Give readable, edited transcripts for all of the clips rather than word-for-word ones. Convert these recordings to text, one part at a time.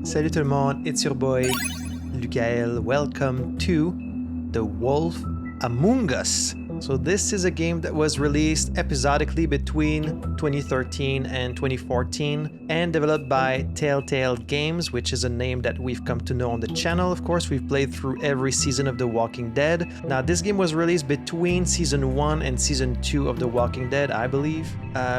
Salut tout le monde, it's your boy Lukael. Welcome to The Wolf Among Us. So this is a game that was released episodically between 2013 and 2014 and developed by Telltale Games, which is a name that we've come to know on the channel. Of course, we've played through every season of The Walking Dead. Now, this game was released between season 1 and season 2 of The Walking Dead, I believe.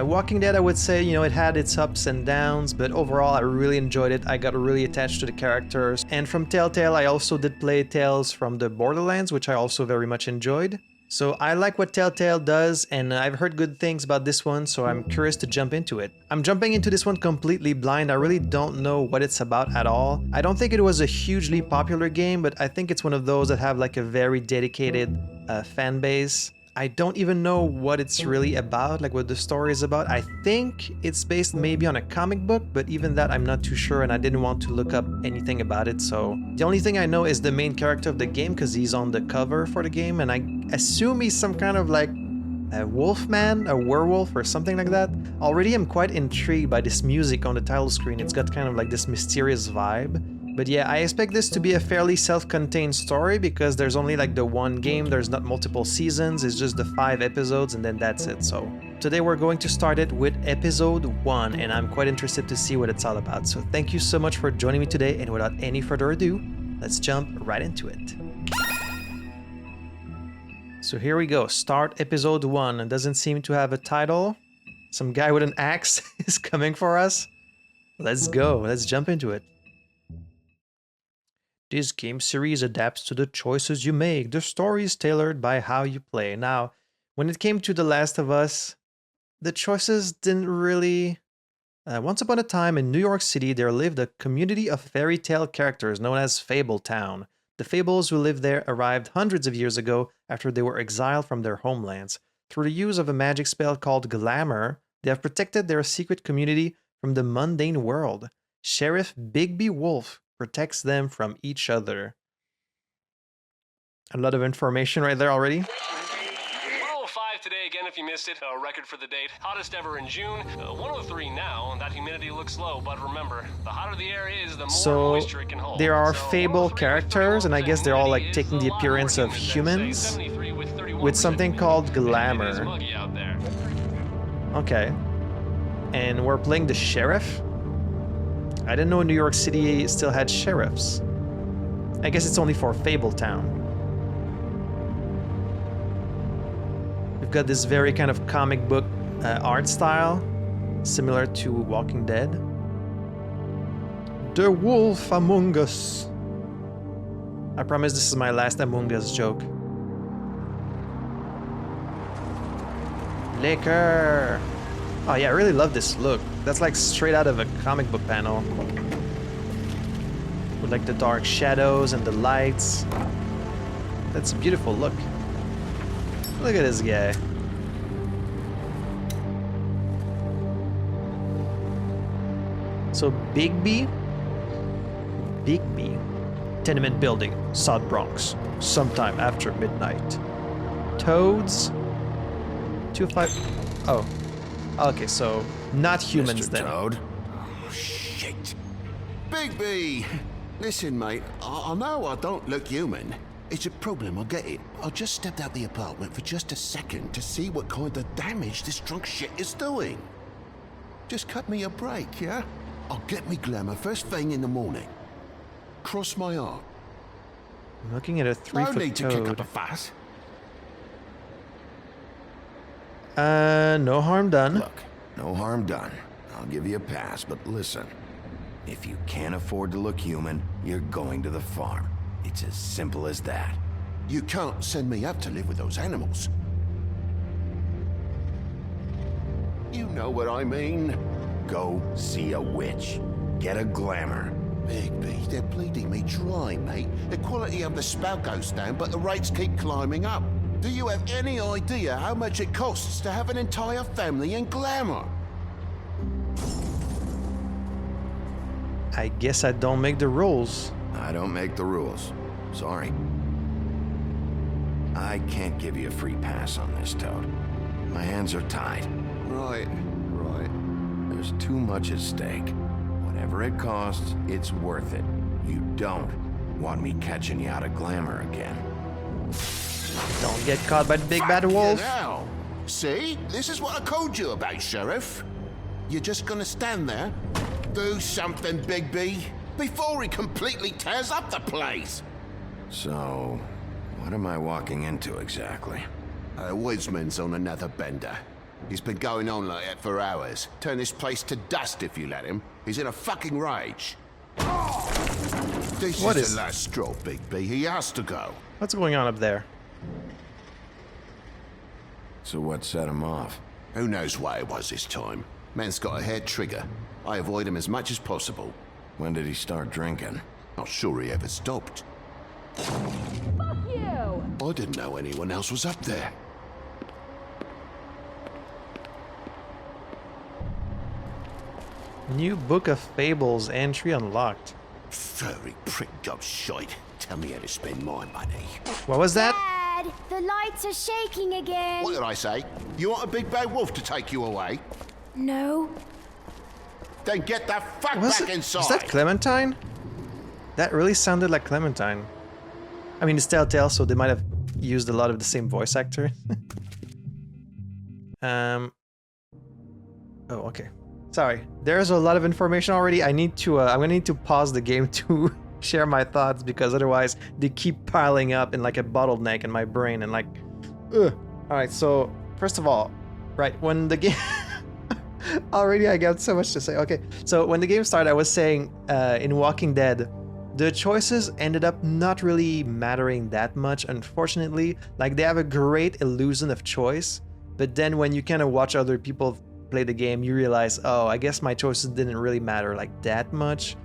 Walking Dead, I would say, it had its ups and downs, but overall, I really enjoyed it. I got really attached to the characters. And from Telltale, I also did play Tales from the Borderlands, which I also very much enjoyed. So I like what Telltale does, and I've heard good things about this one, so I'm curious to jump into it. I'm jumping into this one completely blind. I really don't know what it's about at all. I don't think it was a hugely popular game, but I think it's one of those that have like a very dedicated fan base. I don't even know what it's really about, like what the story is about. I think it's based maybe on a comic book, but even that I'm not too sure, and I didn't want to look up anything about it. So the only thing I know is the main character of the game, because he's on the cover for the game, and I assume he's some kind of like a wolf man, a werewolf or something like that. Already I'm quite intrigued by this music on the title screen. It's got kind of like this mysterious vibe. But yeah, I expect this to be a fairly self-contained story because there's only like the one game, there's not multiple seasons, it's just the 5 episodes and then that's it. So today we're going to start it with episode 1 and I'm quite interested to see what it's all about. So thank you so much for joining me today, and without any further ado, let's jump right into it. So here we go, start episode 1. It doesn't seem to have a title. Some guy with an axe is coming for us. Let's go, let's jump into it. This game series adapts to the choices you make. The story is tailored by how you play. Now, when it came to The Last of Us, the choices didn't really... once upon a time in New York City, there lived a community of fairy tale characters known as FABLETOwn. The Fables who lived there arrived hundreds of years ago after they were exiled from their homelands. Through the use of a magic spell called Glamour, they have protected their secret community from the mundane world. Sheriff Bigby Wolf protects them from each other. A lot of information right there already. 105 today again if you missed it. A record for the date. Hottest ever in June. 103 now. That humidity looks low, but remember, the hotter the air is, the more moisture it can hold. There are Fable characters, and I guess they're all like taking the appearance of humans with something called Glamour. Okay. And we're playing the sheriff? I didn't know New York City still had sheriffs. I guess it's only for FABLETOWN. We've got this very kind of comic book art style, similar to Walking Dead. The Wolf Among Us. I promise this is my last Among Us joke. Liquor. Oh yeah, I really love this look. That's like straight out of a comic book panel. With like the dark shadows and the lights. That's a beautiful look. Look at this guy. So Bigby? Tenement building, South Bronx. Sometime after midnight. Toads? 2-5... Oh. Okay, so not humans Mr. then. Toad. Oh, shit. Bigby! Listen, mate, I know I don't look human. It's a problem, I get it. I just stepped out the apartment for just a second to see what kind of damage this drunk shit is doing. Just cut me a break, yeah? I'll get me Glamour first thing in the morning. Cross my heart. I'm looking at a 3-foot No need to kick up toad. a fuss. No harm done. Look, no harm done. I'll give you a pass, but listen. If you can't afford to look human, you're going to the farm. It's as simple as that. You can't send me up to live with those animals. You know what I mean. Go see a witch. Get a Glamour. Bigby, they're bleeding me dry, mate. The quality of the spout goes down, but the rates keep climbing up. Do you have any idea how much it costs to have an entire family in Glamour? I guess I don't make the rules. I don't make the rules. Sorry. I can't give you a free pass on this, Toad. My hands are tied. Right. There's too much at stake. Whatever it costs, it's worth it. You don't want me catching you out of glamour again. Don't get caught by the big bad wolf. Now, see? This is what I called you about, Sheriff. You're just gonna stand there? Do something, Bigby, before he completely tears up the place. So, what am I walking into exactly? Wisman's on another bender. He's been going on like that for hours. Turn this place to dust if you let him. He's in a fucking rage. This is the last straw, Bigby. He has to go. What's going on up there? So what set him off? Who knows why it was this time? Man's got a hair trigger. I avoid him as much as possible. When did he start drinking? Not sure he ever stopped. Fuck you! I didn't know anyone else was up there. New Book of Fables entry unlocked. Furry prick job shite. Tell me how to spend my money. What was that? Dad, the lights are shaking again. What did I say? You want a big bad wolf to take you away? No. Then get the fuck back inside. Was that Clementine? That really sounded like Clementine. I mean, it's Telltale, so they might have used a lot of the same voice actor. Oh, okay. Sorry. There's a lot of information already. I need to. I'm gonna need to pause the game to share my thoughts because otherwise they keep piling up in like a bottleneck in my brain and like, ugh. All right. So first of all, right when the game. Already I got so much to say. Okay, so when the game started, I was saying in Walking Dead, the choices ended up not really mattering that much, unfortunately. Like, they have a great illusion of choice, but then when you kind of watch other people play the game, you realize, oh, I guess my choices didn't really matter like that much.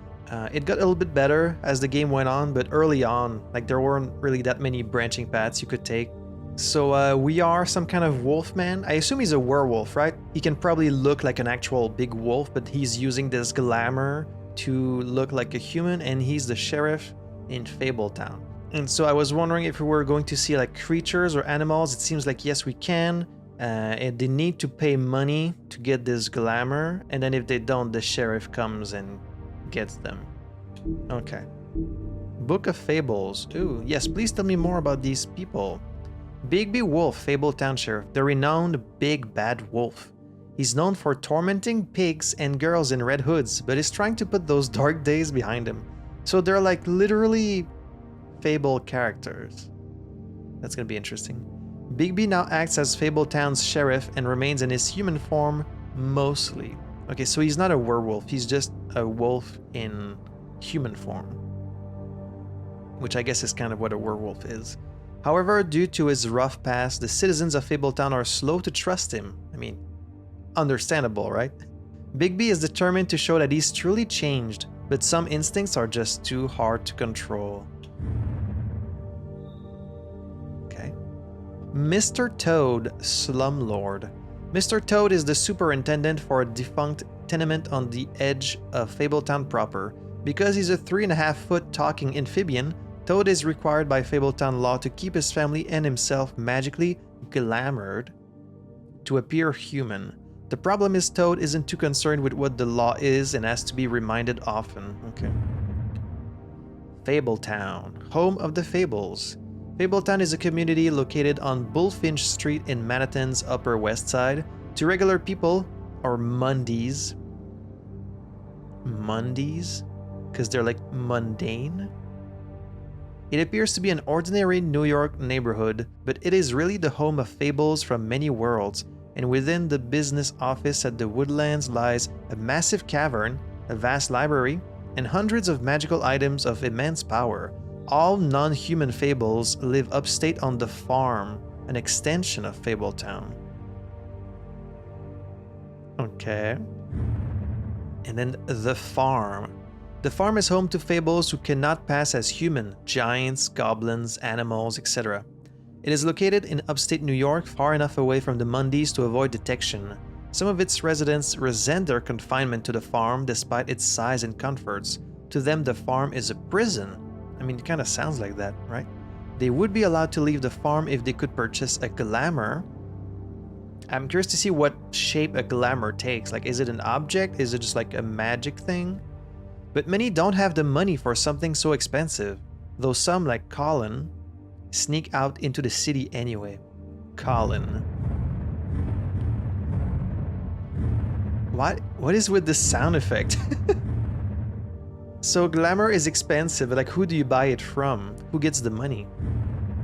It got a little bit better as the game went on, but early on, like, there weren't really that many branching paths you could take. So we are some kind of wolf man. I assume he's a werewolf, right? He can probably look like an actual big wolf, but he's using this glamour to look like a human, and he's the sheriff in Fabletown. And so I was wondering if we were going to see like creatures or animals. It seems like yes, we can. And they need to pay money to get this glamour, and then if they don't, the sheriff comes and gets them. Okay. Book of Fables. Ooh, yes, please tell me more about these people. Bigby Wolf, Fabletown Sheriff, the renowned Big Bad Wolf. He's known for tormenting pigs and girls in red hoods, but is trying to put those dark days behind him. So they're like literally Fable characters. That's gonna be interesting. Bigby now acts as Fabletown's sheriff and remains in his human form mostly. Okay, so he's not a werewolf, he's just a wolf in human form. Which I guess is kind of what a werewolf is. However, due to his rough past, the citizens of Fabletown are slow to trust him. I mean, understandable, right? Bigby is determined to show that he's truly changed, but some instincts are just too hard to control. Okay. Mr. Toad, Slumlord. Mr. Toad is the superintendent for a defunct tenement on the edge of Fabletown proper. Because he's a 3.5-foot talking amphibian, Toad is required by Fabletown law to keep his family and himself magically glamoured to appear human. The problem is Toad isn't too concerned with what the law is and has to be reminded often. Okay. Fabletown, home of the Fables. Fabletown is a community located on Bullfinch Street in Manhattan's Upper West Side. To regular people, or Mundies. Mundies? Because they're like mundane? It appears to be an ordinary New York neighborhood, but it is really the home of fables from many worlds, and within the business office at the Woodlands lies a massive cavern, a vast library, and hundreds of magical items of immense power. All non-human fables live upstate on the farm, an extension of Fabletown. Okay. And then the farm. The farm is home to fables who cannot pass as human, giants, goblins, animals, etc. It is located in upstate New York, far enough away from the Mundies to avoid detection. Some of its residents resent their confinement to the farm despite its size and comforts. To them, the farm is a prison. I mean, it kind of sounds like that, right? They would be allowed to leave the farm if they could purchase a glamour. I'm curious to see what shape a glamour takes. Like, is it an object? Is it just like a magic thing? But many don't have the money for something so expensive, though some, like Colin, sneak out into the city anyway. Colin. What is with this sound effect? So glamour is expensive, but like who do you buy it from? Who gets the money?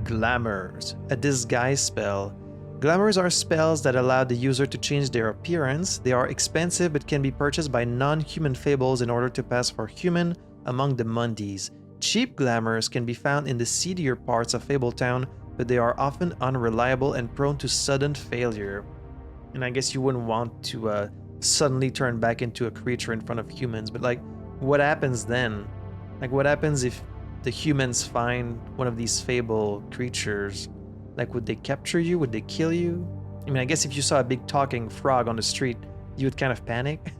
Glamours, a disguise spell. Glamours are spells that allow the user to change their appearance. They are expensive but can be purchased by non-human fables in order to pass for human among the Mundies. Cheap glamours can be found in the seedier parts of Fabletown, but they are often unreliable and prone to sudden failure. And I guess you wouldn't want to suddenly turn back into a creature in front of humans, but like, what happens then? Like, what happens if the humans find one of these fable creatures? Like, would they capture you? Would they kill you? I mean, I guess if you saw a big talking frog on the street, you would kind of panic.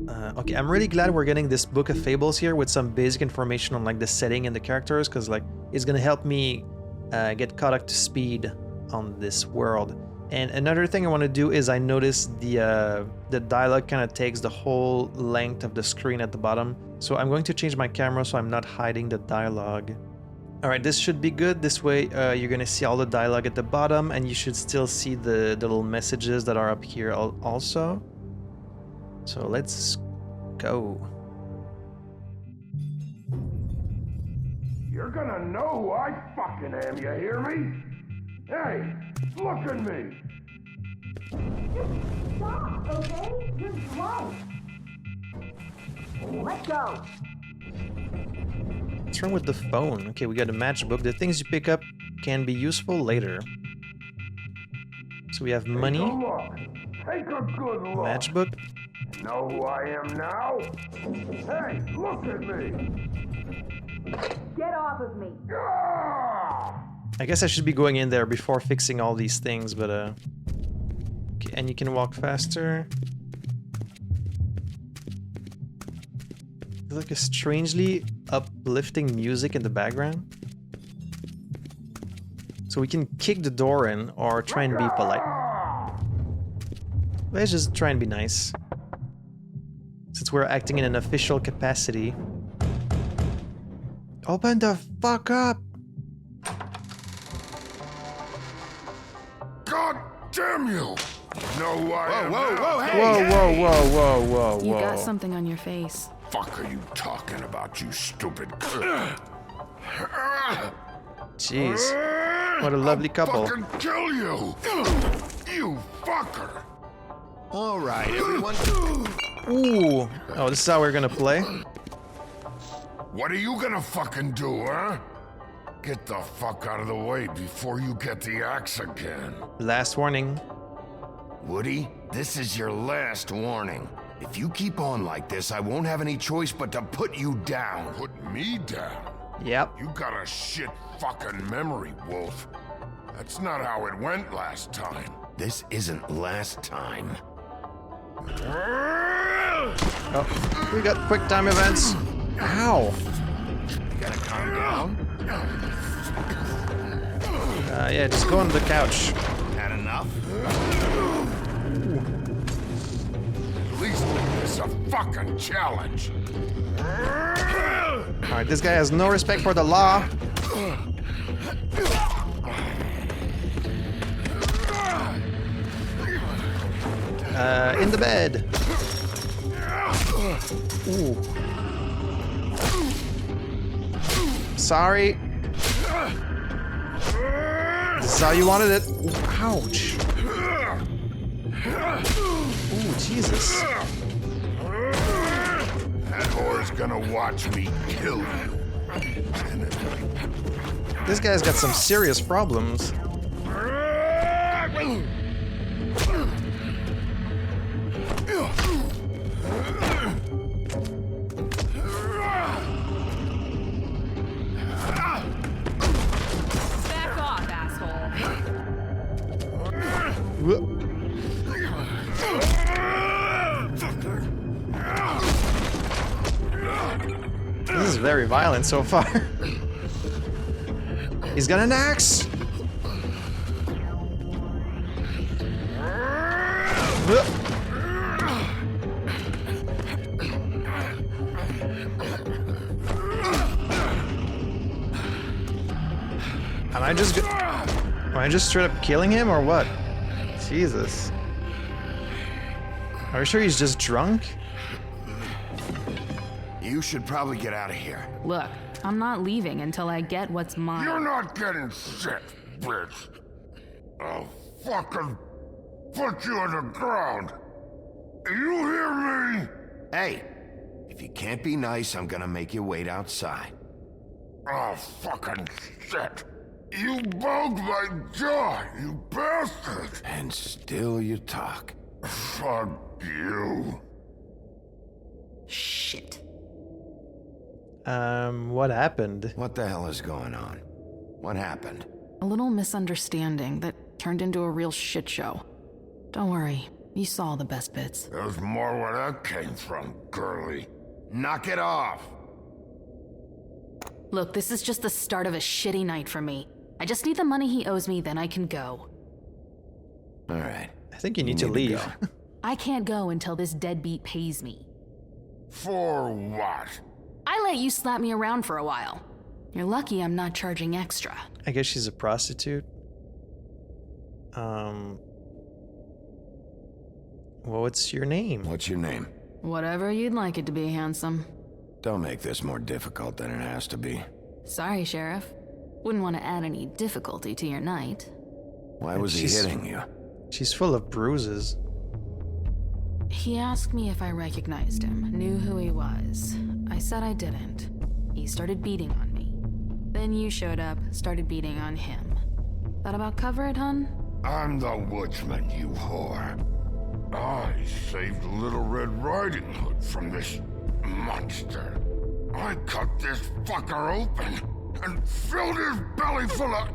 Okay, I'm really glad we're getting this book of fables here with some basic information on like the setting and the characters, because like it's gonna help me get caught up to speed on this world. And another thing I want to do is I noticed the dialogue kind of takes the whole length of the screen at the bottom. So I'm going to change my camera so I'm not hiding the dialogue. All right, this should be good. This way you're going to see all the dialogue at the bottom, and you should still see the little messages that are up here also. So let's go. You're gonna know who I fucking am, you hear me? Hey, look at me! Stop, okay? You're drunk. Let go. What's wrong with the phone? Okay, we got a matchbook. The things you pick up can be useful later. So we have money. Take a look. Take a good look. Matchbook. Know who I am now? Hey, look at me! Get off of me. Ah! I guess I should be going in there before fixing all these things, but okay, and you can walk faster. There's like a strangely uplifting music in the background. So we can kick the door in or try and be polite. Let's just try and be nice. Since we're acting in an official capacity. Open the fuck up! God damn you! Know who I am whoa, now? whoa, hey! Whoa. You got something on your face. Fuck are you talking about, you stupid... Jeez. What a lovely couple. I'll fucking kill you! You fucker! All right, everyone. Ooh. Oh, this is how we're gonna play. What are you gonna fucking do, huh? Get the fuck out of the way before you get the axe again. Last warning. Woody, this is your last warning. If you keep on like this, I won't have any choice but to put you down. Put me down? Yep. You got a shit fucking memory, Wolf. That's not how it went last time. This isn't last time. Oh, we got quick time events. Ow. You gotta calm down. Yeah, just go on the couch. Had enough? At least make this a fucking challenge. Alright, this guy has no respect for the law. In the bed. Ooh. Sorry. This is how you wanted it. Ooh, ouch. Ooh, Jesus. That whore's gonna watch me kill you. This guy's got some serious problems. Back off, asshole. This is very violent so far. He's got an axe. I just straight up killing him or what? Jesus. Are you sure he's just drunk? You should probably get out of here. Look, I'm not leaving until I get what's mine. You're not getting shit, bitch. I'll fucking put you on the ground. You hear me? Hey, if you can't be nice, I'm gonna make you wait outside. Oh, fucking shit. You bugged my jaw, you bastard. And still you talk. Fuck you. Shit. What happened? What the hell is going on? What happened? A little misunderstanding that turned into a real shit show. Don't worry, you saw the best bits. There's more where that came from, girly. Knock it off! Look, this is just the start of a shitty night for me. I just need the money he owes me, then I can go. Alright. I think you need to leave. go. I can't go until this deadbeat pays me. For what? I let you slap me around for a while. You're lucky I'm not charging extra. I guess she's a prostitute. What's your name? What's your name? Whatever you'd like it to be, handsome. Don't make this more difficult than it has to be. Sorry, Sheriff. Wouldn't want to add any difficulty to your night. Why was he hitting you? She's full of bruises. He asked me if I recognized him, knew who he was. I said I didn't. He started beating on me. Then you showed up, started beating on him. That about cover it, hun? I'm the woodsman, you whore. I saved Little Red Riding Hood from this monster. I cut this fucker open and filled his belly full of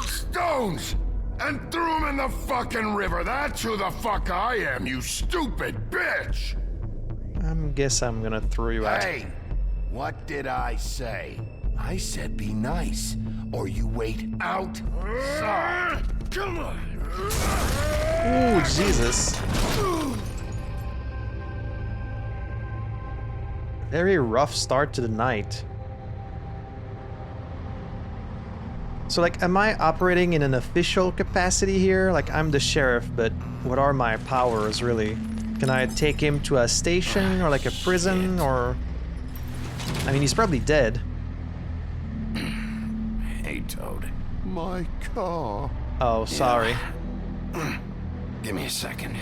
stones and threw him in the fucking river. That's who the fuck I am, you stupid bitch! Guess I'm gonna throw you out. Hey! What did I say? I said be nice, or you wait outside. Come on! Ooh, Jesus. Very rough start to the night. So, like, am I operating in an official capacity here? Like, I'm the sheriff, but what are my powers, really? Can I take him to a station or, like, a prison, or... I mean, he's probably dead. Hey, Toad. My car. Oh, sorry. Give me a second.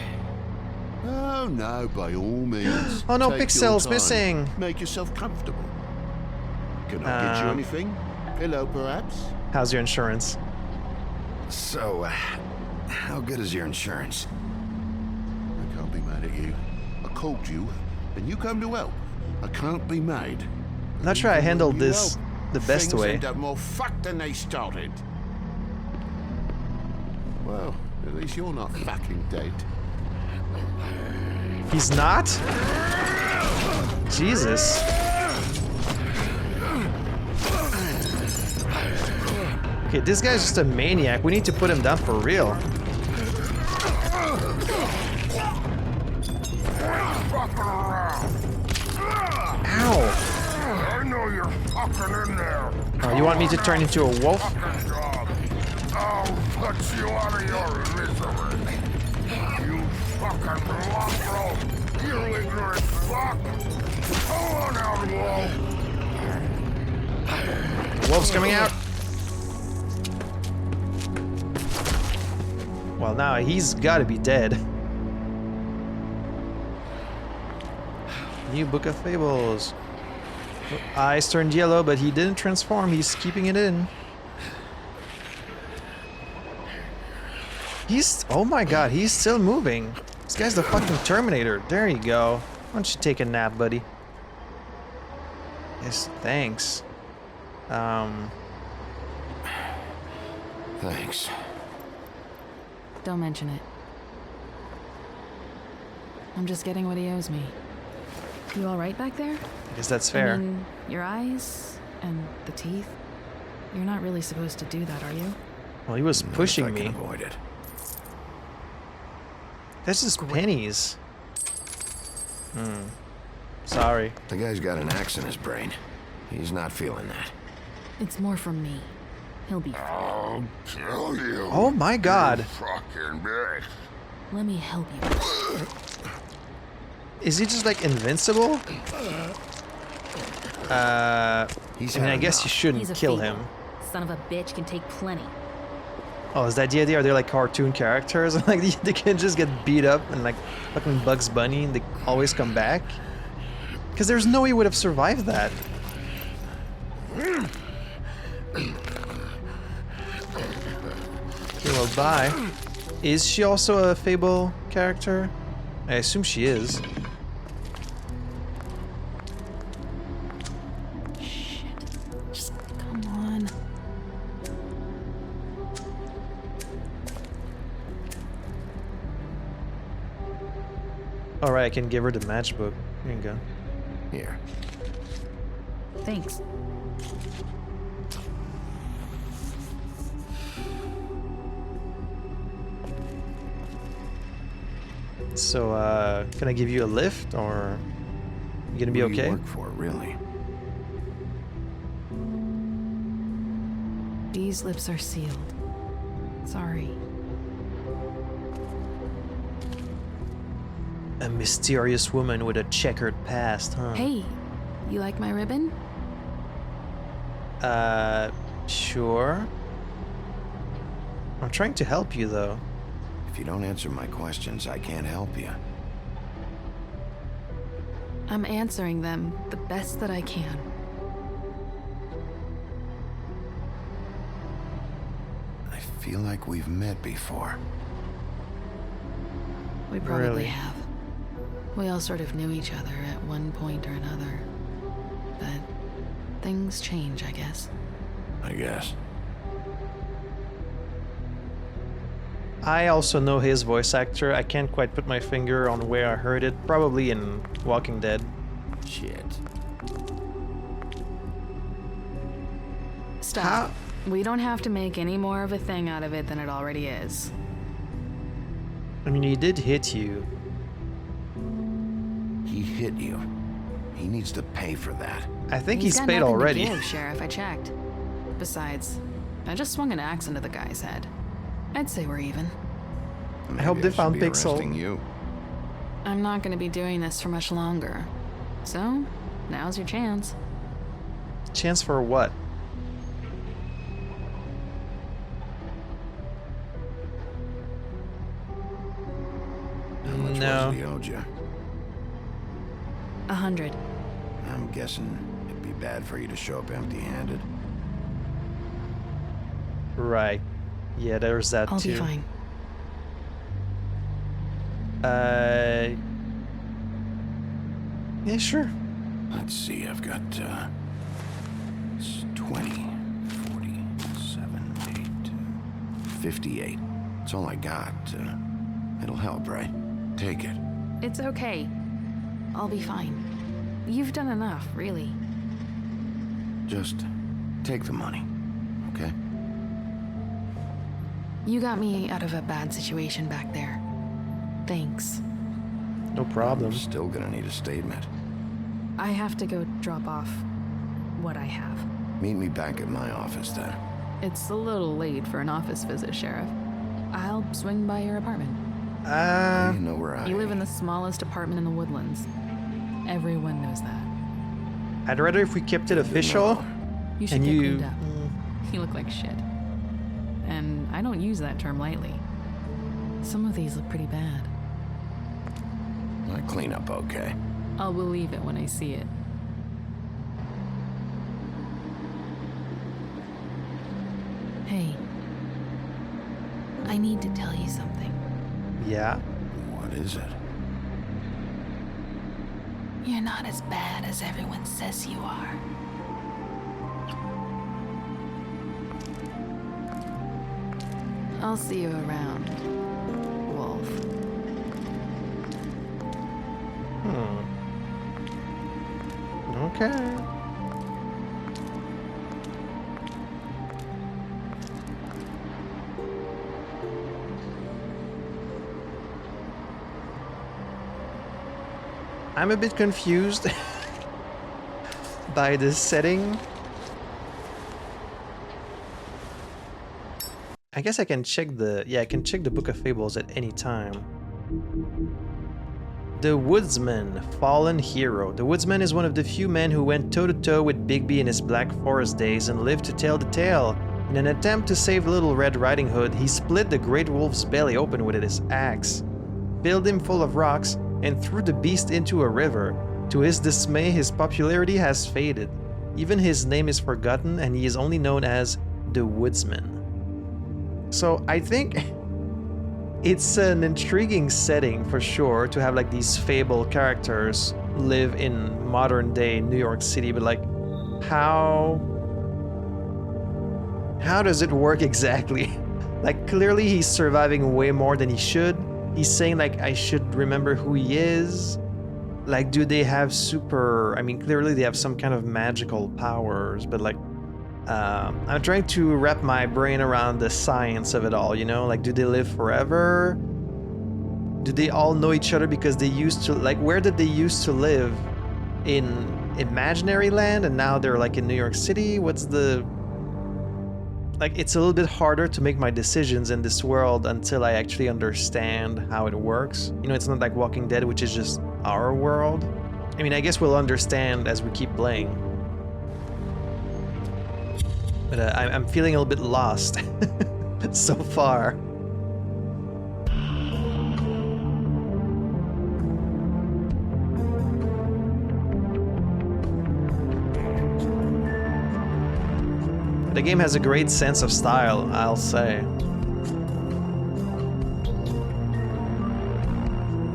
Oh, no, by all means. Oh, no, Take your pixels time. missing. Make yourself comfortable. Can I get you anything? Pillow, perhaps? How's your insurance? So, how good is your insurance? I can't be mad at you. I called you, and you come to help. I can't be mad. I'm not sure I handled this the best Things way. end up more fucked than they started. Well, at least you're not fucking dead. He's not? Jesus. Okay, this guy's just a maniac. We need to put him down for real. Ow! I know you're fucking in there. Oh, you want me to turn into a wolf? Fucking job. I'll put you out of your misery. You fucking mongrel. You ignorant fuck. Come on out, wolf. The wolf's coming out. Well, now he's gotta be dead. New book of fables. Eyes turned yellow, but he didn't transform. He's keeping it in. Oh my god, he's still moving. This guy's the fucking Terminator. There you go. Why don't you take a nap, buddy? Yes, thanks. Thanks. Don't mention it. I'm just getting what he owes me. You all right back there? I guess that's fair. I mean, your eyes and the teeth. You're not really supposed to do that, are you? Well, he was pushing I me. can avoid it. That's just pennies. Sorry. The guy's got an axe in his brain. He's not feeling that. It's more from me. He'll be fine. I'll kill you. Oh my god. You fucking bitch. Let me help you. Is he just like invincible? I mean, I guess you shouldn't He's a kill Fable. him. Son of a bitch can take plenty. Oh, is that the idea? Are they like cartoon characters? Like they can just get beat up and like fucking Bugs Bunny and they always come back? Because there's no way he would have survived that. Okay, well, bye. Is she also a Fable character? I assume she is. Shit. Just come on. Alright, I can give her the matchbook. Here you go. Here. Thanks. So, can I give you a lift, or you gonna be What do you okay? work for, really? These lips are sealed. Sorry. A mysterious woman with a checkered past, huh? Hey, you like my ribbon? Sure. I'm trying to help you, though. If you don't answer my questions, I can't help you. I'm answering them the best that I can. I feel like we've met before. We probably Really? have. We all sort of knew each other at one point or another. But things change, I guess. I guess. I also know his voice actor. I can't quite put my finger on where I heard it. Probably in Walking Dead. Shit. Stop. We don't have to make any more of a thing out of it than it already is. I mean, he did hit you. He hit you. He needs to pay for that. I think He's he's got paid nothing already. To give, Sheriff, I checked. Besides, I just swung an axe into the guy's head. I'd say we're even. Maybe hope they should found be Pixel. arresting you. I'm not gonna be doing this for much longer. So, now's your chance. Chance for what? How much No. was he owed you? 100. I'm guessing it'd be bad for you to show up empty-handed. Right. Yeah, there's that I'll too. be fine. Yeah, sure. Let's see, I've got, it's 20, 47, 8, 58. That's all I got. It'll help, right? Take it. It's okay. I'll be fine. You've done enough, really. Just take the money, okay? You got me out of a bad situation back there. Thanks. No problem. I'm still gonna need a statement. I have to go drop off what I have. Meet me back at my office then. It's a little late for an office visit, Sheriff. I'll swing by your apartment. You know where I You live in the smallest apartment in the Woodlands. Everyone knows that. I'd rather if we kept it official. You should And get you- cleaned up. You look like shit. And I don't use that term lightly. Some of these look pretty bad. I clean up okay. I'll believe it when I see it. Hey. I need to tell you something. Yeah. What is it? You're not as bad as everyone says you are. I'll see you around, Wolf. Okay. I'm a bit confused by this setting. I guess I can check the... Yeah, I can check the Book of Fables at any time. The Woodsman, Fallen Hero. The Woodsman is one of the few men who went toe-to-toe with Bigby in his Black Forest days and lived to tell the tale. In an attempt to save Little Red Riding Hood, he split the Great Wolf's belly open with his axe, filled him full of rocks, and threw the beast into a river. To his dismay, his popularity has faded. Even his name is forgotten, and he is only known as the Woodsman. So I think it's an intriguing setting for sure to have like these fable characters live in modern day New York City, but like how does it work exactly? Like clearly he's surviving way more than he should. He's saying like I should remember who he is. Like do they have super, I mean clearly they have some kind of magical powers, but like I'm trying to wrap my brain around the science of it all, you know? Like, do they live forever? Do they all know each other because they used to... Like, where did they used to live? In imaginary land and now they're, like, in New York City? What's the... Like, it's a little bit harder to make my decisions in this world until I actually understand how it works. You know, it's not like Walking Dead, which is just our world. I mean, I guess we'll understand as we keep playing. But I'm feeling a little bit lost so far. The game has a great sense of style, I'll say.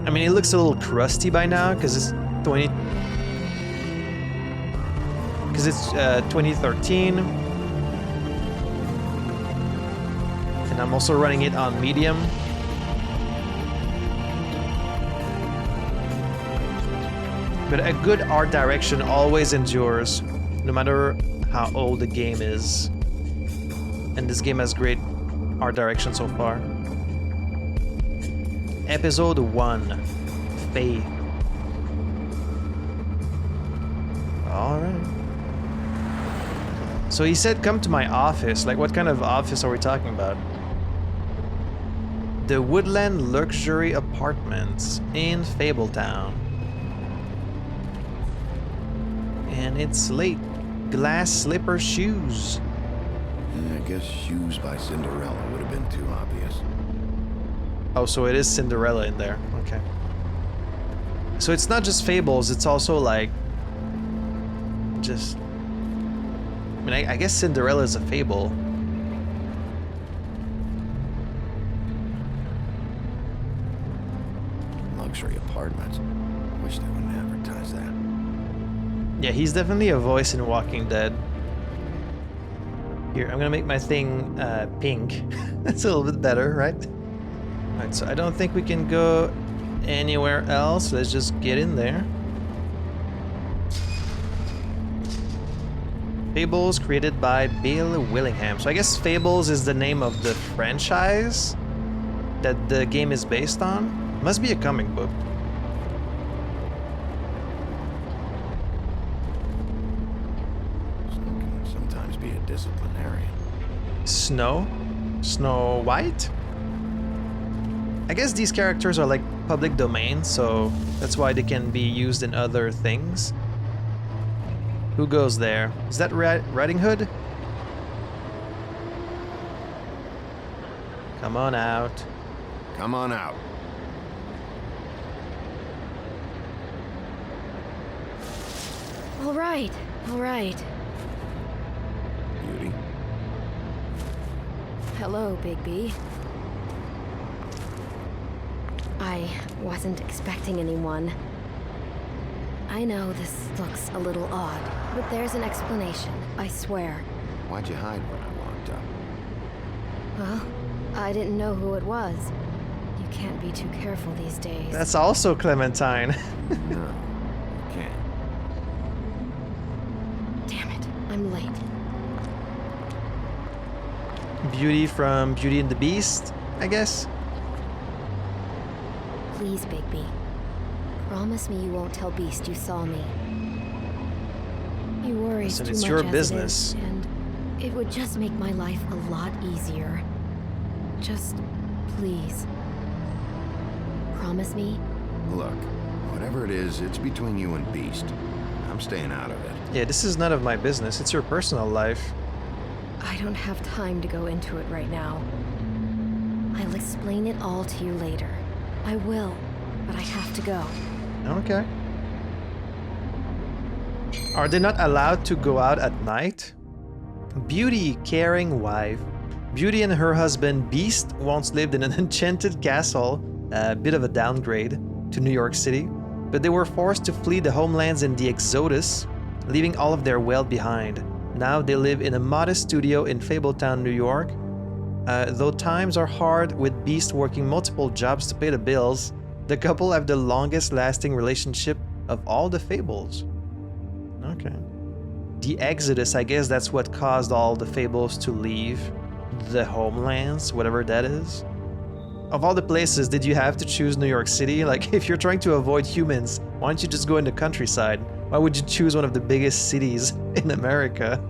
I mean, it looks a little crusty by now because it's 2013. And I'm also running it on medium. But a good art direction always endures, no matter how old the game is. And this game has great art direction so far. Episode 1, Faith. Alright. So he said come to my office. Like what kind of office are we talking about? The Woodland Luxury Apartments in Fabletown. And it's late. Glass slipper shoes. Yeah, I guess Shoes by Cinderella would have been too obvious. Oh, so it is Cinderella in there. Okay. So it's not just Fables, it's also like... just... I mean, I guess Cinderella is a fable. Luxury apartments. I wish they wouldn't advertise that. Yeah, he's definitely a voice in Walking Dead. Here, I'm gonna make my thing pink. That's a little bit better, right? Alright, so I don't think we can go anywhere else. Let's just get in there. Fables created by Bill Willingham. So I guess Fables is the name of the franchise that the game is based on. Must be a comic book. Snow can sometimes be a disciplinarian. Snow? Snow White? I guess these characters are like public domain, so that's why they can be used in other things. Who goes there? Is that Riding Hood? Come on out. Come on out. All right, all right. Beauty. Hello, Bigby. I wasn't expecting anyone. I know this looks a little odd, but there's an explanation, I swear. Why'd you hide when I walked up? Well, I didn't know who it was. You can't be too careful these days. That's also Clementine. No, you can't. Damn it, I'm late. Beauty from Beauty and the Beast, I guess? Please, Bigby. Promise me you won't tell Beast you saw me. He worries Listen, too it's much your as it business. is, and it would just make my life a lot easier. Just please. Promise me? Look, whatever it is, it's between you and Beast. I'm staying out of it. Yeah, this is none of my business. It's your personal life. I don't have time to go into it right now. I'll explain it all to you later. I will, but I have to go. Okay. Are they not allowed to go out at night? Beauty, caring wife. Beauty and her husband Beast once lived in an enchanted castle, a bit of a downgrade, to New York City, but they were forced to flee the homelands in the Exodus, leaving all of their wealth behind. Now they live in a modest studio in Fabletown, New York. Though times are hard with Beast working multiple jobs to pay the bills, the couple have the longest lasting relationship of all the Fables. Okay. The Exodus, I guess that's what caused all the Fables to leave the homelands, whatever that is. Of all the places, did you have to choose New York City? Like, if you're trying to avoid humans, why don't you just go in the countryside? Why would you choose one of the biggest cities in America?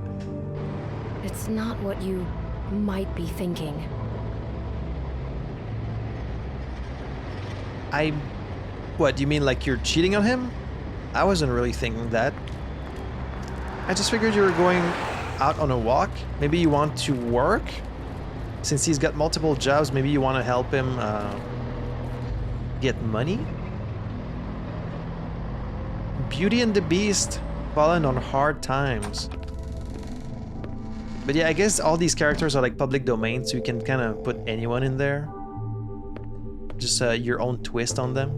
It's not what you might be thinking. What, you mean like you're cheating on him? I wasn't really thinking that. I just figured you were going out on a walk. Maybe you want to work? Since he's got multiple jobs, maybe you want to help him get money? Beauty and the Beast fallen on hard times. But yeah, I guess all these characters are like public domain, so you can kind of put anyone in there. Just your own twist on them.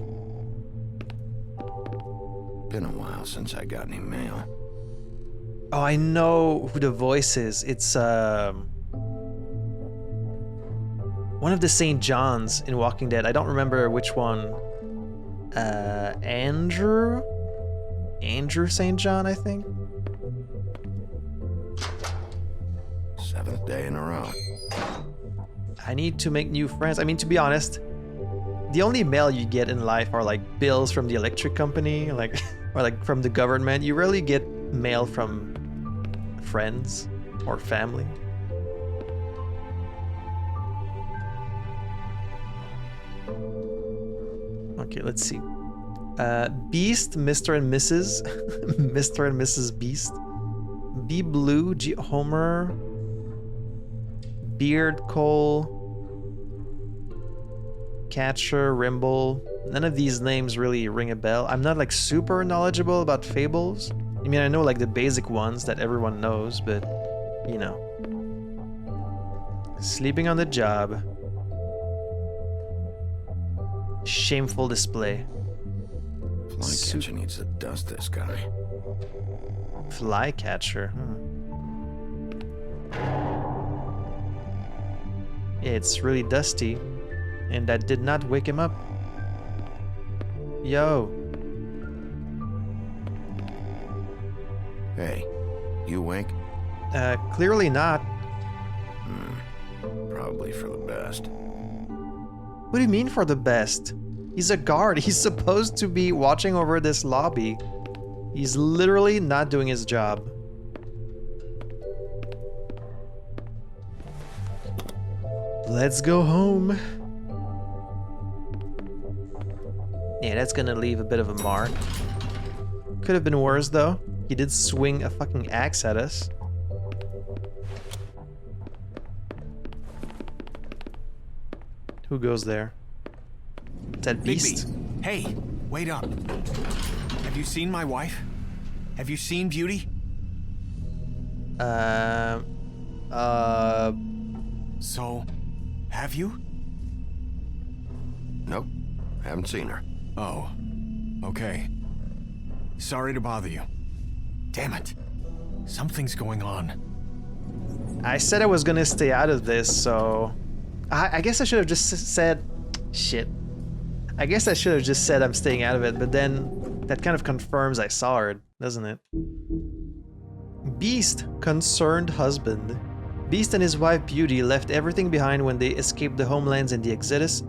Been a while since I got any mail. Oh, I know who the voice is. It's one of the St. Johns in Walking Dead. I don't remember which one. Andrew St. John, I think. 7th day in a row. I need to make new friends. I mean, to be honest, the only mail you get in life are like bills from the electric company, like or like from the government. You rarely get mail from friends or family. Okay, let's see. Beast, Mr. and Mrs. Mr. and Mrs. Beast. B Blue, G Homer, Beard Cole, Catcher, Rimble. None of these names really ring a bell. I'm not like super knowledgeable about Fables. I mean, I know like the basic ones that everyone knows, but you know. Sleeping on the job. Shameful display. Flycatcher needs to dust this guy. Flycatcher. It's really dusty, and that did not wake him up. Yo. Hey, you awake? Clearly not. Probably for the best. What do you mean for the best? He's a guard. He's supposed to be watching over this lobby. He's literally not doing his job. Let's go home. Yeah, that's gonna leave a bit of a mark. Could have been worse though. He did swing a fucking axe at us. Who goes there? Is that Beast? Bigby, hey, wait up. Have you seen my wife? Have you seen Beauty? So, have you? Nope, haven't seen her. Oh, okay. Sorry to bother you. Damn it. Something's going on. I said I was gonna stay out of this, so... I guess I should have just said... Shit. I guess I should have just said I'm staying out of it, but then that kind of confirms I saw her, doesn't it? Beast, concerned husband. Beast and his wife Beauty left everything behind when they escaped the homelands in the Exodus.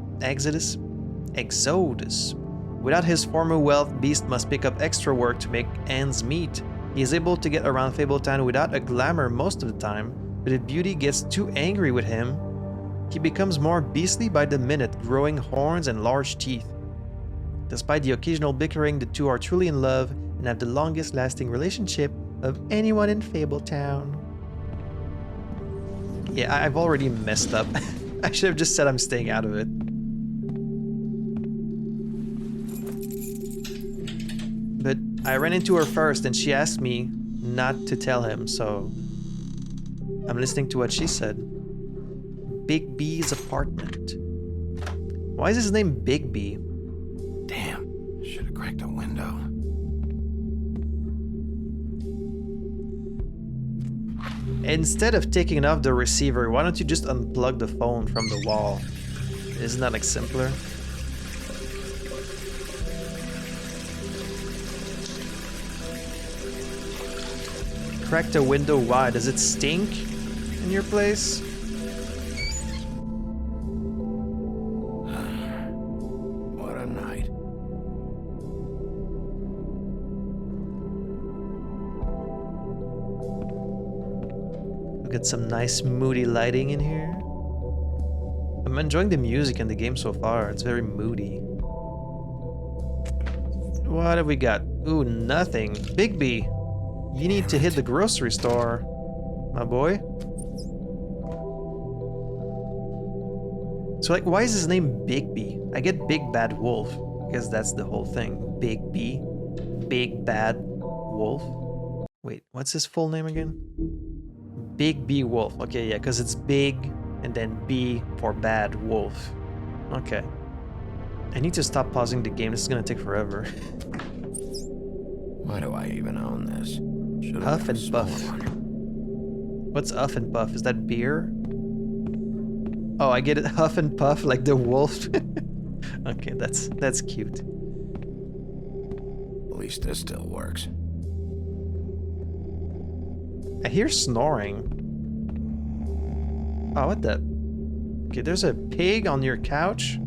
Without his former wealth, Beast must pick up extra work to make ends meet. He is able to get around Fabletown without a glamour most of the time, but if Beauty gets too angry with him, He becomes more beastly by the minute, growing horns and large teeth. Despite the occasional bickering, the two are truly in love and have the longest lasting relationship of anyone in Fabletown. Yeah, I've already messed up. I should have just said I'm staying out of it. But I ran into her first and she asked me not to tell him, so I'm listening to what she said. Bigby's apartment. Why is his name Bigby? Damn, should have cracked a window. Instead of taking off the receiver, why don't you just unplug the phone from the wall? Isn't that like simpler? Crack the window wide. Does it stink in your place? What a night. Look at some nice moody lighting in here. I'm enjoying the music in the game so far. It's very moody. What have we got? Ooh, nothing. Bigby, you need to hit the grocery store, my boy. So like, why is his name Bigby? I get Big Bad Wolf, because that's the whole thing. Bigby. Big Bad Wolf. Wait, what's his full name again? Bigby Wolf. Okay, yeah, because it's big and then B for bad wolf. Okay. I need to stop pausing the game. This is gonna take forever. Why do I even own this? Should've Huff been a and Puff. smaller one. What's Huff and Puff? Is that beer? Oh, I get it. Huff and Puff, like the wolf. Okay, that's cute. At least this still works. I hear snoring. Oh, what the? Okay, there's a pig on your couch.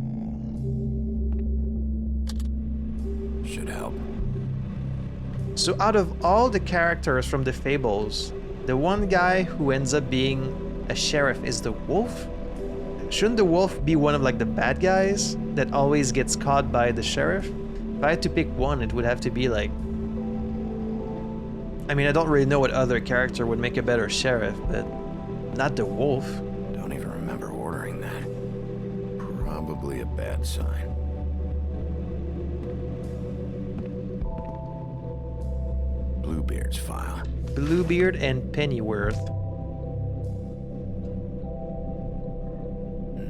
Should help. So out of all the characters from the Fables, the one guy who ends up being a sheriff is the wolf? Shouldn't the wolf be one of like the bad guys that always gets caught by the sheriff? If I had to pick one, it would have to be like... I mean, I don't really know what other character would make a better sheriff, but not the wolf. Don't even remember ordering that. Probably a bad sign. Bluebeard's file. Bluebeard and Pennyworth.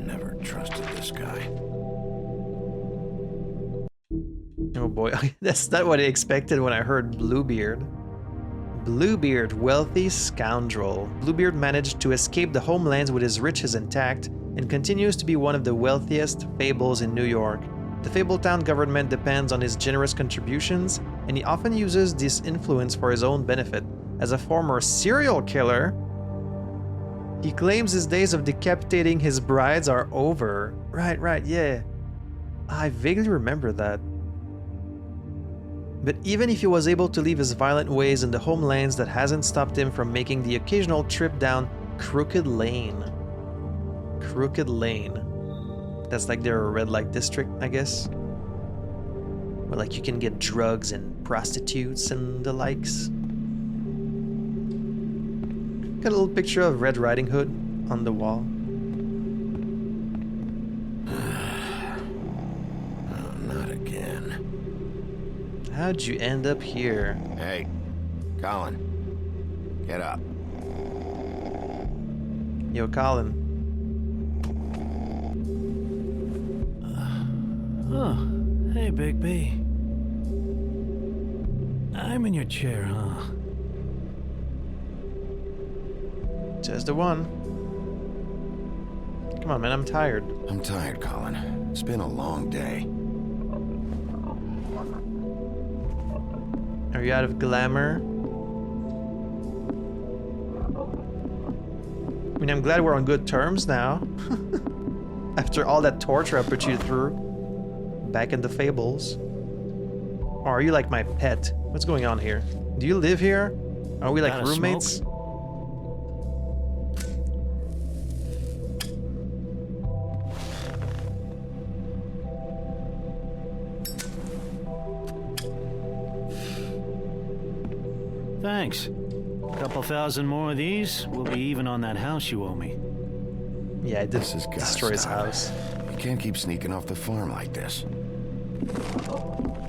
Never trusted this guy. Oh boy, that's not what I expected when I heard Bluebeard. Bluebeard, wealthy scoundrel. Bluebeard managed to escape the homelands with his riches intact and continues to be one of the wealthiest fables in New York. The Fabletown government depends on his generous contributions, and he often uses this influence for his own benefit. As a former serial killer, he claims his days of decapitating his brides are over. Right, yeah. I vaguely remember that. But even if he was able to leave his violent ways in the homelands, that hasn't stopped him from making the occasional trip down Crooked Lane. Crooked Lane. That's like their red light district, I guess. Where like you can get drugs and prostitutes and the likes. Got a little picture of Red Riding Hood on the wall. Oh, not again. How'd you end up here? Hey, Colin. Get up. Yo, Colin. Oh, hey, Bigby. I'm in your chair, huh? Just the one. Come on, man, I'm tired. I'm tired, Colin. It's been a long day. Are you out of glamour? I mean, I'm glad we're on good terms now. After all that torture I put you through. Back in the Fables. Or are you like my pet? What's going on here? Do you live here? Are we like Gotta roommates? Thanks. A couple thousand more of these, we'll be even on that house you owe me. Yeah, I did This has gotta destroy his stop. house. You can't keep sneaking off the farm like this.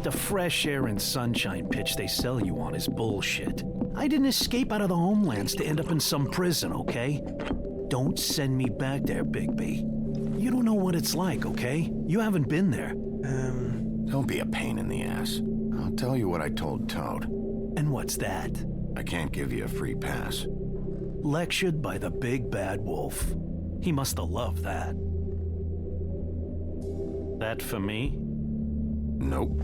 The fresh air and sunshine pitch they sell you on is bullshit. I didn't escape out of the homelands to end up in some prison, okay? Don't send me back there, Bigby. You don't know what it's like, okay? You haven't been there. Don't be a pain in the ass. I'll tell you what I told Toad. And what's that? I can't give you a free pass. Lectured by the big bad wolf. He must have loved that. That for me? Nope.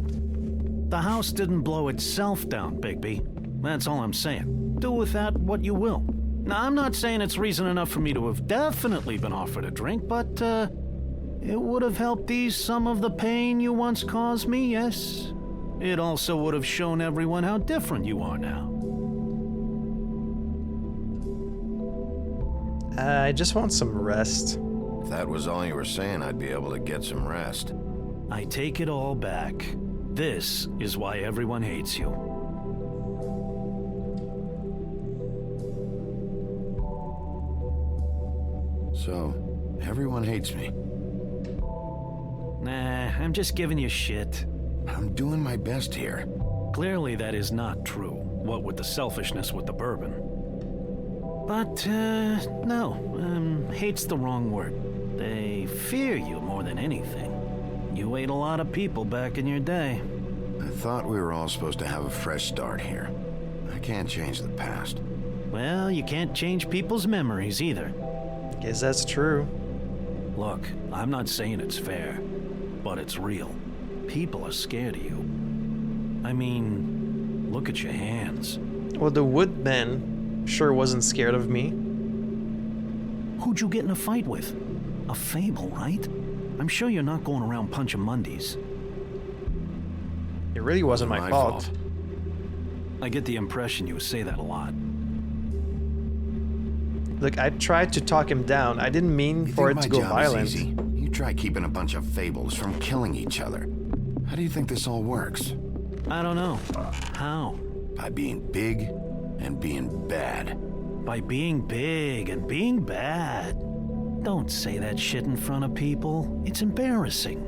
The house didn't blow itself down, Bigby. That's all I'm saying. Do with that what you will. Now, I'm not saying it's reason enough for me to have definitely been offered a drink, but, it would have helped ease some of the pain you once caused me, yes? It also would have shown everyone how different you are now. I just want some rest. If that was all you were saying, I'd be able to get some rest. I take it all back. This is why everyone hates you. So, everyone hates me. Nah, I'm just giving you shit. I'm doing my best here. Clearly that is not true, what with the selfishness with the bourbon. But, no, hate's the wrong word. They fear you more than anything. You ate a lot of people back in your day. I thought we were all supposed to have a fresh start here. I can't change the past. Well, you can't change people's memories either. Guess that's true. Look, I'm not saying it's fair, but it's real. People are scared of you. I mean, look at your hands. Well, the woodman sure wasn't scared of me. Who'd you get in a fight with? A Fable, right? I'm sure you're not going around punching Mondays. It really wasn't my fault. I get the impression you say that a lot. Look, I tried to talk him down. I didn't mean You for think it to my go job violent. is easy? You try keeping a bunch of Fables from killing each other. How do you think this all works? I don't know. How? By being big and being bad. By being big and being bad. Don't say that shit in front of people. It's embarrassing.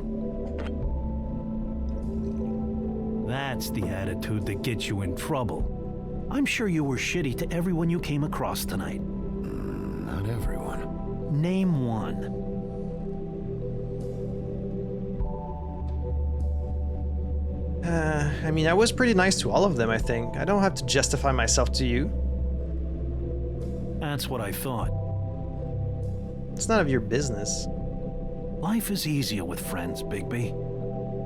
That's the attitude that gets you in trouble. I'm sure you were shitty to everyone you came across tonight. Not everyone. Name one. I mean, I was pretty nice to all of them, I think. I don't have to justify myself to you. That's what I thought. It's none of your business. Life is easier with friends, Bigby.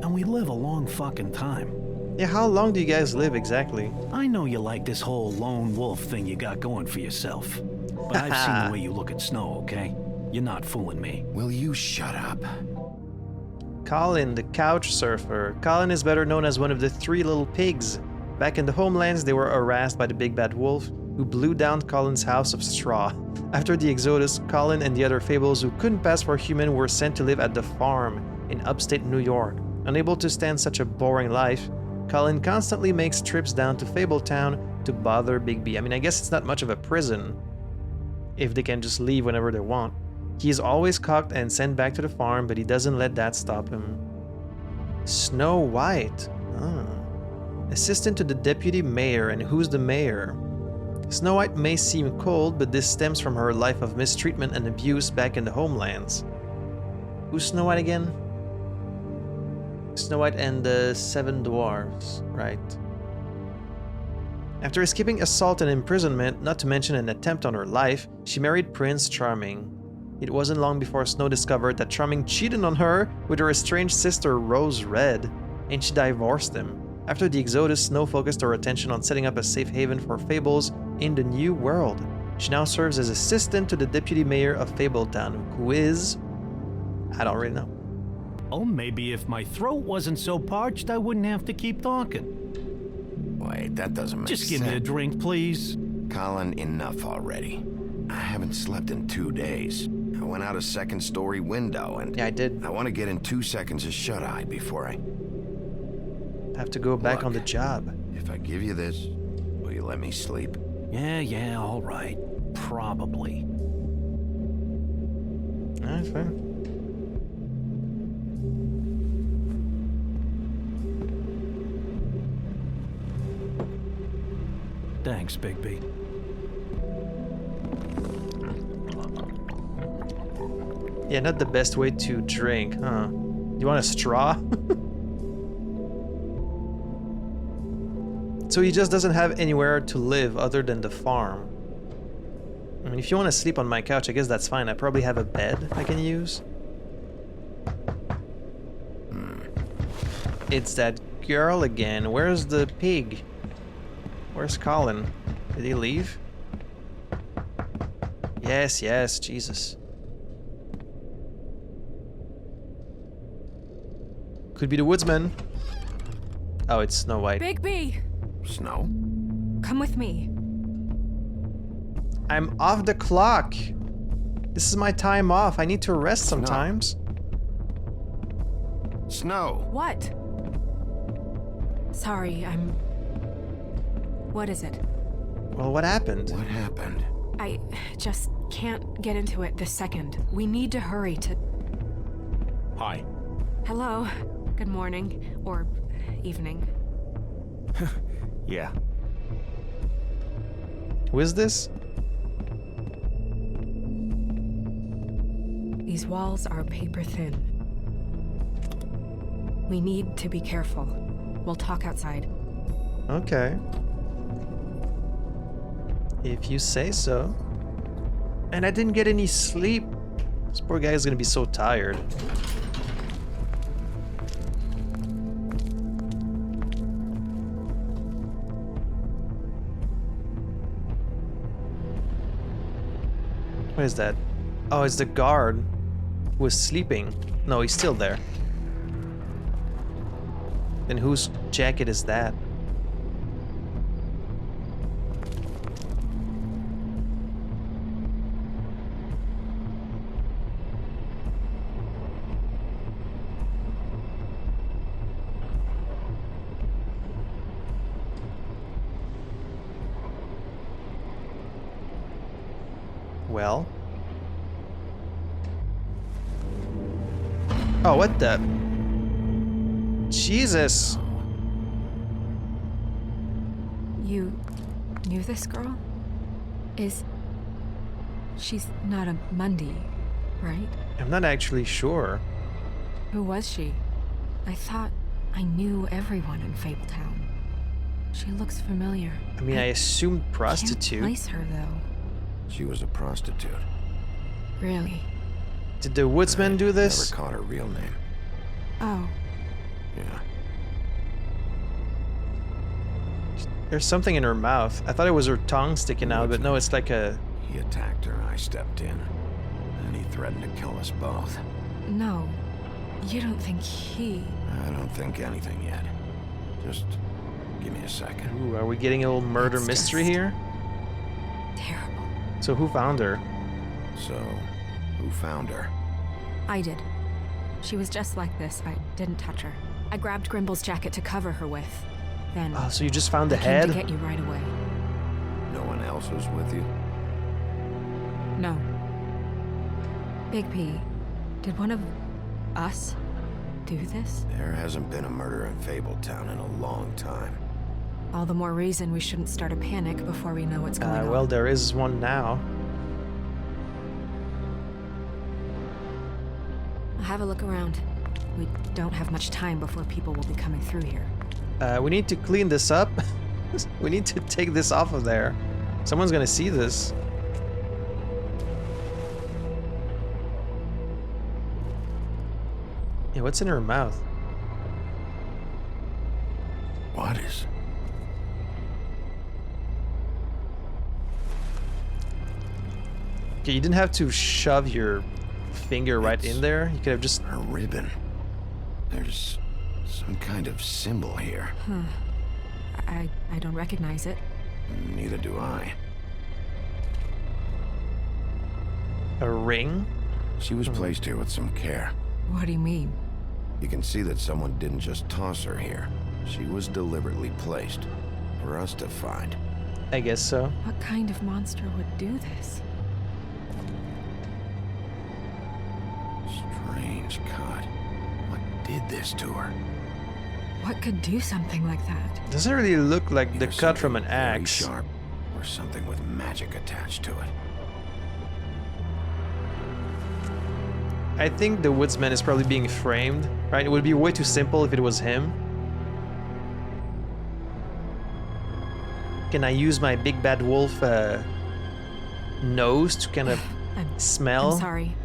And we live a long fucking time. Yeah, how long do you guys live exactly? I know you like this whole lone wolf thing you got going for yourself. But I've seen the way you look at Snow, okay? You're not fooling me. Will you shut up? Colin, the couch surfer. Colin is better known as one of the three little pigs. Back in the homelands, they were harassed by the big bad wolf, who blew down Colin's house of straw. After the exodus, Colin and the other Fables who couldn't pass for human were sent to live at the farm in upstate New York. Unable to stand such a boring life, Colin constantly makes trips down to FABLETOWN to bother Bigby. I mean, I guess it's not much of a prison if they can just leave whenever they want. He is always caught and sent back to the farm, but he doesn't let that stop him. Snow White. Assistant to the deputy mayor, and who's the mayor? Snow White may seem cold, but this stems from her life of mistreatment and abuse back in the homelands. Who's Snow White again? Snow White and the Seven Dwarfs, right. After escaping assault and imprisonment, not to mention an attempt on her life, she married Prince Charming. It wasn't long before Snow discovered that Charming cheated on her with her estranged sister Rose Red, and she divorced him. After the exodus, Snow focused her attention on setting up a safe haven for Fables in the New World. She now serves as assistant to the deputy mayor of FABLETOWN, who is... I don't really know. Oh, maybe if my throat wasn't so parched, I wouldn't have to keep talking. Wait, that doesn't make sense. Just give me a drink, please. Colin, enough already. I haven't slept in 2 days. I went out a second-story window and... Yeah, I did. I want to get in 2 seconds of shut-eye before I... Have to go back Look, on the job. If I give you this, Will you let me sleep? Yeah, all right. Probably. Alright, fine. Thanks, Bigby. Yeah, not the best way to drink, huh? You want a straw? So he just doesn't have anywhere to live other than the farm. I mean, if you want to sleep on my couch, I guess that's fine. I probably have a bed I can use. It's that girl again. Where's the pig? Where's Colin? Did he leave? Yes, Jesus. Could be the woodsman. Oh, it's Snow White. Bigby! Snow? Come with me. I'm off the clock. This is my time off. I need to rest sometimes. Snow! What? Sorry, What is it? Well, what happened? What happened? I just can't get into it this second. We need to hurry to... Hi. Hello. Good morning. Or evening. Yeah. Who is this? These walls are paper thin. We need to be careful. We'll talk outside. Okay. If you say so. And I didn't get any sleep. This poor guy is gonna be so tired. What is that? Oh, it's the guard who was sleeping. No, he's still there. Then whose jacket is that? Well. Oh, what the? Jesus. You knew this girl? She's not a Mundy, right? I'm not actually sure. Who was she? I thought I knew everyone in Fabletown. She looks familiar. I mean, I assumed prostitute. Can't place her though. She was a prostitute. Really? Did the woodsman do this? Never caught her real name. Oh. Yeah. There's something in her mouth. I thought it was her tongue sticking out, but no, it's like a... He attacked her, I stepped in. And he threatened to kill us both. No. You don't think he... I don't think anything yet. Just give me a second. Ooh, are we getting a little murder That's mystery just here? terrible. So who found her? So, who found her? I did. She was just like this. I didn't touch her. I grabbed Grimble's jacket to cover her with. Then... Oh, so you just found the I came head? to get you right away. No one else was with you? No. Bigby, did one of us do this? There hasn't been a murder in Fabletown in a long time. All the more reason we shouldn't start a panic before we know what's going on. Well, there is one now. I'll have a look around. We don't have much time before people will be coming through here. We need to clean this up. We need to take this off of there. Someone's gonna see this. Yeah, what's in her mouth? What is? Okay, you didn't have to shove your finger right in there. You could have just... A ribbon. There's some kind of symbol here. I don't recognize it. Neither do I. A ring? She was placed here with some care. What do you mean? You can see that someone didn't just toss her here. She was deliberately placed for us to find. I guess so. What kind of monster would do this? Strange cut. What did this to her? What could do something like that? Doesn't really look like the Either cut from an something very axe. sharp, or something with magic attached to it. I think the woodsman is probably being framed, right? It would be way too simple if it was him. Can I use my big bad wolf nose to kind of smell I'm sorry.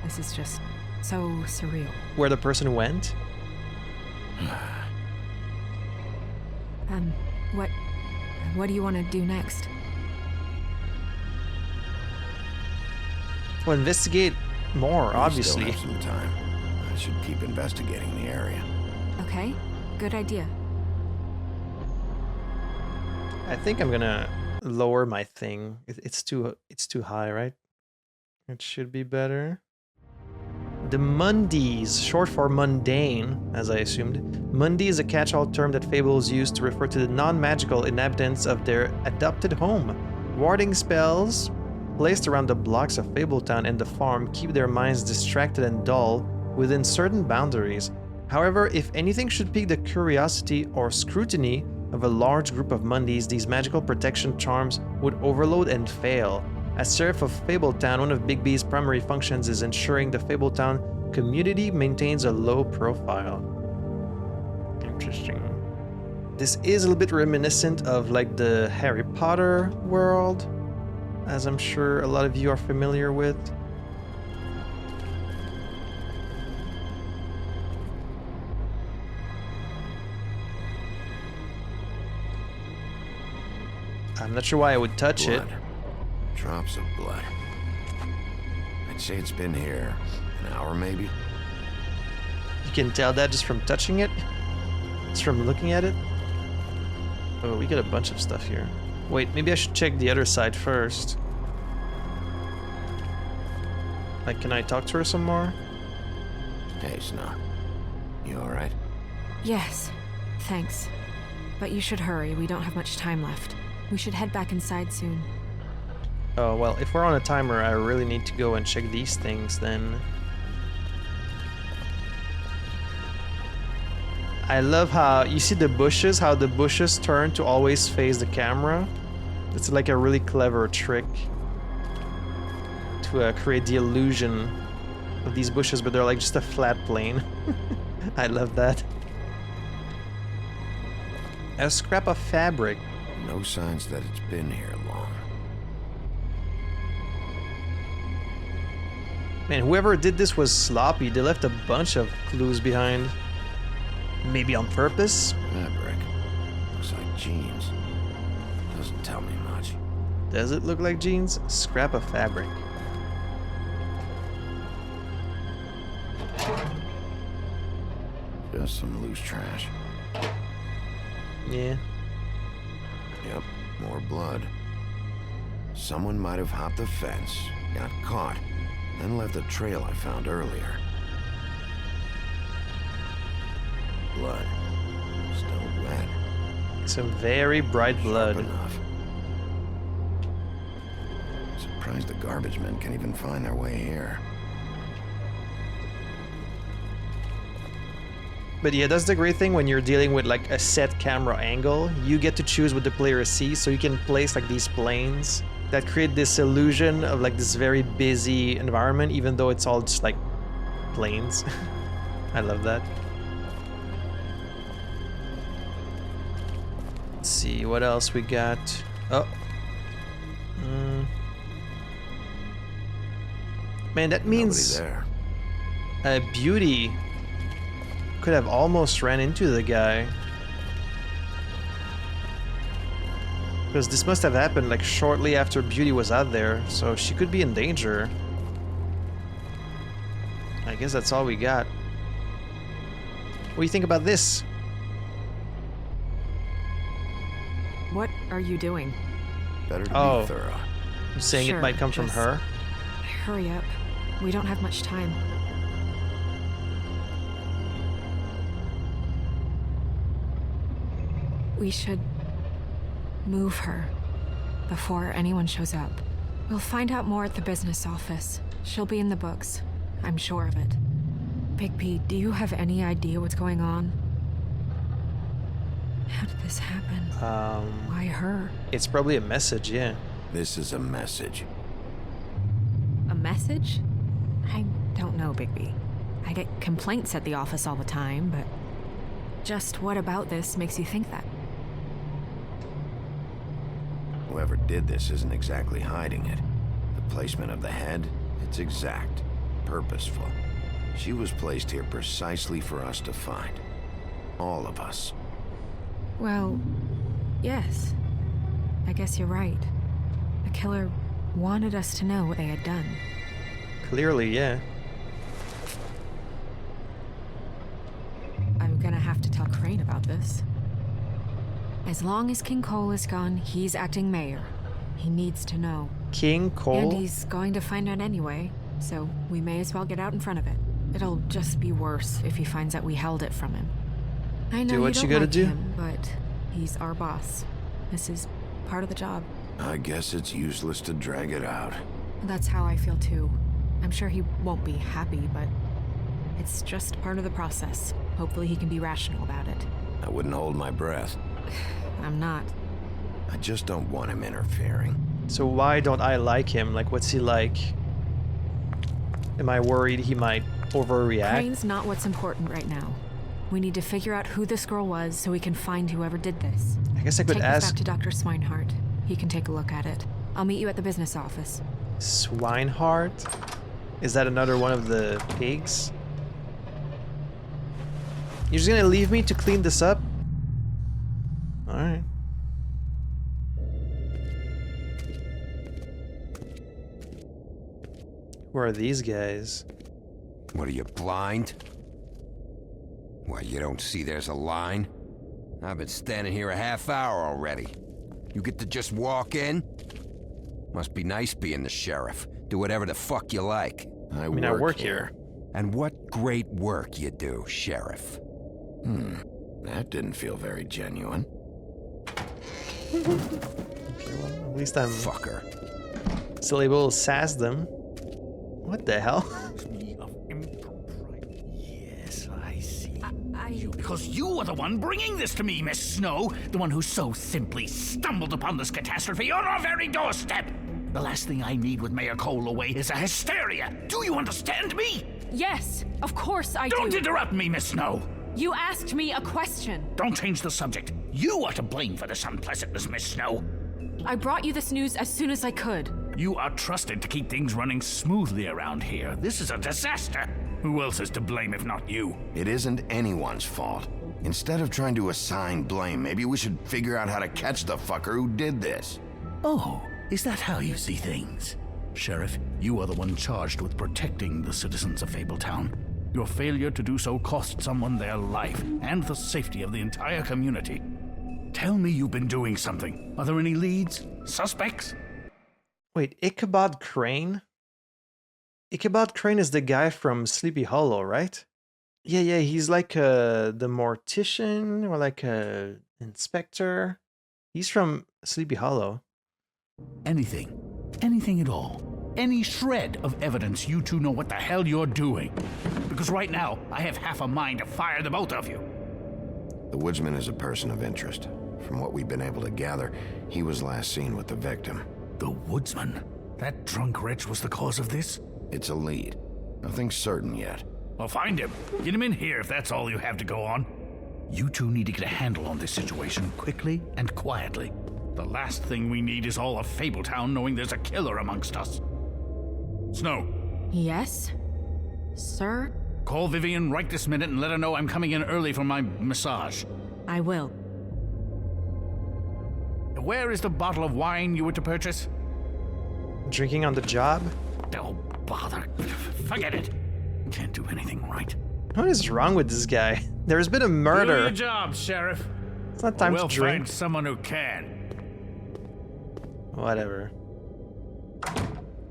This is just so surreal. where the person went? What do you want to do next? Well, investigate more, We obviously. still have some time. I should keep investigating the area. Okay, good idea. I think I'm gonna lower my thing. It's too high, right? It should be better. The Mundies, short for mundane, as I assumed. Mundi is a catch-all term that Fables use to refer to the non-magical inhabitants of their adopted home. Warding spells placed around the blocks of Fabletown and the farm keep their minds distracted and dull within certain boundaries. However, if anything should pique the curiosity or scrutiny of a large group of Mundies, these magical protection charms would overload and fail. As Sheriff of Fabletown, one of Bigby's primary functions is ensuring the Fabletown community maintains a low profile. Interesting. This is a little bit reminiscent of like the Harry Potter world, as I'm sure a lot of you are familiar with. I'm not sure why I would touch it. Drops of blood. I'd say it's been here an hour, maybe. You can tell that just from touching it? Just from looking at it? Oh, we got a bunch of stuff here. Wait, maybe I should check the other side first. Like, can I talk to her some more? Hey, Snow. You alright? Yes, thanks. But you should hurry, we don't have much time left. We should head back inside soon. Oh, well, if we're on a timer, I really need to go and check these things then. I love how, you see the bushes, how the bushes turn to always face the camera. It's like a really clever trick to create the illusion of these bushes, but they're like just a flat plane. I love that. A scrap of fabric. No signs that it's been here long. Man, whoever did this was sloppy. They left a bunch of clues behind. Maybe on purpose? Fabric. Looks like jeans. Doesn't tell me much. Does it look like jeans? Scrap of fabric. Just some loose trash. Yeah. Yep, more blood. Someone might have hopped the fence, got caught, then left the trail I found earlier. Blood. Still wet. Some very bright blood. Sharp enough. Surprised the garbage men can even find their way here. But yeah, that's the great thing when you're dealing with like a set camera angle. You get to choose what the player sees, so you can place like these planes that create this illusion of like this very busy environment, even though it's all just like planes. I love that. Let's see, what else we got? Oh. Man, that means Beauty could have almost ran into the guy. Because this must have happened like shortly after Beauty was out there, so she could be in danger. I guess that's all we got. What do you think about this? What are you doing? Better to be thorough. You're saying it might come from her? Hurry up. We don't have much time. We should move her. before anyone shows up. We'll find out more at the business office. She'll be in the books. I'm sure of it. Bigby, do you have any idea what's going on? How did this happen? Why her? It's probably a message, yeah. This is a message. A message? I don't know, Bigby. I get complaints at the office all the time, but just what about this makes you think that? Whoever did this isn't exactly hiding it. The placement of the head, it's exact, purposeful. She was placed here precisely for us to find. All of us. Well, yes. I guess you're right. The killer wanted us to know what they had done. Clearly, yeah. I'm gonna have to tell Crane about this. As long as King Cole is gone, he's acting mayor. He needs to know. King Cole? And he's going to find out anyway, so we may as well get out in front of it. It'll just be worse if he finds out we held it from him. I know do what you you gotta like do. him, but he's our boss. This is part of the job. I guess it's useless to drag it out. That's how I feel too. I'm sure he won't be happy, but it's just part of the process. Hopefully he can be rational about it. I wouldn't hold my breath. I'm not. I just don't want him interfering. So why don't I like him? Like, what's he like? Am I worried he might overreact? Crane's not what's important right now. We need to figure out who this girl was so we can find whoever did this. I guess I could Take this ask back to Dr. Swinehart. He can take a look at it. I'll meet you at the business office. Swinehart? Is that another one of the pigs? You're just gonna leave me to clean this up? Alright. Who are these guys? What are you, blind? Why, you don't see there's a line? I've been standing here a half hour already. You get to just walk in? Must be nice being the sheriff. Do whatever the fuck you like. I work here. And what great work you do, Sheriff. That didn't feel very genuine. Okay, well, at least I'm Fucker. still able to sass them. What the hell? Yes, I see. Because you are the one bringing this to me, Miss Snow. The one who so simply stumbled upon this catastrophe on our very doorstep. The last thing I need with Mayor Cole away is a hysteria. Do you understand me? Yes, of course I do. Don't interrupt me, Miss Snow. You asked me a question. Don't change the subject. You are to blame for this unpleasantness, Miss Snow. I brought you this news as soon as I could. You are trusted to keep things running smoothly around here. This is a disaster. Who else is to blame if not you? It isn't anyone's fault. Instead of trying to assign blame, maybe we should figure out how to catch the fucker who did this. Oh, is that how you see things? Sheriff, you are the one charged with protecting the citizens of Fabletown. Your failure to do so cost someone their life and the safety of the entire community. Tell me you've been doing something. Are there any leads? Suspects? Wait, Ichabod Crane? Ichabod Crane is the guy from Sleepy Hollow, right? Yeah, he's like the mortician or like a inspector. He's from Sleepy Hollow. Anything at all. Any shred of evidence you two know what the hell you're doing. Because right now, I have half a mind to fire the both of you. The woodsman is a person of interest. From what we've been able to gather, he was last seen with the victim. The woodsman? That drunk wretch was the cause of this? It's a lead. Nothing's certain yet. Well, find him. Get him in here if that's all you have to go on. You two need to get a handle on this situation quickly and quietly. The last thing we need is all of Fabletown knowing there's a killer amongst us. Snow. Yes? Sir? Call Vivian right this minute and let her know I'm coming in early for my massage. I will. Where is the bottle of wine you were to purchase? Drinking on the job? Oh, bother. Forget it. Can't do anything right. What is wrong with this guy? There's been a murder. Do your job, Sheriff. It's not time we'll to drink. Find someone who can. Whatever.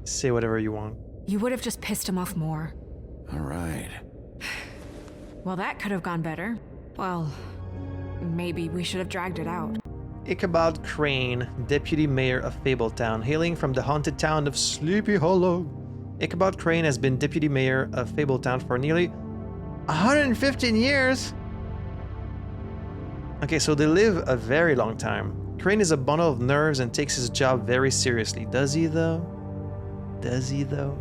Say whatever you want. You would have just pissed him off more. All right. Well, that could have gone better. Well, maybe we should have dragged it out. Ichabod Crane, Deputy Mayor of Fabletown, hailing from the haunted town of Sleepy Hollow. Ichabod Crane has been Deputy Mayor of Fabletown for nearly 115 years. Okay, so they live a very long time. Crane is a bundle of nerves and takes his job very seriously. Does he though? Does he though?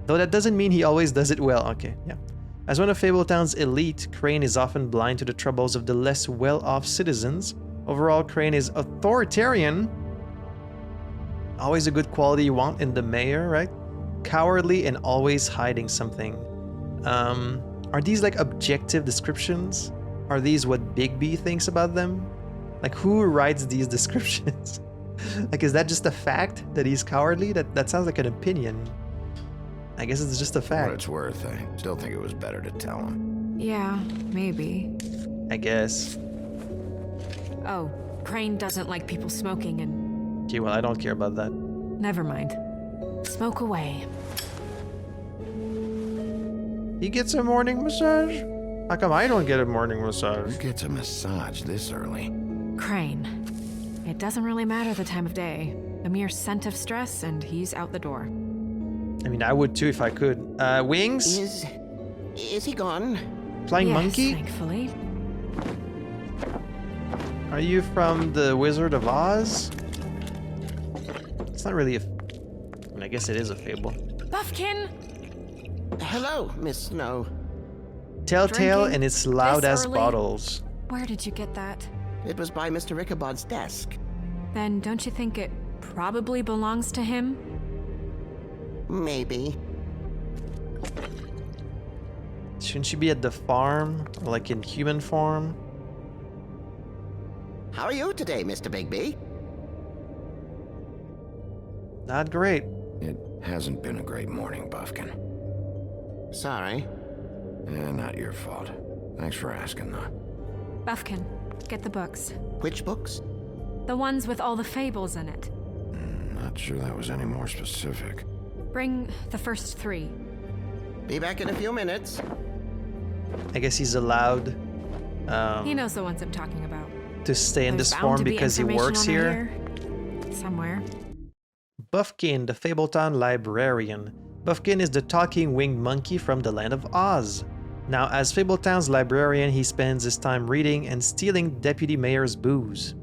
Though that doesn't mean he always does it well. Okay, yeah. As one of Fabletown's elite, Crane is often blind to the troubles of the less well-off citizens. Overall, Crane is authoritarian. Always a good quality you want in the mayor, right? Cowardly and always hiding something. Are these like objective descriptions? Are these what Bigby thinks about them? Like, who writes these descriptions? Like, is that just a fact that he's cowardly? That sounds like an opinion. I guess it's just a fact. For what it's worth, I still think it was better to tell him. Yeah, maybe. I guess. Oh, Crane doesn't like people smoking and... Okay, well, I don't care about that. Never mind. Smoke away. He gets a morning massage? How come I don't get a morning massage? Who gets a massage this early? Crane. It doesn't really matter the time of day. A mere scent of stress and he's out the door. I mean, I would too if I could. Wings? Is he gone? Flying yes, monkey? Thankfully. Are you from the Wizard of Oz? It's not really a... I mean, I guess it is a fable. Buffkin! Hello, Miss Snow. Telltale Drinking and its loud-ass early? bottles. Where did you get that? It was by Mr. Ichabod's desk. Then don't you think it probably belongs to him? Maybe. Shouldn't she be at the farm? Or like in human form? How are you today, Mr. Bigby? Not great. It hasn't been a great morning, Buffkin. Sorry. Not your fault. Thanks for asking, though. Buffkin, get the books. Which books? The ones with all the fables in it. Not sure that was any more specific. Bring the first 3. Be back in a few minutes. I guess he's allowed He knows the ones I'm talking about. to stay in There's this bound form to be because he information works on it here. Somewhere. Buffkin, the Fabletown librarian. Buffkin is the talking winged monkey from the land of Oz. Now, as Fabletown's librarian, he spends his time reading and stealing Deputy Mayor's booze.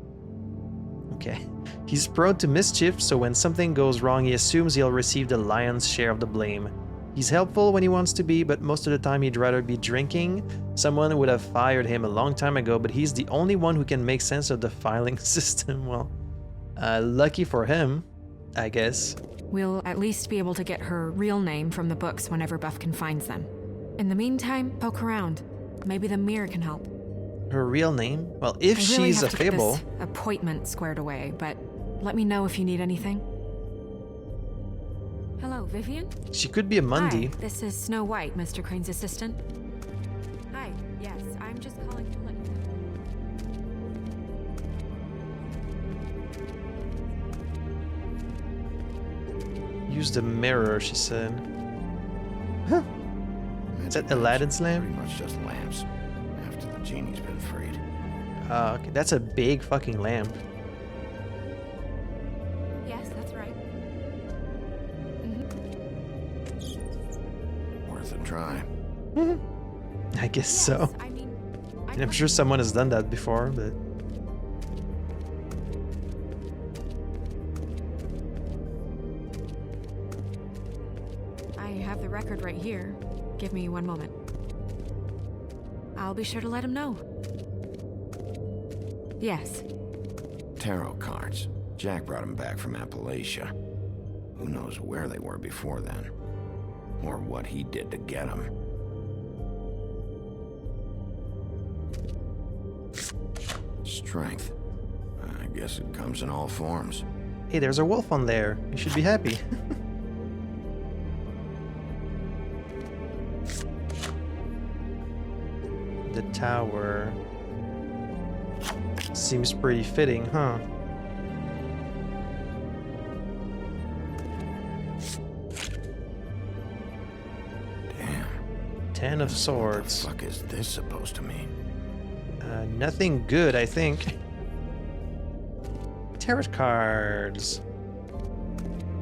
Okay. He's prone to mischief, so when something goes wrong, he assumes he'll receive the lion's share of the blame. He's helpful when he wants to be, but most of the time he'd rather be drinking. Someone would have fired him a long time ago, but he's the only one who can make sense of the filing system. Well, lucky for him, I guess. We'll at least be able to get her real name from the books whenever Buffkin finds them. In the meantime, poke around. Maybe the mirror can help. Her real name? Well, if I really she's have a to get fable... this appointment squared away, but let me know if you need anything. Hello, Vivian? She could be a Mundy. Hi, this is Snow White, Mr. Crane's assistant. Hi, yes, I'm just calling to let you know. Use the mirror, she said. Huh. Is that Aladdin's lamp? Pretty much just lamps. After the genie's been freed. Okay, that's a big fucking lamp. Yes, that's right. Worth a try. I guess so. I mean, And I'm sure someone has done that before, but... I have the record right here. Give me 1 moment. I'll be sure to let him know. Yes. Tarot cards. Jack brought them back from Appalachia. Who knows where they were before then? Or what he did to get them. Strength. I guess it comes in all forms. Hey, there's a wolf on there. You should be happy. The tower. Seems pretty fitting, huh? Damn. 10 of swords. What the fuck is this supposed to mean? Nothing good, I think. tarot cards.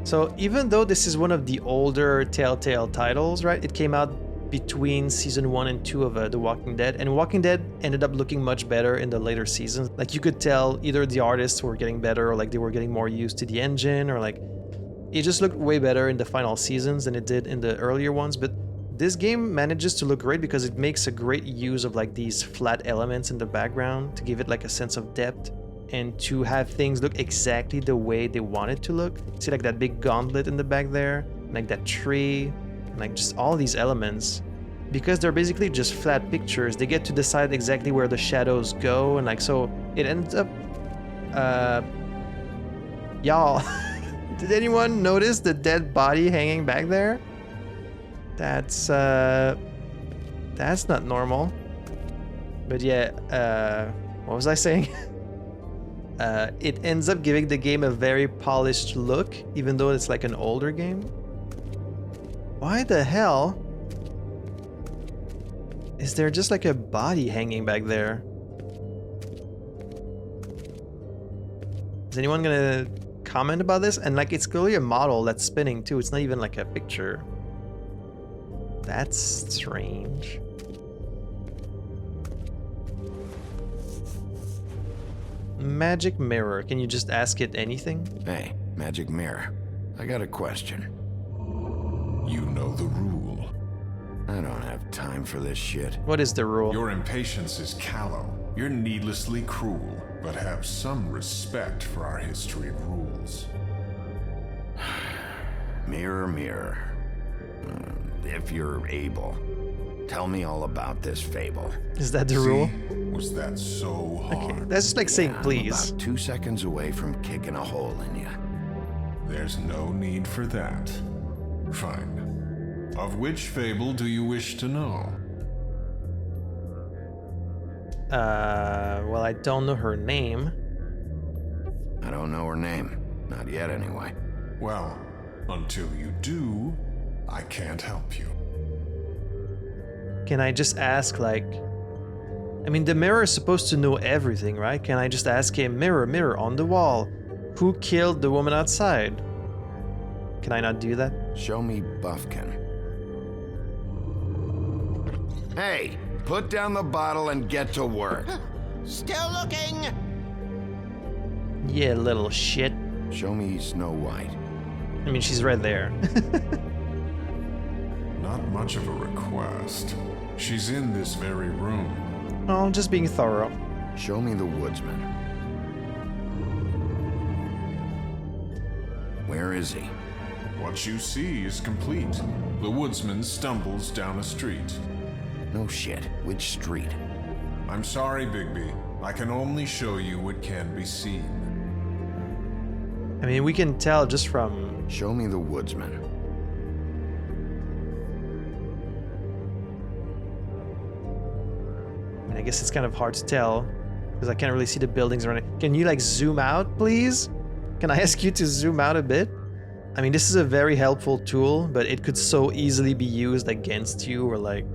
So even though this is one of the older Telltale titles, right? It came out between season 1 and 2 of The Walking Dead, and Walking Dead ended up looking much better in the later seasons. Like you could tell either the artists were getting better or like they were getting more used to the engine, or like it just looked way better in the final seasons than it did in the earlier ones. But this game manages to look great because it makes a great use of like these flat elements in the background to give it like a sense of depth and to have things look exactly the way they want it to look. See like that big gauntlet in the back there, and like that tree, and like just all these elements. Because they're basically just flat pictures, they get to decide exactly where the shadows go, and like so it ends up y'all did anyone notice the dead body hanging back there? That's not normal. But yeah, what was I saying? It ends up giving the game a very polished look, even though it's like an older game. Why the hell is there just like a body hanging back there? Is anyone gonna comment about this? And like it's clearly a model that's spinning too. It's not even like a picture. That's strange. Magic mirror. Can you just ask it anything? Hey, magic mirror. I got a question. You know the rule. I don't have time for this shit. What is the rule? Your impatience is callow. You're needlessly cruel, but have some respect for our history of rules. Mirror, mirror. If you're able, tell me all about this fable. Is that the rule? Was that so hard? Okay, that's just like saying please. I'm about 2 seconds away from kicking a hole in you. There's no need for that. Fine. Of which fable do you wish to know? Well, I don't know her name. I don't know her name. Not yet, anyway. Well, until you do, I can't help you. Can I just ask, like... I mean, the mirror is supposed to know everything, right? Can I just ask him, mirror, mirror on the wall, who killed the woman outside? Can I not do that? Show me Buffkin. Hey, put down the bottle and get to work. Still looking! Yeah, little shit. Show me Snow White. I mean, she's right there. Not much of a request. She's in this very room. Oh, just being thorough. Show me the woodsman. Where is he? What you see is complete. The woodsman stumbles down a street. No shit. Which street? I'm sorry, Bigby. I can only show you what can be seen. I mean, we can tell just from... Show me the woodsman. I mean, I guess it's kind of hard to tell because I can't really see the buildings around it. Can you like zoom out, please? Can I ask you to zoom out a bit? I mean, this is a very helpful tool, but it could so easily be used against you or like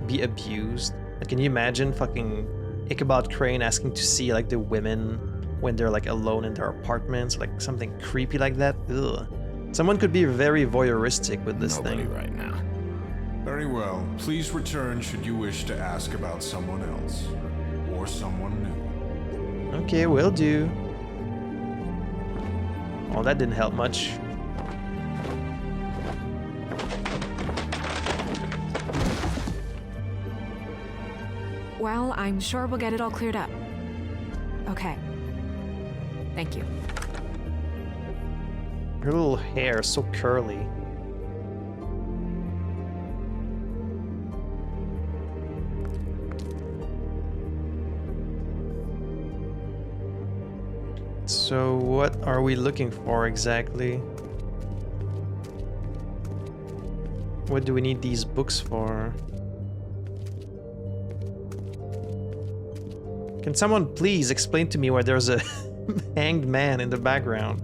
be abused. Like, can you imagine fucking Ichabod Crane asking to see like the women when they're like alone in their apartments, like something creepy like that? Ugh. Someone could be very voyeuristic with this Nobody thing. right now. Very well. Please return should you wish to ask about someone else or someone new. Okay, will do. Oh, that didn't help much. Well, I'm sure we'll get it all cleared up. Okay. Thank you. Her little hair is so curly. So what are we looking for exactly? What do we need these books for? Can someone please explain to me why there's a hanged man in the background?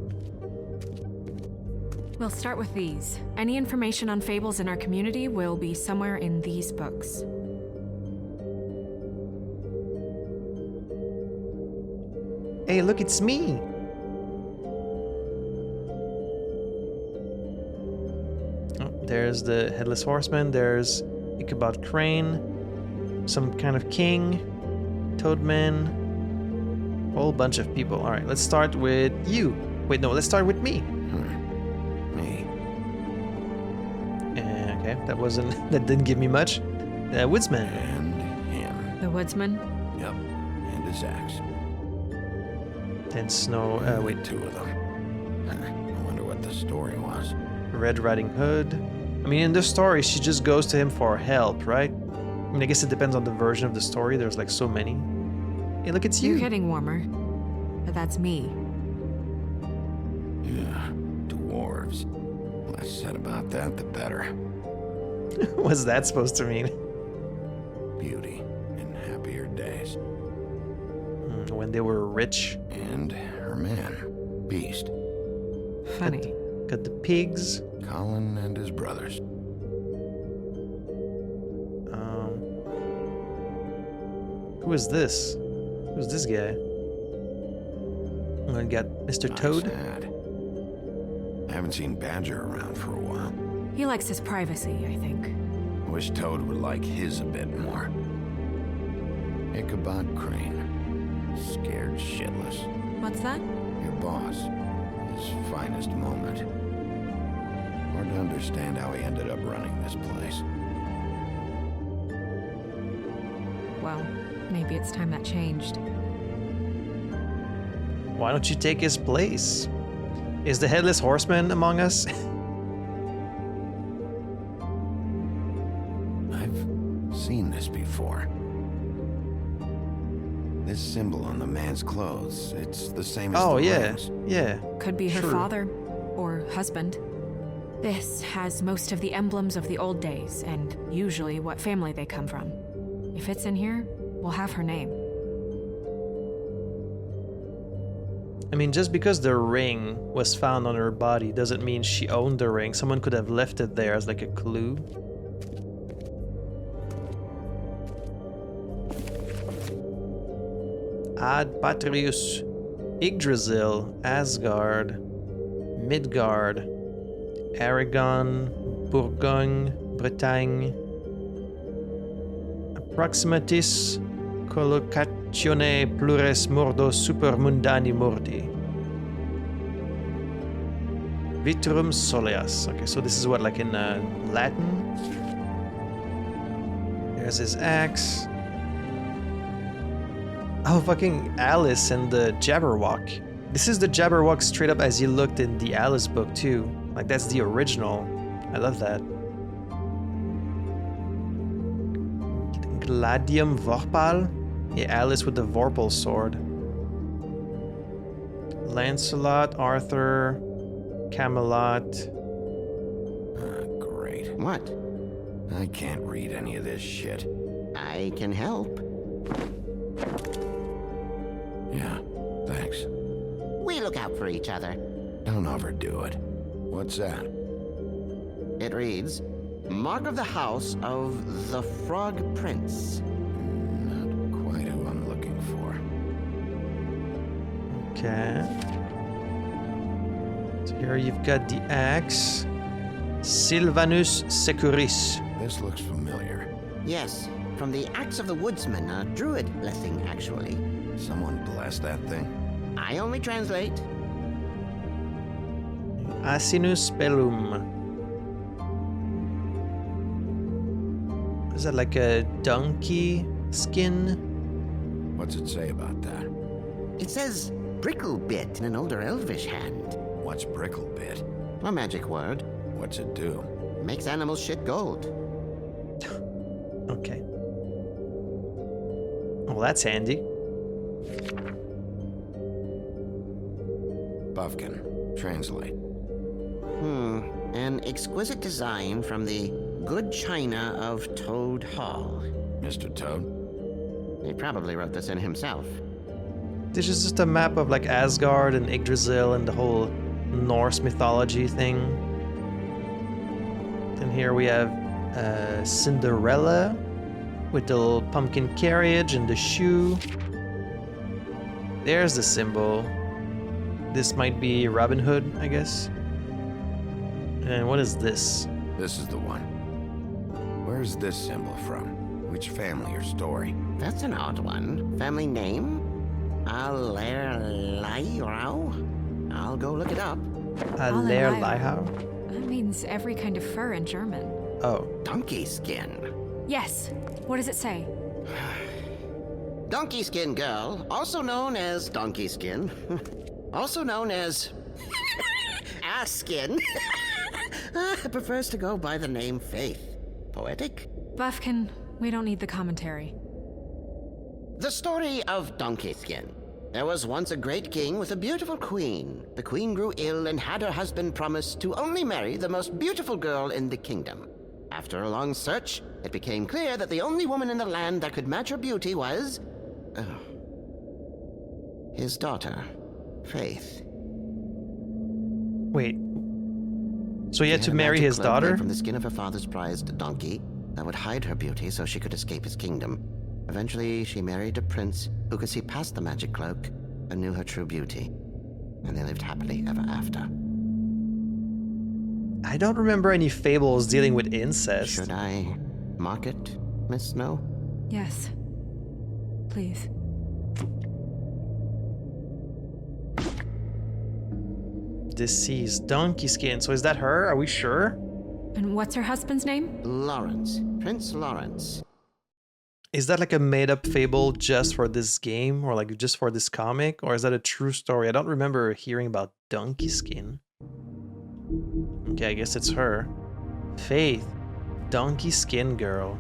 We'll start with these. Any information on fables in our community will be somewhere in these books. Hey, look, it's me! There's the Headless Horseman. There's Ichabod Crane. Some kind of king. Toadman. Whole bunch of people. All right, let's start with you. Wait, no, let's start with me. Me. Okay, that wasn't. That didn't give me much. Woodsman. And him. The woodsman? Yep. And his axe. Then Snow. Wait. Two of them. I wonder what the story was. Red Riding Hood. I mean, in the story, she just goes to him for help, right? I mean, I guess it depends on the version of the story. There's like so many. Hey, look, it's you. You're getting warmer. But that's me. Yeah, dwarves. Less said about that, the better. What's that supposed to mean? Beauty in happier days. When they were rich. And her man, Beast. Funny. Got the pigs. Colin and his brothers. Who is this? Who's this guy? I got Mr. Toad. Sad. I haven't seen Badger around for a while. He likes his privacy, I think. Wish Toad would like his a bit more. Ichabod Crane. Scared shitless. What's that? Your boss. His finest moment. Hard to understand how he ended up running this place. Well, maybe it's time that changed. Why don't you take his place? Is the Headless Horseman among us? I've seen this before. This symbol on the man's clothes, it's the same as the rings. Yeah. Could be her father or husband. This has most of the emblems of the old days and usually what family they come from. If it's in here, we'll have her name. I mean, just because the ring was found on her body doesn't mean she owned the ring. Someone could have left it there as like a clue. Ad Patrius, Yggdrasil, Asgard, Midgard, Aragon, Bourgogne, Bretagne, Approximatis, Collocatione plures mordo supermundani mordi. Vitrum soleas. Okay, so this is what, like in Latin? There's his axe. Oh, fucking Alice and the Jabberwock. This is the Jabberwock straight up as he looked in the Alice book too. Like that's the original. I love that. Gladium Vorpal. Yeah, Alice with the Vorpal sword. Lancelot, Arthur, Camelot. Great. What? I can't read any of this shit. I can help. Yeah, thanks. We look out for each other. Don't overdo it. What's that? It reads, Mark of the House of the Frog Prince. Not quite who I'm looking for. Okay. So here you've got the axe. Sylvanus Securis. This looks familiar. Yes, from the Axe of the Woodsman, a druid blessing, actually. Someone bless that thing? I only translate. Asinus Bellum. Is that like a donkey skin? What's it say about that? It says Bricklebit in an older elvish hand. What's Bricklebit? A magic word. What's it do? Makes animals shit gold. Okay. Well, that's handy. Buffkin, translate. An exquisite design from the good china of Toad Hall. Mr. Toad? He probably wrote this in himself. This is just a map of like Asgard and Yggdrasil and the whole Norse mythology thing. And here we have Cinderella with the little pumpkin carriage and the shoe. There's the symbol. This might be Robin Hood, I guess. And what is this? This is the one. Where's this symbol from? Which family or story? That's an odd one. Family name? Allerleirau? I'll go look it up. Allerleirau? That means every kind of fur in German. Oh. Donkey skin. Yes. What does it say? Donkey skin girl, also known as donkey skin, also known as ass skin, prefers to go by the name Faith. Poetic? Buffkin, we don't need the commentary. The story of Donkey Skin. There was once a great king with a beautiful queen. The queen grew ill and had her husband promise to only marry the most beautiful girl in the kingdom. After a long search, it became clear that the only woman in the land that could match her beauty was... his daughter, Faith. Wait. So he had to marry his daughter? From the skin of her father's prized donkey that would hide her beauty so she could escape his kingdom. Eventually, she married a prince who could see past the magic cloak and knew her true beauty. And they lived happily ever after. I don't remember any fables dealing with incest. Should I mark it, Miss Snow? Yes. Please. Deceased. Donkey skin. So is that her? Are we sure? And what's her husband's name? Lawrence. Prince Lawrence. Is that like a made-up fable just for this game? Or like just for this comic? Or is that a true story? I don't remember hearing about donkey skin. Okay, I guess it's her. Faith. Donkey skin girl.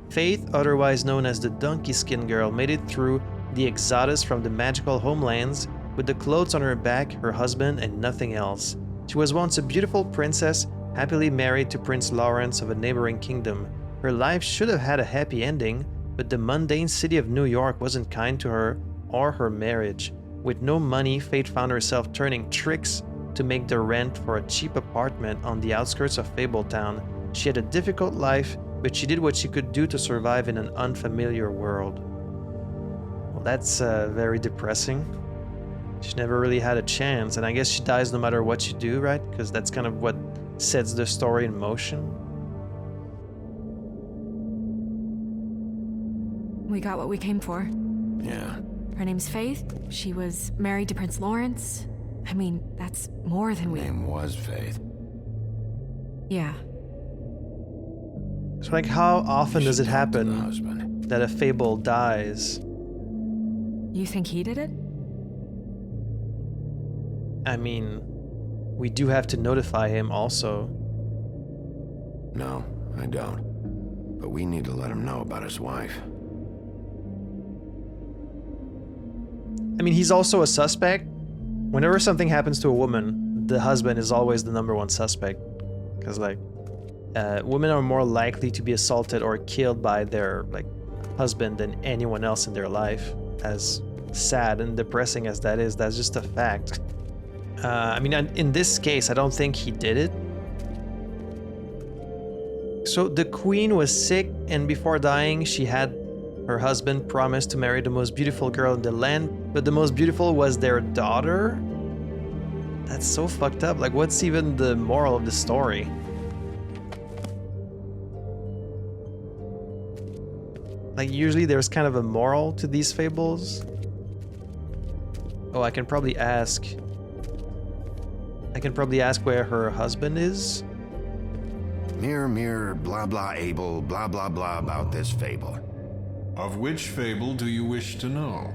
Faith, otherwise known as the Donkey Skin Girl, made it through the Exodus from the magical homelands with the clothes on her back, her husband, and nothing else. She was once a beautiful princess, happily married to Prince Lawrence of a neighboring kingdom. Her life should have had a happy ending, but the mundane city of New York wasn't kind to her or her marriage. With no money, Faith found herself turning tricks to make the rent for a cheap apartment on the outskirts of Fabletown. She had a difficult life, but she did what she could do to survive in an unfamiliar world. Well, that's very depressing. She never really had a chance, and I guess she dies no matter what you do, right? Because that's kind of what sets the story in motion. We got what we came for. Yeah. Her name's Faith. She was married to Prince Lawrence. I mean, that's more than we... Her name was Faith. Yeah. So like, how often does it happen that a fable dies? You think he did it? I mean, we do have to notify him also. No, I don't. But we need to let him know about his wife. I mean, he's also a suspect. Whenever something happens to a woman, the husband is always the #1 suspect. Because, like, women are more likely to be assaulted or killed by their, like, husband than anyone else in their life. As sad and depressing as that is, that's just a fact. I mean, in this case, I don't think he did it. So the queen was sick, and before dying, she had her husband promise to marry the most beautiful girl in the land, but the most beautiful was their daughter? That's so fucked up. Like, what's even the moral of the story? Like, usually there's kind of a moral to these fables. Oh, I can probably ask where her husband is. Mirror, mirror, blah blah able, blah blah blah about this fable. Of which fable do you wish to know?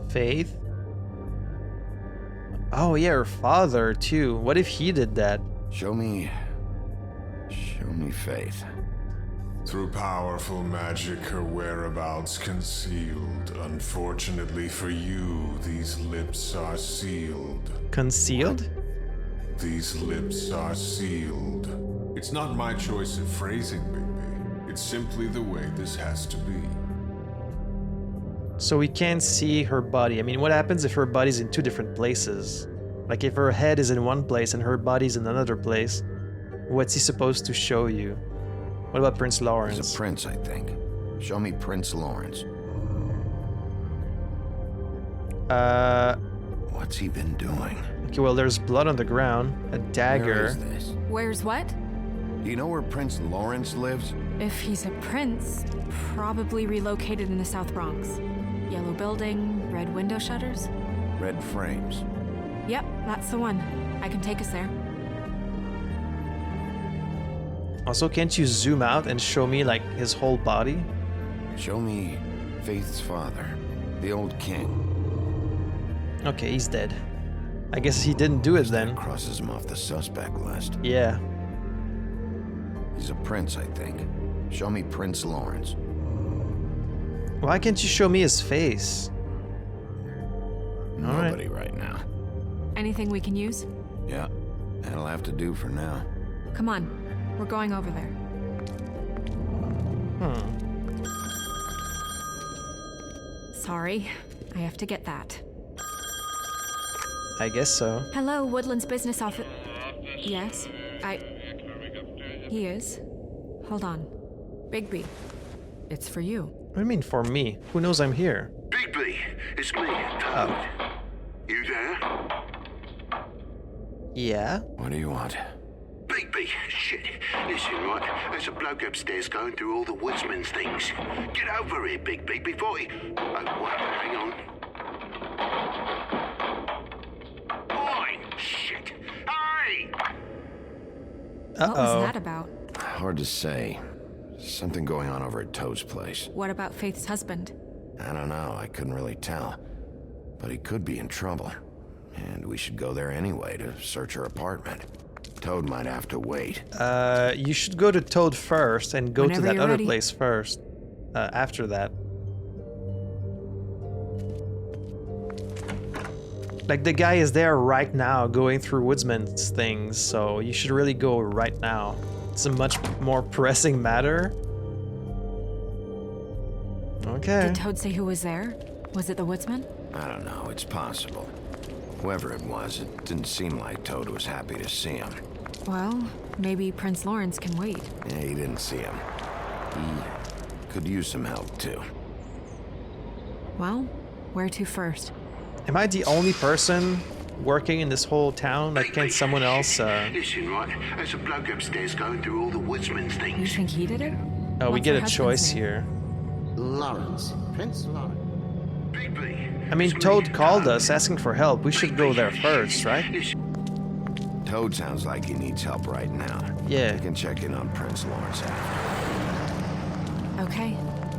Faith? Oh yeah, her father too. What if he did that? Show me Faith. Through powerful magic, her whereabouts concealed. Unfortunately for you, these lips are sealed. Concealed? What? These lips are sealed. It's not my choice of phrasing, Bigby. It's simply the way this has to be. So we can't see her body. I mean, what happens if her body's in two different places? Like, if her head is in one place and her body's in another place, what's he supposed to show you? What about Prince Lawrence? He's a prince, I think. Show me Prince Lawrence. What's he been doing? Okay, well, there's blood on the ground, a dagger. Where is this? Where's what? Do you know where Prince Lawrence lives? If he's a prince, probably relocated in the South Bronx. Yellow building, red window shutters. Red frames. Yep, that's the one. I can take us there. Also, can't you zoom out and show me, like, his whole body? Show me Faith's father, the old king. Okay, he's dead. I guess he didn't do it then. That crosses him off the suspect list. Yeah. He's a prince, I think. Show me Prince Lawrence. Why can't you show me his face? Nobody right now. Anything we can use? Yeah, that'll have to do for now. Come on, we're going over there. Sorry, I have to get that. I guess so. Hello, Woodland's business office. Yes, He is. Hold on. Bigby, it's for you. What do you mean for me? Who knows I'm here? Bigby, it's me, Toad. You there? Yeah? What do you want? Bigby, shit. Listen, right, there's a bloke upstairs going through all the woodsman's things. Get over here, Bigby, before he... Oh, wait, hang on. Oi, shit. Hey! Uh-oh. What was that about? Hard to say. Something going on over at Toad's place. What about Faith's husband? I don't know, I couldn't really tell. But he could be in trouble. And we should go there anyway to search her apartment. Toad might have to wait. You should go to Toad first and go Whenever to that you're other ready. place first. After that. Like, the guy is there right now going through Woodsman's things, so you should really go right now. It's a much more pressing matter. Okay. Did Toad say who was there? Was it the woodsman? I don't know, it's possible. Whoever it was, it didn't seem like Toad was happy to see him. Well, maybe Prince Lawrence can wait. Yeah, he didn't see him. He could use some help, too. Well, where to first? Am I the only person working in this whole town? Like, can't someone else, Listen, right, there's a bloke upstairs going through all the woodsman's things. You think he did it? Oh, we What's get her a husband's choice name? here. Lawrence. Prince Lawrence. I mean, Toad called us asking for help. We should go there first, right? Toad sounds like he needs help right now. Yeah. We can check in on Prince Lawrence after. Okay.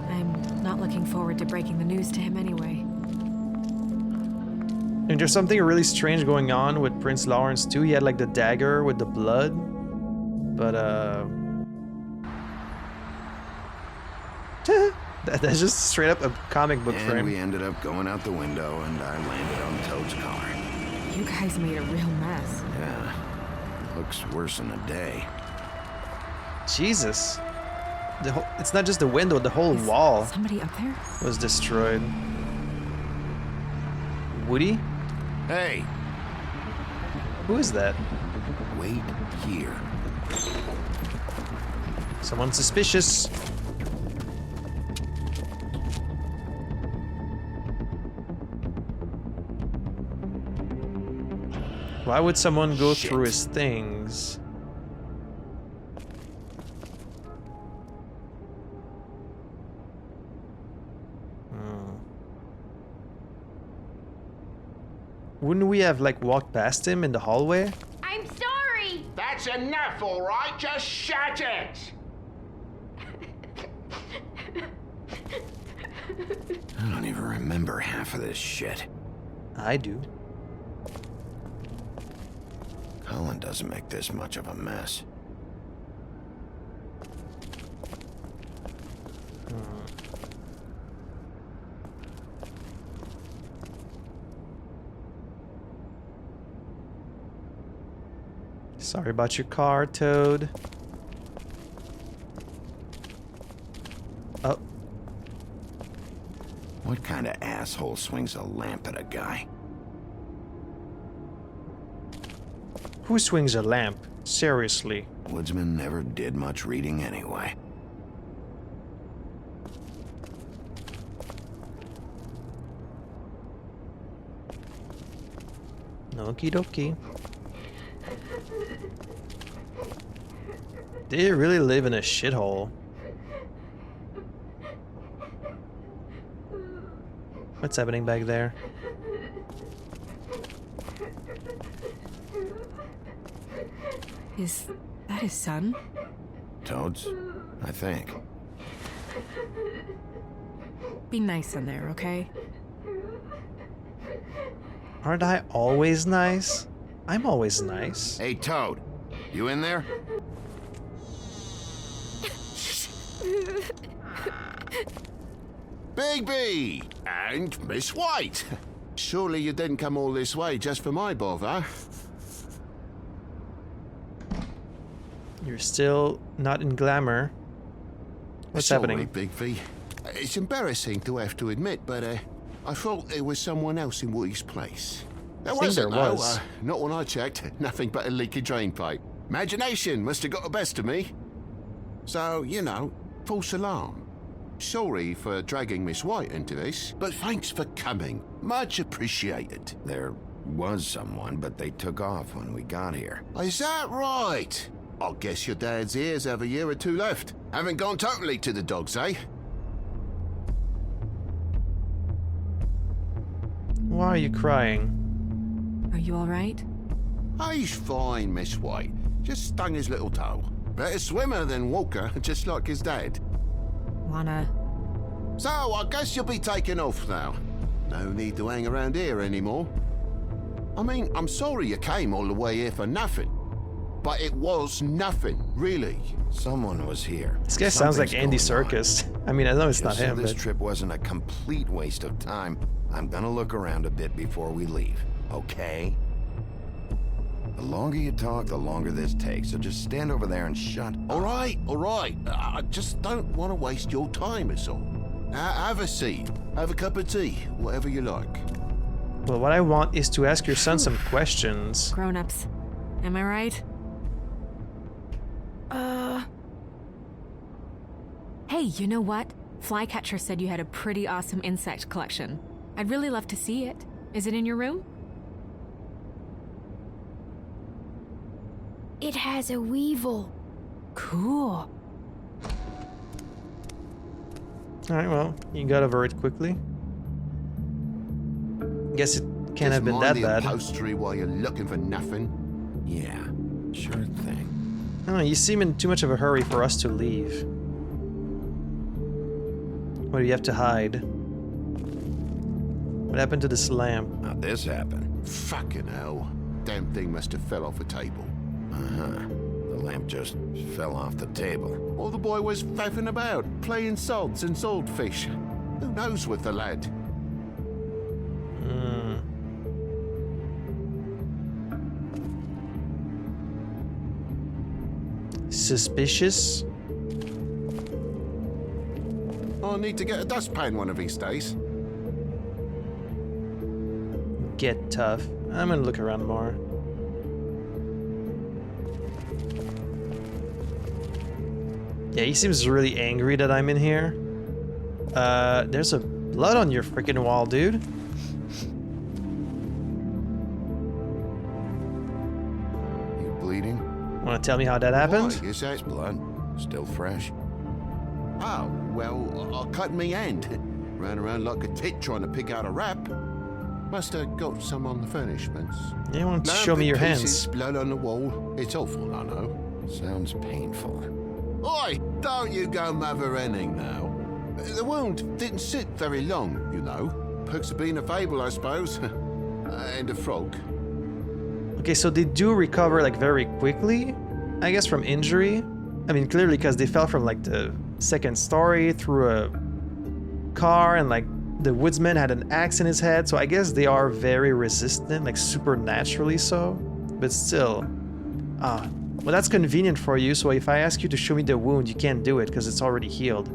I'm not looking forward to breaking the news to him anyway. And there's something really strange going on with Prince Lawrence too. He had like the dagger with the blood. But that's just straight up a comic book And frame. we ended up going out the window, and I landed on Toad's car. You guys made a real mess. Yeah, looks worse than a day. Jesus. It's not just the window, the whole wall Somebody up there? was destroyed. Woody? Hey! Who is that? Wait here. Someone suspicious. Why would someone go through his things? Wouldn't we have like walked past him in the hallway? I'm sorry! That's enough, all right? Just shut it! I don't even remember half of this shit. I do. Colin doesn't make this much of a mess. Sorry about your car, Toad. Oh. What kind of asshole swings a lamp at a guy? Who swings a lamp? Seriously. Woodsman never did much reading anyway. Okie dokie. They really live in a shithole. What's happening back there? Is that his son? Toads? I think. Be nice in there, okay? Aren't I always nice? I'm always nice. Hey, Toad. You in there? Bigby! And Miss White! Surely you didn't come all this way just for my bother? You're still not in glamour. What's happening? Sorry, Bigby. It's embarrassing to have to admit, but I thought there was someone else in Woody's place. There wasn't, though. Not when I checked. Nothing but a leaky drain pipe. Imagination must have got the best of me. So, you know, false alarm. Sorry for dragging Miss White into this, but thanks for coming. Much appreciated. There was someone, but they took off when we got here. Is that right? I guess your dad's ears have a year or two left. Haven't gone totally to the dogs, eh? Why are you crying? Are you alright? He's fine, Miss White. Just stung his little toe. Better swimmer than Walker, just like his dad. Wanna... So, I guess you'll be taking off now. No need to hang around here anymore. I mean, I'm sorry you came all the way here for nothing. But it was nothing, really. Someone was here. This guy sounds like Andy Serkis. I mean, I know it's not him, This but... trip wasn't a complete waste of time. I'm gonna look around a bit before we leave, okay? The longer you talk, the longer this takes, so just stand over there and shut up. All right. I just don't want to waste your time, is all. Have a seat. Have a cup of tea. Whatever you like. Well, what I want is to ask your son some questions. Grown-ups. Am I right? Hey, you know what? Flycatcher said you had a pretty awesome insect collection. I'd really love to see it. Is it in your room? It has a weevil. Cool. Alright, well, you got over it quickly. Guess it can't have been that bad. Just mind the upholstery while you're looking for nothing. Yeah, sure thing. I don't know, you seem in too much of a hurry for us to leave. What do you have to hide? What happened to this lamp? How'd this happen? Fucking hell. Damn thing must have fell off a table. Uh-huh. The lamp just fell off the table. Or the boy was faffing about, playing sods and swordfish. Who knows with the lad? Suspicious? I'll need to get a dustpan one of these days. Get tough. I'm gonna look around more. Yeah, he seems really angry that I'm in here. There's a blood on your freaking wall, dude. You bleeding? Wanna tell me how that happened? Why, is that blood? Still fresh? Oh, well, I cut me hand. Ran around like a tit trying to pick out a wrap. Must have got some on the furnishments. Yeah, you want to show me your hands. Blood on the wall. It's awful, I know. Sounds painful. Oi, don't you go mother-henning now. The wound didn't sit very long, you know. Perks of being a fable, I suppose. And a frog. Okay, so they do recover like very quickly, I guess, from injury. I mean, clearly because they fell from like the second story through a car, and like the woodsman had an axe in his head, so I guess they are very resistant, like supernaturally so. But still, well, that's convenient for you, so if I ask you to show me the wound, you can't do it because it's already healed.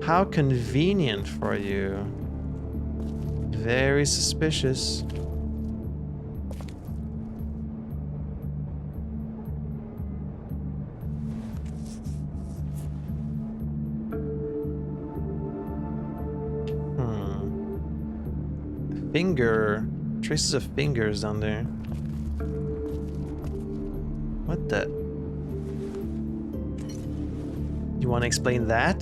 How convenient for you. Very suspicious. Finger. Traces of fingers down there. What the? You want to explain that?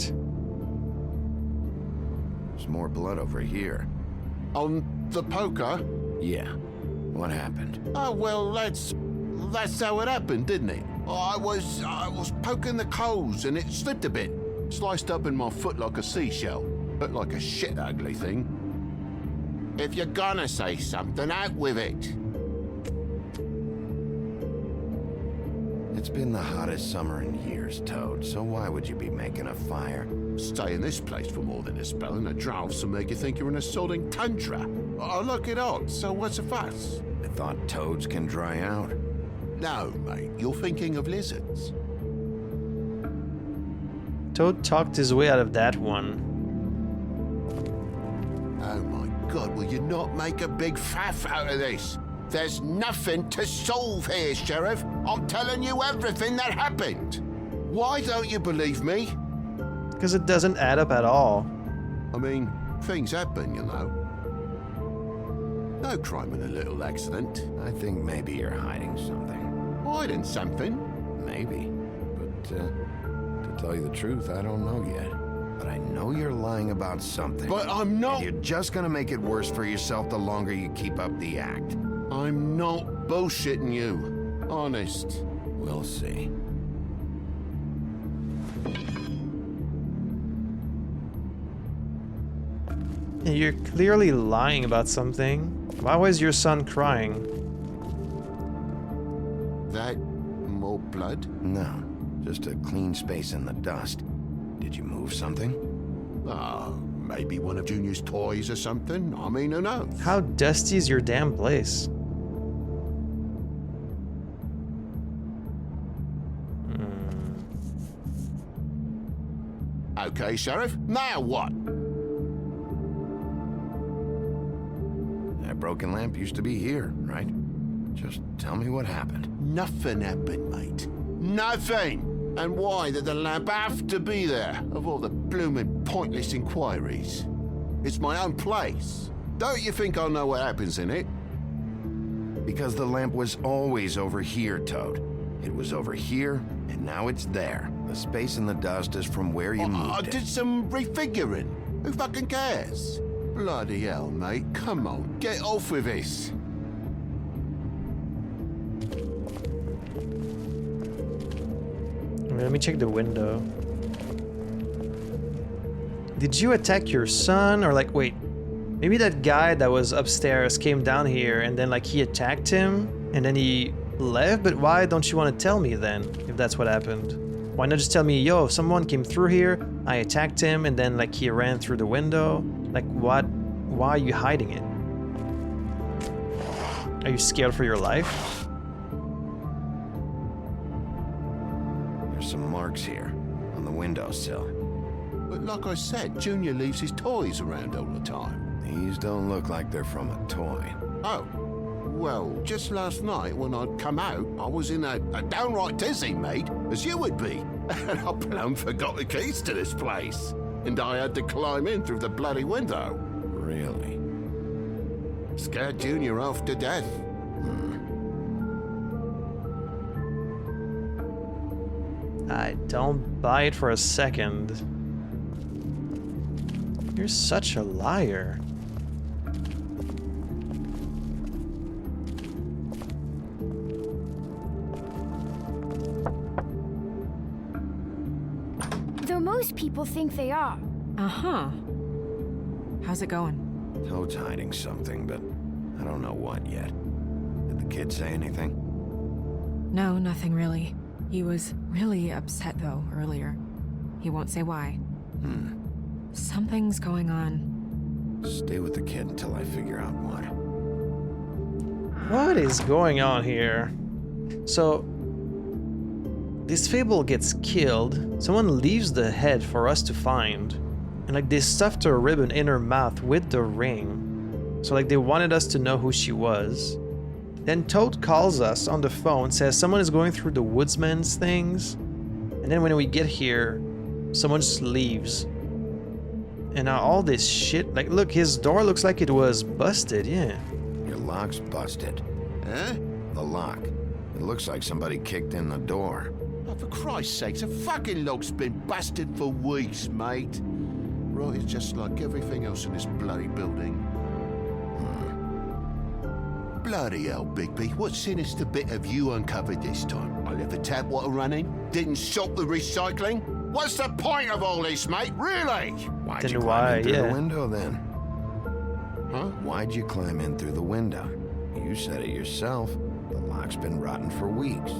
There's more blood over here. On the poker? Yeah. What happened? Oh, well, that's how it happened, didn't it? I was poking the coals and it slipped a bit. Sliced up in my foot like a seashell. Looked like a shit ugly thing. If you're gonna say something, out with it. It's been the hottest summer in years, Toad, so why would you be making a fire? Stay in this place for more than a spell and the drafts will make you think you're in a sodding tundra. Oh, look it on, so what's the fuss? I thought toads can dry out. No, mate, you're thinking of lizards. Toad talked his way out of that one. Oh my god, will you not make a big faff out of this? There's nothing to solve here, Sheriff. I'm telling you everything that happened. Why don't you believe me? Because it doesn't add up at all. I mean, things happen, you know. No crime in a little accident. I think maybe you're hiding something. Hiding something? Maybe. But, to tell you the truth, I don't know yet. But I know you're lying about something. But I'm not... And you're just gonna make it worse for yourself the longer you keep up the act. I'm not bullshitting you. Honest. We'll see. You're clearly lying about something. Why was your son crying? That more blood? No, just a clean space in the dust. Did you move something? Maybe one of Junior's toys or something. I mean, who knows? How dusty is your damn place? Okay, Sheriff, now what? That broken lamp used to be here, right? Just tell me what happened. Nothing happened, mate. Nothing! And why did the lamp have to be there, of all the bloomin' pointless inquiries? It's my own place. Don't you think I'll know what happens in it? Because the lamp was always over here, Toad. It was over here, and now it's there. The space in the dust is from where you moved I it. did some refiguring. Who fucking cares? Bloody hell, mate. Come on, get off with this. Let me check the window. Did you attack your son? Or like, wait, maybe that guy that was upstairs came down here and then like he attacked him and then he left? But why don't you want to tell me then, if that's what happened? Why not just tell me, yo, someone came through here, I attacked him, and then like he ran through the window? Like what? Why are you hiding it? Are you scared for your life? There's some marks here, on the windowsill. But like I said, Junior leaves his toys around all the time. These don't look like they're from a toy. Oh. Well, just last night when I'd come out, I was in a downright dizzy, mate, as you would be. And I plumb forgot the keys to this place. And I had to climb in through the bloody window. Really? Scared Junior off to death. I don't buy it for a second. You're such a liar. Though most people think they are. Uh-huh. How's it going? Toad's hiding something, but I don't know what yet. Did the kid say anything? No, nothing really. He was really upset, though, earlier. He won't say why. Something's going on. Stay with the kid until I figure out what. What is going on here? So, this Fable gets killed, someone leaves the head for us to find, and like they stuffed her ribbon in her mouth with the ring. So like they wanted us to know who she was. Then Toad calls us on the phone, says someone is going through the woodsman's things, and then when we get here, someone just leaves. And now all this shit, like look, his door looks like it was busted, yeah. You're lock's busted. Huh? The lock. It looks like somebody kicked in the door. Oh, for Christ's sakes, the fucking lock's been busted for weeks, mate. Right, it's just like everything else in this bloody building. Bloody hell, Bigby, what sinister bit have you uncovered this time? I left the tap water running, didn't stop the recycling? What's the point of all this, mate, really? Why'd you climb in through the window, then? Huh? Why'd you climb in through the window? You said it yourself. The lock's been rotten for weeks.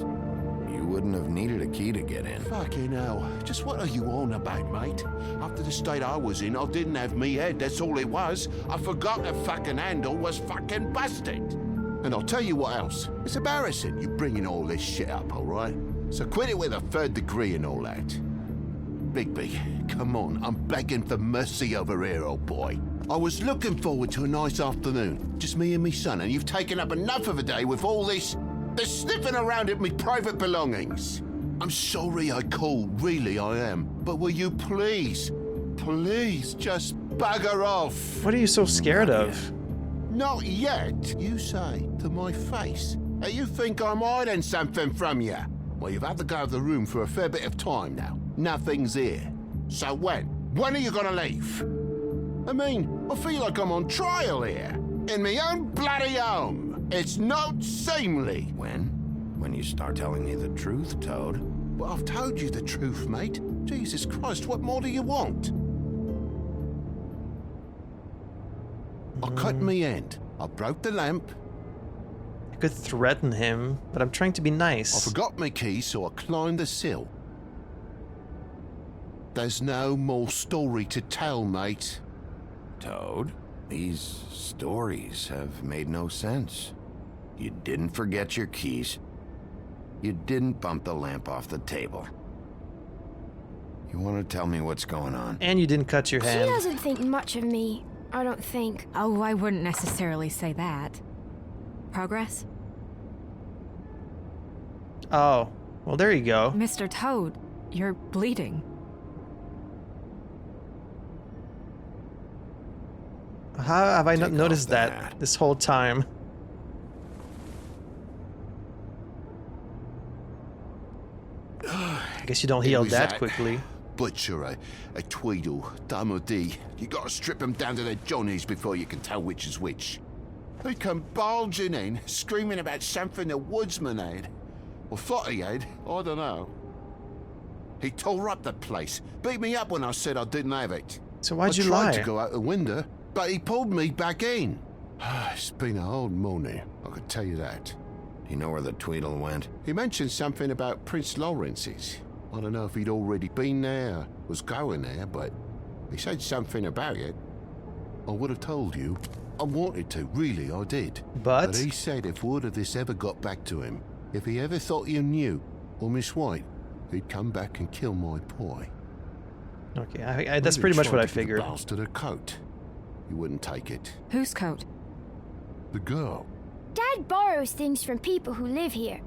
You wouldn't have needed a key to get in. Fucking hell, just what are you on about, mate? After the state I was in, I didn't have me head, that's all it was. I forgot the fucking handle was fucking busted. And I'll tell you what else. It's embarrassing you bringing all this shit up, all right? So quit it with a 3rd degree and all that. Bigby, come on, I'm begging for mercy over here, old boy. I was looking forward to a nice afternoon, just me and me son, and you've taken up enough of a day with all this sniffing around at me private belongings. I'm sorry I called, really I am. But will you please just bugger off? What are you so scared of? Not yet, you say, to my face. You think I'm hiding something from you? Well, you've had to go out of the room for a fair bit of time now. Nothing's here. So when? When are you gonna leave? I mean, I feel like I'm on trial here. In my own bloody home. It's not seemly. When? When you start telling me the truth, Toad? Well, I've told you the truth, mate. Jesus Christ, what more do you want? I cut me end. I broke the lamp. I could threaten him, but I'm trying to be nice. I forgot my keys, so I climbed the sill. There's no more story to tell, mate. Toad, these stories have made no sense. You didn't forget your keys. You didn't bump the lamp off the table. You want to tell me what's going on? And you didn't cut your hand. She doesn't think much of me, I don't think. Oh, I wouldn't necessarily say that. Progress? Oh, well, there you go. Mr. Toad, you're bleeding. How have I not noticed that this whole time? I guess you don't heal that quickly. Butcher, a Tweedle, Damo D. You gotta strip them down to their johnnies before you can tell which is which. They come bulging in, screaming about something the woodsman had. Or thought he had, I don't know. He tore up the place, beat me up when I said I didn't have it. So why'd you I lie? tried to go out the window, but he pulled me back in. It's been a hard morning, I can tell you that. You know where the Tweedle went? He mentioned something about Prince Lawrence's. I don't know if he'd already been there, or was going there, but he said something about it. I would have told you. I wanted to, really, I did. But he said if word of this ever got back to him, if he ever thought you knew, or Miss White, he'd come back and kill my boy. Okay, that's pretty much what I figured. The bastard a coat. He wouldn't take it. Whose coat? The girl. Dad borrows things from people who live here.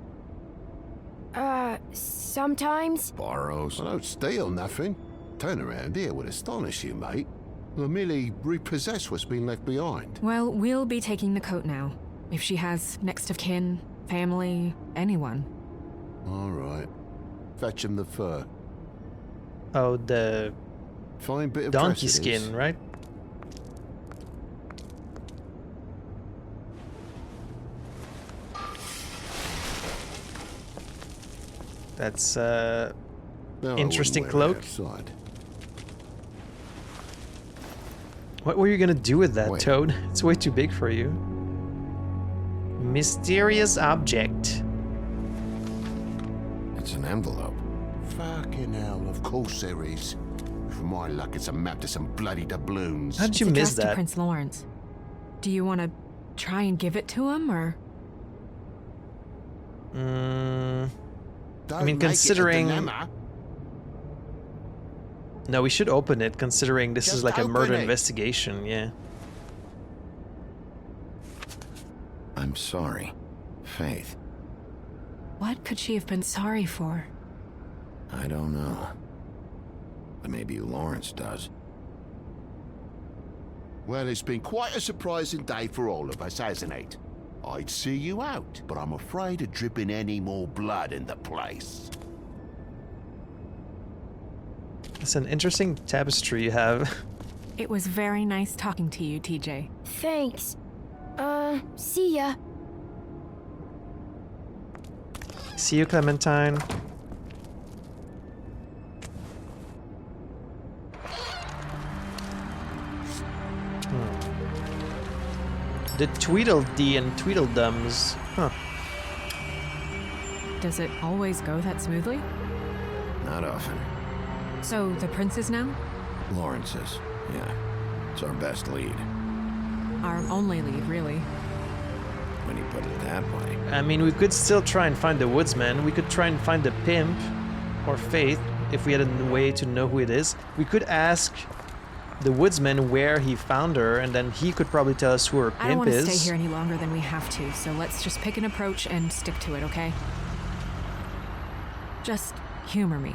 Sometimes. Borrows? I don't steal nothing. Turn around here would astonish you, mate. I merely repossess what's been left behind. Well, we'll be taking the coat now. If she has next of kin, family, anyone. All right. Fetch him the fur. Oh, the fine bit of donkey skin, right? That's interesting cloak. What were you gonna do with that, Toad? It's way too big for you. Mysterious object. It's an envelope. Fucking hell, of course there is. For my luck, it's a map to some bloody doubloons. How did you miss that? To Prince Lawrence. Do you want to try and give it to him, or? I mean, considering... No, we should open it, considering this is like a murder investigation, yeah. I'm sorry, Faith. What could she have been sorry for? I don't know. But maybe Lawrence does. Well, it's been quite a surprising day for all of us, hasn't it? I'd see you out, but I'm afraid of dripping any more blood in the place. It's an interesting tapestry you have. It was very nice talking to you, TJ. Thanks. See ya. See you, Clementine. The Tweedledee and Tweedledums. Huh. Does it always go that smoothly? Not often. So, the prince's now? Lawrence's, yeah. It's our best lead. Our only lead, really. When you put it that way. I mean, we could still try and find the woodsman. We could try and find the pimp or Faith if we had a way to know who it is. We could ask the woodsman where he found her, and then he could probably tell us who her pimp is. I don't want to stay here any longer than we have to, so let's just pick an approach and stick to it, okay? Just humor me.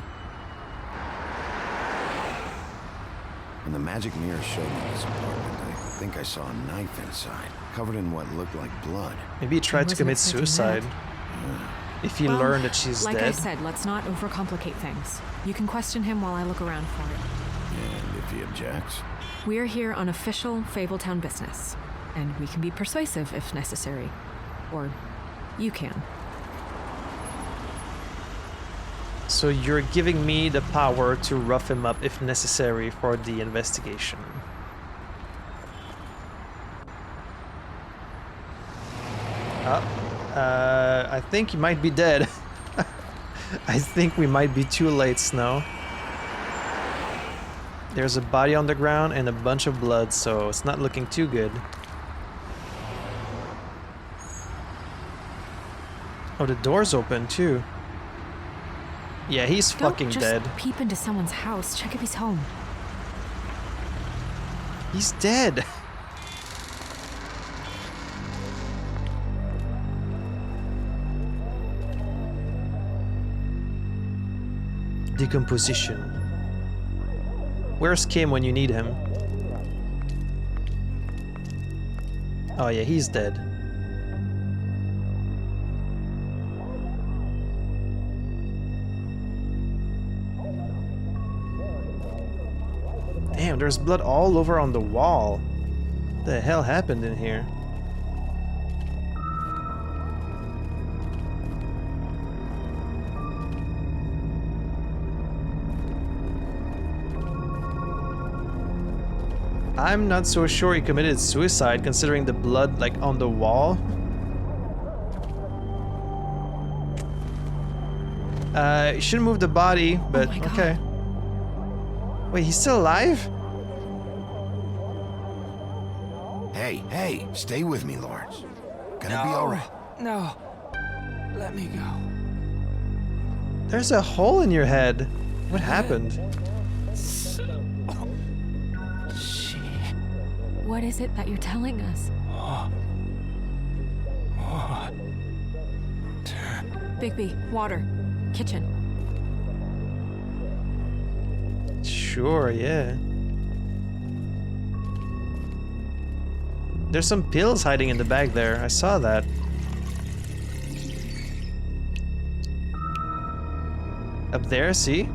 When the magic mirror showed me this apartment, I think I saw a knife inside, covered in what looked like blood. Maybe he tried to commit suicide. If he learned that she's like dead. I said, let's not overcomplicate things. You can question him while I look around for it. And if he objects? We're here on official FABLETOWN business, and we can be persuasive if necessary. Or you can. So you're giving me the power to rough him up if necessary for the investigation. I think he might be dead. I think we might be too late, Snow. There's a body on the ground and a bunch of blood, so it's not looking too good. Oh, the door's open too. Yeah, he's fucking dead. Don't just peep into someone's house. Check if he's home. He's dead. Decomposition. Where's Kim when you need him? Oh yeah, he's dead. Damn, there's blood all over on the wall. What the hell happened in here? I'm not so sure he committed suicide considering the blood like on the wall. You shouldn't move the body, but okay. Wait, he's still alive? Hey, stay with me, Lawrence. Gonna be alright. No. Let me go. There's a hole in your head. What happened? What is it that you're telling us? Bigby, water. Kitchen. Sure, yeah. There's some pills hiding in the bag there. I saw that. Up there, see?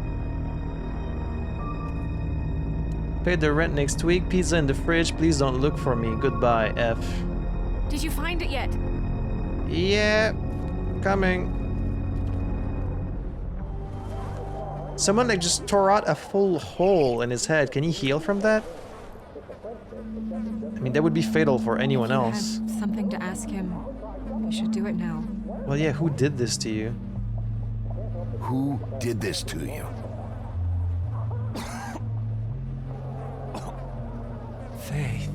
Paid the rent next week. Pizza in the fridge. Please don't look for me. Goodbye, F. Did you find it yet? Yeah, coming. Someone like just tore out a full hole in his head. Can he heal from that? I mean, that would be fatal for anyone else. Have something to ask him. You should do it now. Well, yeah, who did this to you? Who did this to you? Faith.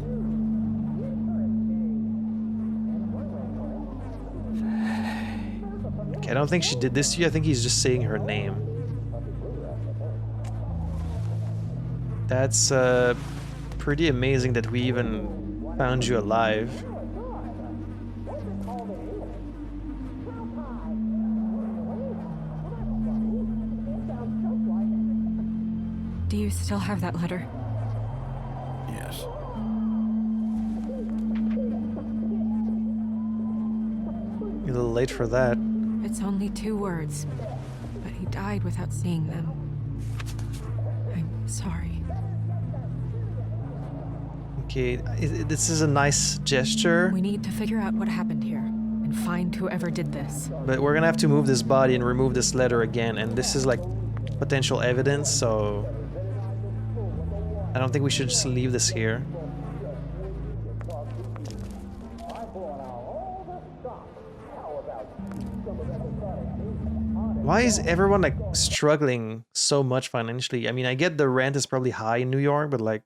Okay, I don't think she did this to you. I think he's just saying her name. That's pretty amazing that we even found you alive. Do you still have that letter? Yes. A little late for that. It's only 2 words, but he died without seeing them. I'm sorry. Okay, this is a nice gesture. We need to figure out what happened here and find whoever did this. But we're gonna have to move this body and remove this letter again, and this is like potential evidence, so I don't think we should just leave this here. Why is everyone like struggling so much financially? I mean, I get the rent is probably high in New York, but like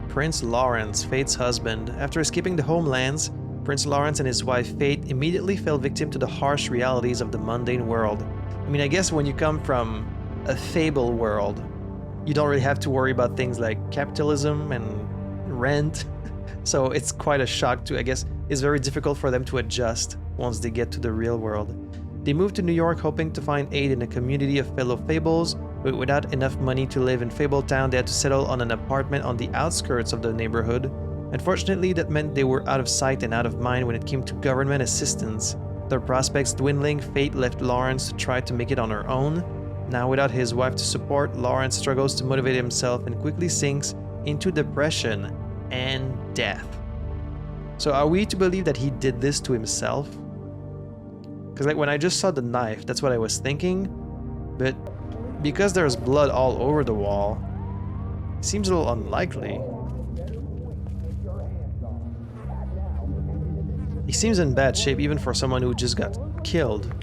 Prince Lawrence, Fate's husband. After escaping the homelands, Prince Lawrence and his wife Fate immediately fell victim to the harsh realities of the mundane world. I mean, I guess when you come from a fable world, you don't really have to worry about things like capitalism and rent. So it's quite a shock to, I guess, it's very difficult for them to adjust once they get to the real world. They moved to New York hoping to find aid in a community of fellow Fables, but without enough money to live in FABLETOWN, they had to settle on an apartment on the outskirts of the neighborhood. Unfortunately, that meant they were out of sight and out of mind when it came to government assistance. Their prospects dwindling, Fate left Lawrence to try to make it on her own. Now without his wife to support, Lawrence struggles to motivate himself and quickly sinks into depression and death. So are we to believe that he did this to himself? Because like when I just saw the knife, that's what I was thinking. But because there's blood all over the wall, it seems a little unlikely. He seems in bad shape even for someone who just got killed.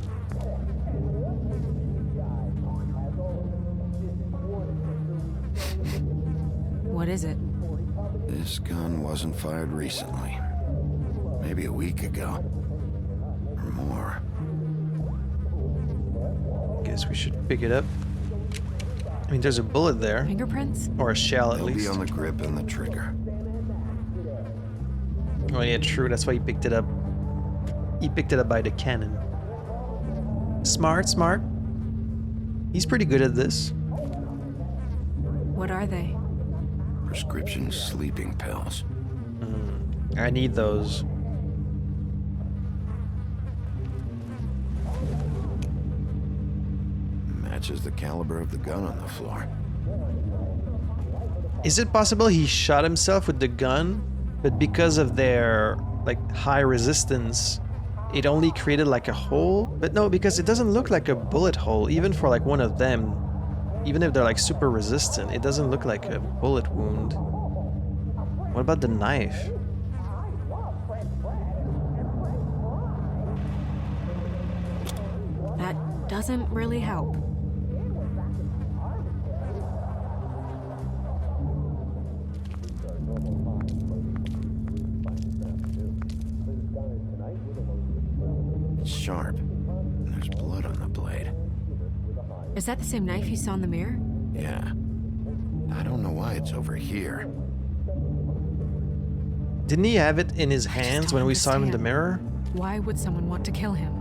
What is it? This gun wasn't fired recently. Maybe a week ago. Or more. Guess we should pick it up. I mean, there's a bullet there. Fingerprints? Or a shell at They'll least. be on the grip and the trigger. Oh yeah, true. That's why he picked it up. He picked it up by the cannon. Smart, smart. He's pretty good at this. What are they? Prescription sleeping pills. I need those. Matches the caliber of the gun on the floor. Is it possible he shot himself with the gun, but because of their like high resistance, it only created like a hole? But no, because it doesn't look like a bullet hole, even for like one of them. Even if they're like super resistant, it doesn't look like a bullet wound. What about the knife? That doesn't really help. It's sharp. And there's blood on the blade. Is that the same knife you saw in the mirror? Yeah. I don't know why it's over here. Didn't he have it in his hands when we saw him in the mirror? Why would someone want to kill him?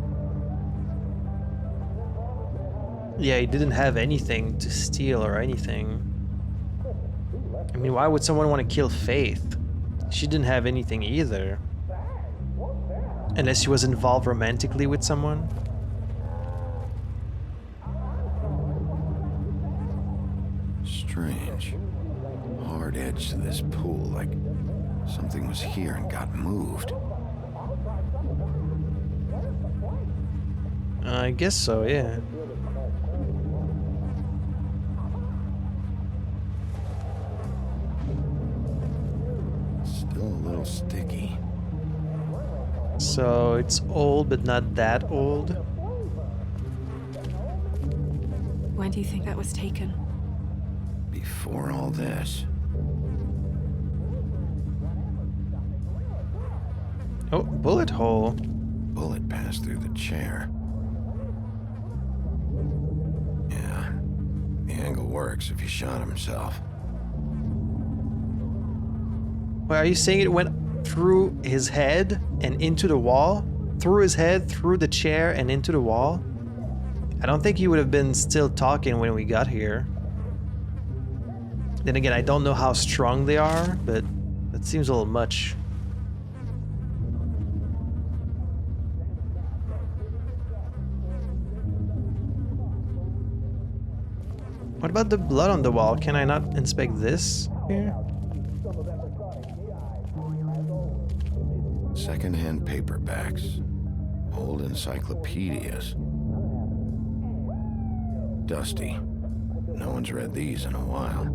Yeah, he didn't have anything to steal or anything. I mean, why would someone want to kill Faith? She didn't have anything either. Unless she was involved romantically with someone. Strange. Hard edge to this pool, like something was here and got moved. I guess so, yeah. Still a little sticky. So it's old, but not that old. When do you think that was taken? Before all this. Oh, bullet hole. Bullet passed through the chair. Yeah, the angle works if he shot himself. Wait, are you saying it went through his head and into the wall? Through his head, through the chair, and into the wall? I don't think he would have been still talking when we got here. Then again, I don't know how strong they are, but that seems a little much. What about the blood on the wall? Can I not inspect this here? Second-hand paperbacks. Old encyclopedias. Dusty. No one's read these in a while.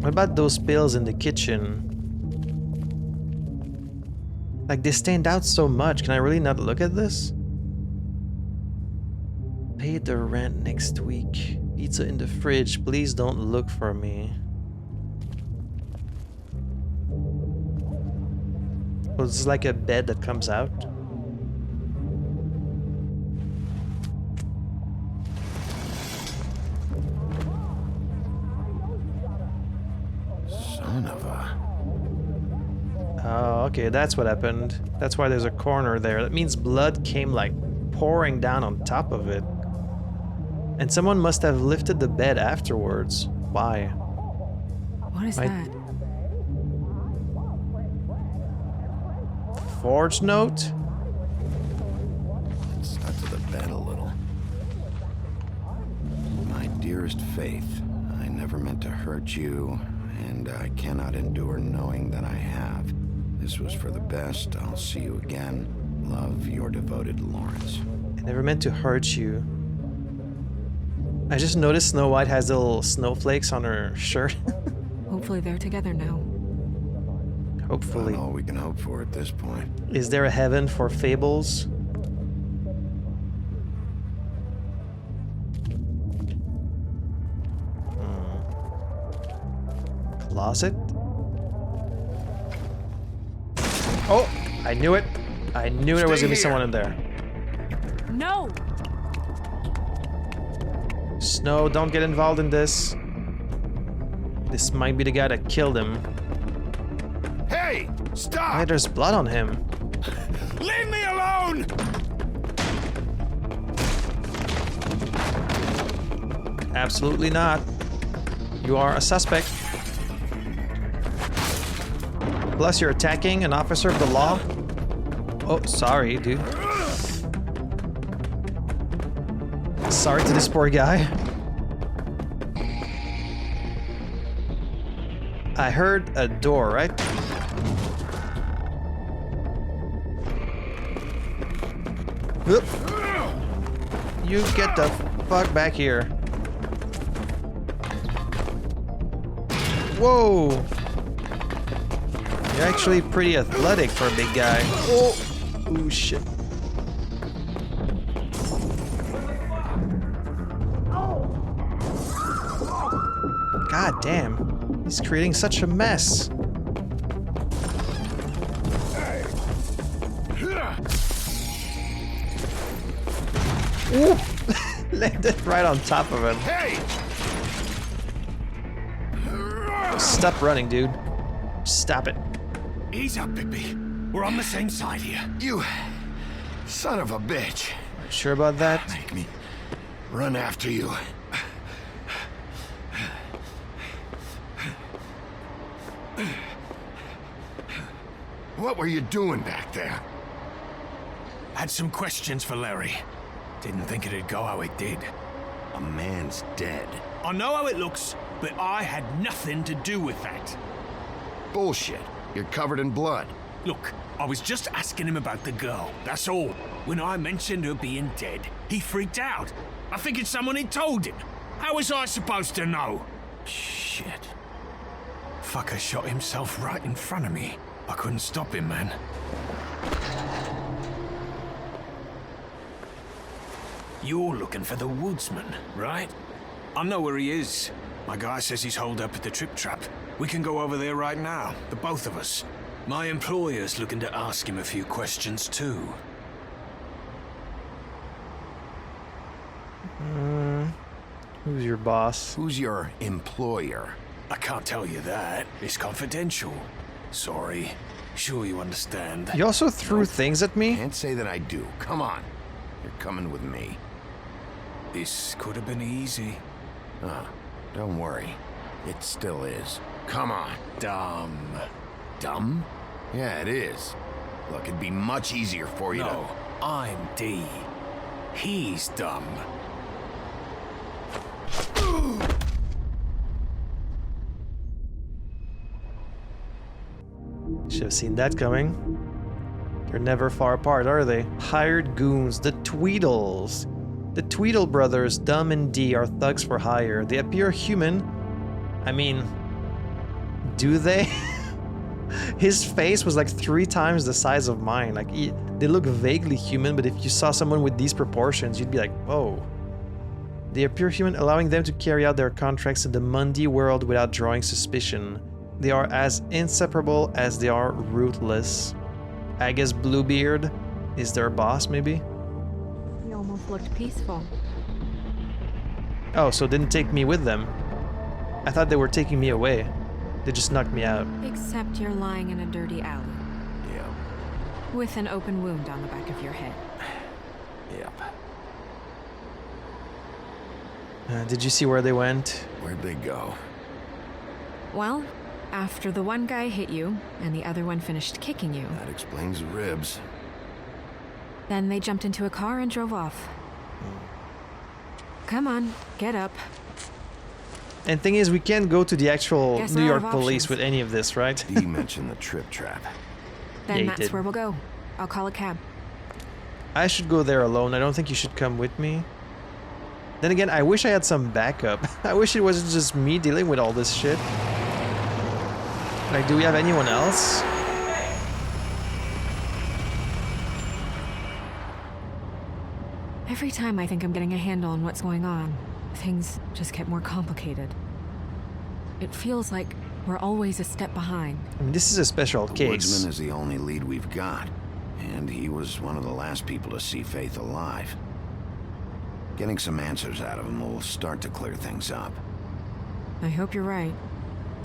What about those pills in the kitchen? Like, they stand out so much. Can I really not look at this? Pay the rent next week. Pizza in the fridge. Please don't look for me. Oh, this is like a bed that comes out. Son of a... Oh, okay, that's what happened. That's why there's a corner there. That means blood came like pouring down on top of it. And someone must have lifted the bed afterwards. Why? What is that? Forged note? Stuck to the bed a little. My dearest Faith, I never meant to hurt you, and I cannot endure knowing that I have. This was for the best. I'll see you again. Love, your devoted Lawrence. I never meant to hurt you. I just noticed Snow White has little snowflakes on her shirt. Hopefully they're together now. Hopefully. Not all we can hope for at this point. Is there a heaven for Fables? Closet? Oh, I knew it. I knew there was gonna be someone in there. No! Snow, don't get involved in this. This might be the guy that killed him. Hey! Stop! Why, there's blood on him. Leave me alone! Absolutely not. You are a suspect. Plus, you're attacking an officer of the law. Oh, sorry, dude. Sorry to this poor guy. I heard a door, right? Oop. You get the fuck back here. Whoa! You're actually pretty athletic for a big guy. Oh! Ooh, shit. God damn. He's creating such a mess. Ooh! Landed right on top of him. Hey! Stop running, dude. Stop it. Ease up, Bigby. We're on the same side here. You son of a bitch. Sure about that? Make me run after you. What were you doing back there? Had some questions for Larry. Didn't think it'd go how it did. A man's dead. I know how it looks, but I had nothing to do with that. Bullshit. You're covered in blood. Look, I was just asking him about the girl, that's all. When I mentioned her being dead, he freaked out. I figured someone had told him. How was I supposed to know? Shit. Fucker shot himself right in front of me. I couldn't stop him, man. You're looking for the woodsman, right? I know where he is. My guy says he's holed up at the Trip Trap. We can go over there right now, the both of us. My employer's looking to ask him a few questions too. Who's your boss? Who's your employer? I can't tell you that. It's confidential. Sorry. Sure you understand. You also threw things at me? Can't say that I do. Come on. You're coming with me. This could have been easy. Don't worry. It still is. Come on. Dumb. Dumb? Yeah, it is. Look, it'd be much easier for you No, I'm D. He's dumb. Should have seen that coming. They're never far apart, are they? Hired goons, the Tweedles. The Tweedle brothers, Dum and Dee, are thugs for hire. They appear human. I mean, do they? His face was like 3 times the size of mine. Like, they look vaguely human, but if you saw someone with these proportions, you'd be like, whoa. They appear human, allowing them to carry out their contracts in the Mundy world without drawing suspicion. They are as inseparable as they are ruthless. I guess Bluebeard is their boss, maybe? He almost looked peaceful. Oh, so didn't take me with them. I thought they were taking me away. They just knocked me out. Except you're lying in a dirty alley. Yep. With an open wound on the back of your head. Yep. Did you see where they went? Where'd they go? Well, after the one guy hit you, and the other one finished kicking you. That explains the ribs. Then they jumped into a car and drove off. Come on, get up. And thing is, we can't go to the actual Guess New we're York out of police options. with any of this, right? He mentioned the trip trap. Then Yeah, he that's did. where we'll go. I'll call a cab. I should go there alone. I don't think you should come with me. Then again, I wish I had some backup. I wish it wasn't just me dealing with all this shit. Like, do we have anyone else? Every time I think I'm getting a handle on what's going on, things just get more complicated. It feels like we're always a step behind. I mean, this is a special The case. woodsman is the only lead we've got, and he was one of the last people to see Faith alive. Getting some answers out of him will start to clear things up. I hope you're right.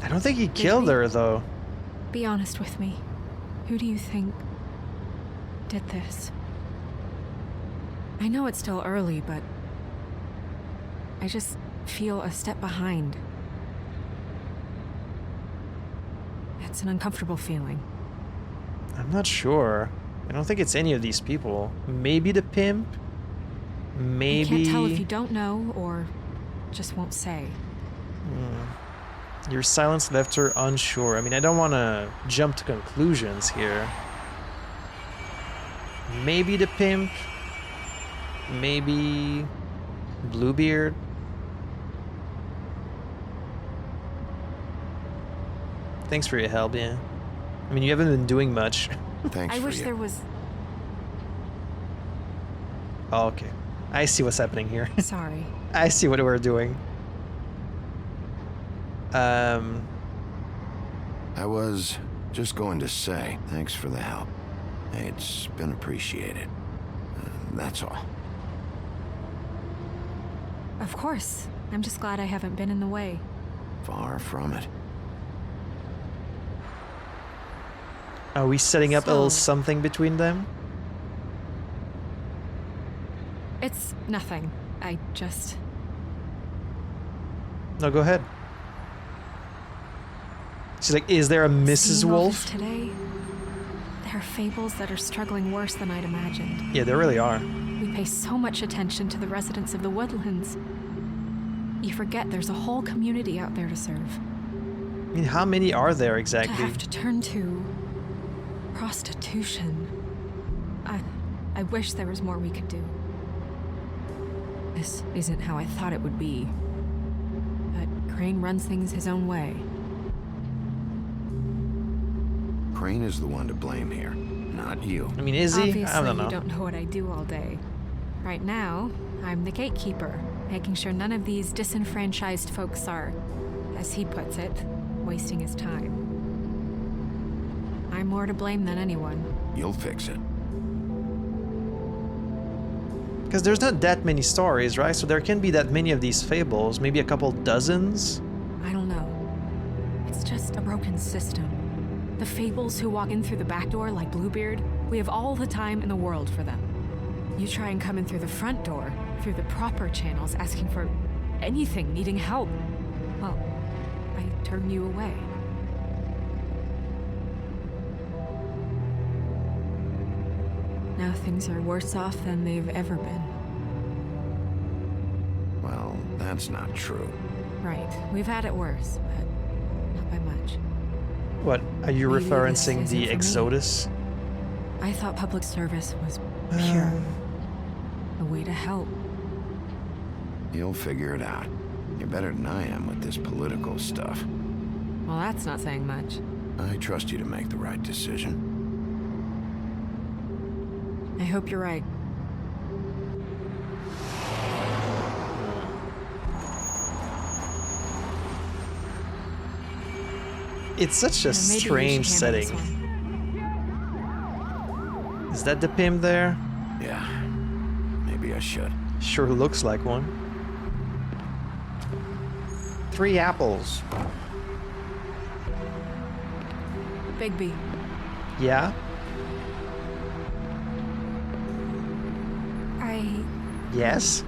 I don't think he killed her, though. Be honest with me. Who do you think did this? I know it's still early, but I just feel a step behind. It's an uncomfortable feeling. I'm not sure. I don't think it's any of these people. Maybe the pimp? Maybe... You can't tell if you don't know or just won't say. Your silence left her unsure. I mean, I don't want to jump to conclusions here. Maybe the pimp? Maybe Bluebeard? Thanks for your help, yeah. I mean, you haven't been doing much. Thanks I for wish you. there was... Oh, okay. I see what's happening here. Sorry. I see what we're doing. I was just going to say thanks for the help. It's been appreciated. That's all. Of course. I'm just glad I haven't been in the way. Far from it. Are we setting up a little something between them? It's nothing. I just... No, go ahead. She's like, is there a Mrs. Seeing all Wolf? this today, there are fables that are struggling worse than I'd imagined. Yeah, there really are. We pay so much attention to the residents of the woodlands. You forget there's a whole community out there to serve. I mean, how many are there To exactly? have to turn to prostitution. I wish there was more we could do. This isn't how I thought it would be. But Crane runs things his own way. Crane is the one to blame here, not you. I mean, is he? Obviously, I don't know. you don't know what I do all day. Right now, I'm the gatekeeper, making sure none of these disenfranchised folks are, as he puts it, wasting his time. I'm more to blame than anyone. You'll fix it. Because there's not that many stories, right? So there can be that many of these fables, maybe a couple dozens. I don't know. It's just a broken system. The fables who walk in through the back door like Bluebeard, we have all the time in the world for them. You try and come in through the front door, through the proper channels, asking for anything, needing help. Well, I turn you away. Now things are worse off than they've ever been. That's not true. Right. We've had it worse, but not by much. What, are you Maybe referencing this the isn't for me. Exodus? I thought public service was pure. A way to help. You'll figure it out. You're better than I am with this political stuff. Well, that's not saying much. I trust you to make the right decision. I hope you're right. It's such a Maybe we strange should handle this setting. one. Is that the pimp there? Yeah, maybe I should. Sure looks like one. 3 apples. Bigby, Yeah? Yes?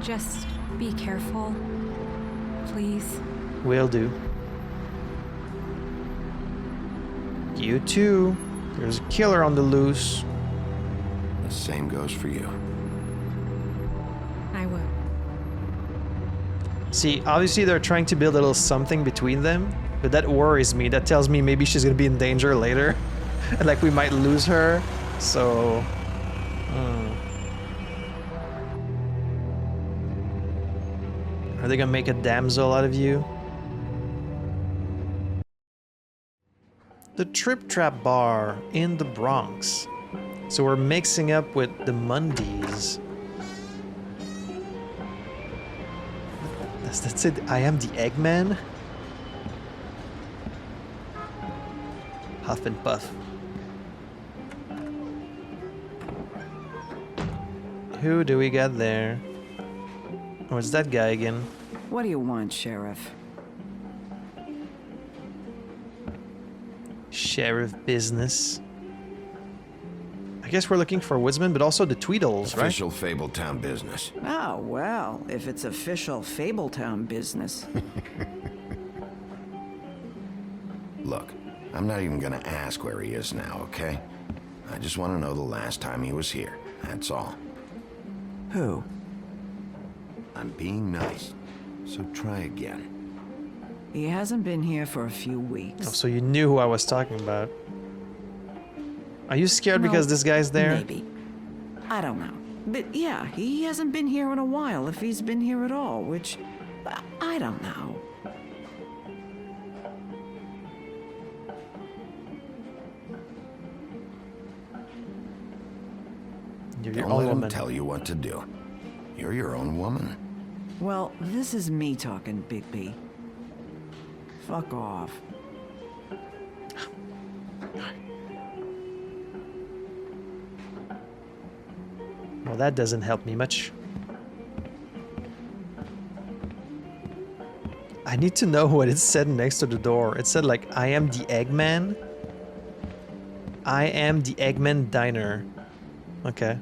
just be careful. Please. Will do. You too. There's a killer on the loose. The same goes for you. I will. See, obviously they're trying to build a little something between them, but that worries me. That tells me maybe she's gonna be in danger later. And like we might lose her. So... Are they gonna make a damsel out of you? The Trip Trap Bar in the Bronx. So we're mixing up with the Mundies. That's it. I am the Eggman. Huff and puff. Who do we got there? Oh, it's that guy again. What do you want, Sheriff? Sheriff business. I guess we're looking for Woodsman, but also the Tweedles, right? Official Fabletown business. Oh, well, if it's official Fabletown business. Look, I'm not even gonna ask where he is now, okay? I just want to know the last time he was here. That's all. Who? I'm being nice, so try again. He hasn't been here for a few weeks. Oh, so you knew who I was talking about. Are you scared No, because this guy's there? Maybe. I don't know. But yeah, he hasn't been here in a while, if he's been here at all, which... I don't know. You're your Don't own let him woman. tell you what to do. You're your own woman. Well, this is me talking, Bigby. Fuck off. Well, that doesn't help me much. I need to know what it said next to the door. It said like, I am the Eggman. I am the Eggman Diner. Okay.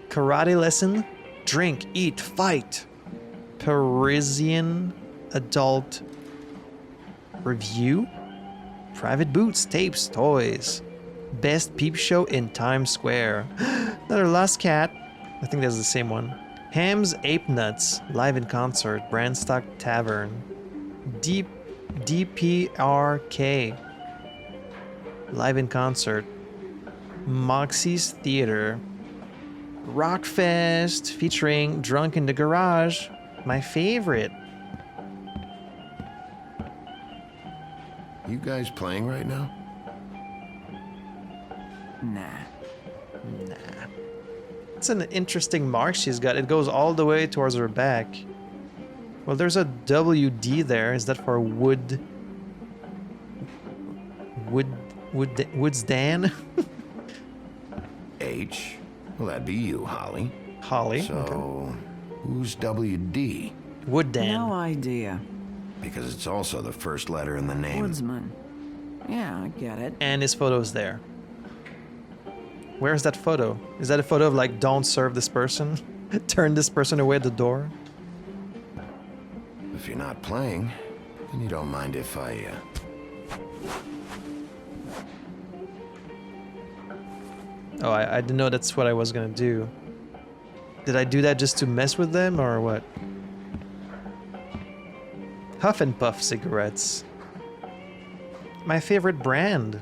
Karate lesson. Drink, eat, fight. Parisian adult review. Private boots, tapes, toys. Best peep show in Times Square. Another Lost Cat. I think that's the same one. Ham's Ape Nuts. Live in concert. Brandstock Tavern. DPRK. Live in concert. Moxie's Theater. Rockfest featuring Drunk in the Garage. My favorite. You guys playing right now? Nah. It's an interesting mark she's got. It goes all the way towards her back. Well, there's a WD there. Is that for Woodsdan? H? Well, that'd be you, Holly. Holly. So, okay. who's WD? Wooddan. No idea. Because it's also the first letter in the name. Woodsman. Yeah, I get it. And his photo's there. Where's that photo? Is that a photo of like, don't serve this person? Turn this person away at the door? If you're not playing, then you don't mind if I, Oh, I didn't know that's what I was gonna do. Did I do that just to mess with them or what? Huff and Puff cigarettes. My favorite brand.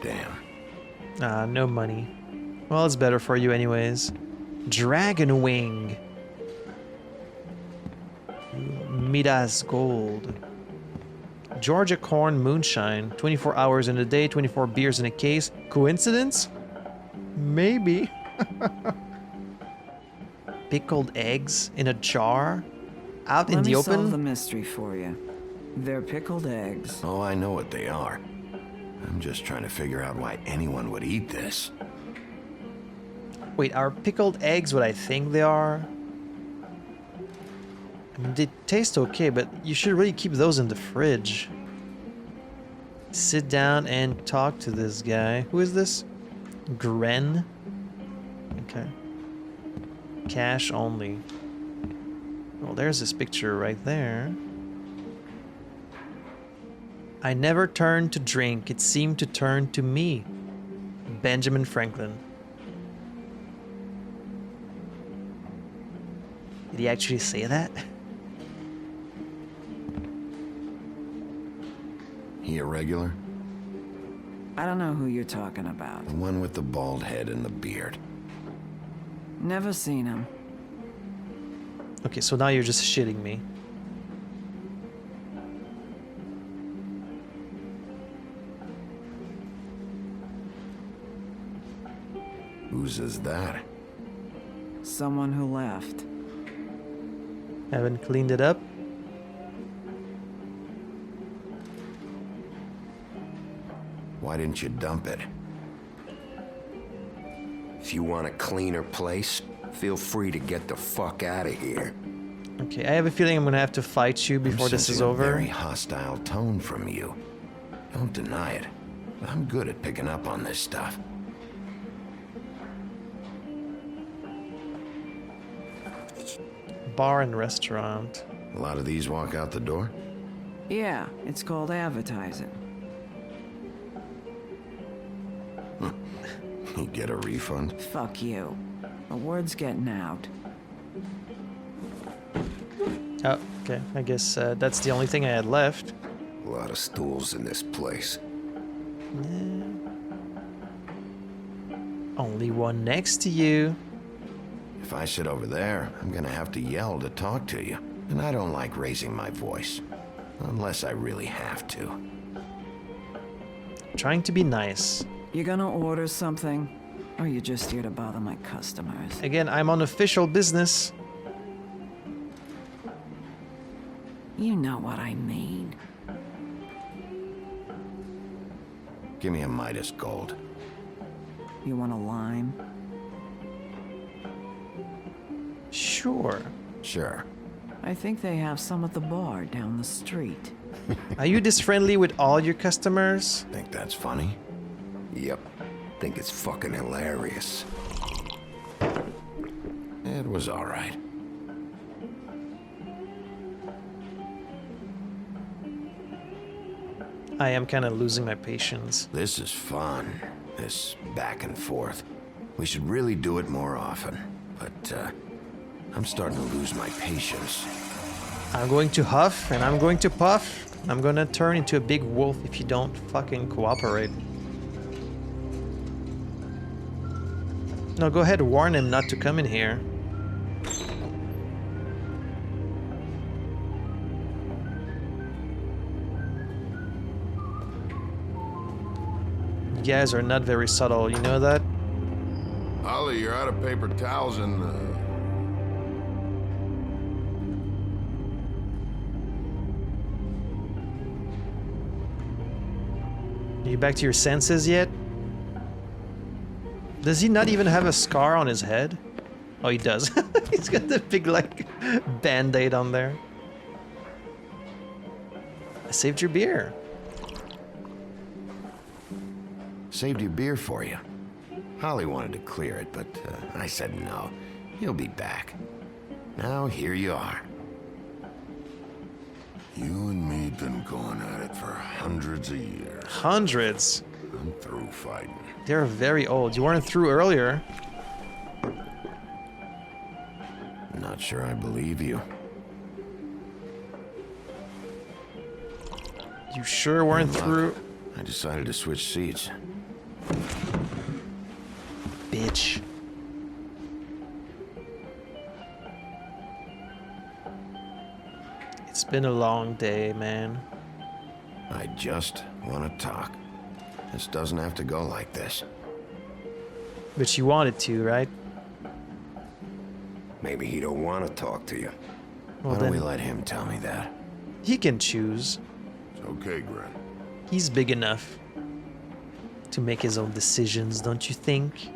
Damn. No money. Well, it's better for you anyways. Dragon Wing. Midas Gold. Georgia Corn Moonshine. 24 hours in a day, 24 beers in a case. Coincidence? Maybe. Pickled eggs in a jar? Out in the open? Let me solve the mystery for you. They're pickled eggs. Oh, I know what they are. I'm just trying to figure out why anyone would eat this. Wait, are pickled eggs what I think they are? I mean, they taste okay, but you should really keep those in the fridge. Sit down and talk to this guy. Who is this? Gren? Okay. Cash only. Well, there's this picture right there. I never turned to drink. It seemed to turn to me. Benjamin Franklin. Did he actually say that? He a regular? I don't know who you're talking about. The one with the bald head and the beard. Never seen him. Okay, so now you're just shitting me. Whose is that? Someone who left. Haven't cleaned it up? Why didn't you dump it? If you want a cleaner place, feel free to get the fuck out of here. Okay, I have a feeling I'm gonna have to fight you before this is over. A very hostile tone from you. Don't deny it. I'm good at picking up on this stuff. Bar and restaurant. A lot of these walk out the door? Yeah, it's called advertising. You get a refund? Fuck you. The word's getting out. Oh, okay. I guess that's the only thing I had left. A lot of stools in this place. Only one next to you. If I sit over there, I'm gonna have to yell to talk to you. And I don't like raising my voice. Unless I really have to. Trying to be nice. You gonna order something? Or you just here to bother my customers? Again, I'm on official business. You know what I mean. Give me a Midas Gold. You want a lime? Sure. Sure. I think they have some at the bar down the street. Are you this friendly with all your customers? Think that's funny? Yep. Think it's fucking hilarious. It was all right. I am kind of losing my patience. This is fun. This back and forth. We should really do it more often. But, I'm starting to lose my patience. I'm going to huff and I'm going to puff. I'm gonna turn into a big wolf if you don't fucking cooperate. No, go ahead, warn him not to come in here. You guys are not very subtle, you know that? Ollie, you're out of paper towels and, Are you back to your senses yet? Does he not even have a scar on his head? Oh, he does. He's got the big, like, band-aid on there. I saved your beer. Saved your beer for you. Holly wanted to clear it, but I said no. He'll be back. Now here you are. You and me been going at it for hundreds of years. Hundreds? I'm through fighting. They're very old. You weren't through earlier. Not sure I believe you. You sure weren't through? I decided to switch seats. Bitch. It's been a long day, man. I just want to talk. This doesn't have to go like this. But you wanted to, right? Maybe he don't want to talk to you. Well, Why don't we then let him tell me that? he can choose. It's okay, Gren. He's big enough to make his own decisions, don't you think?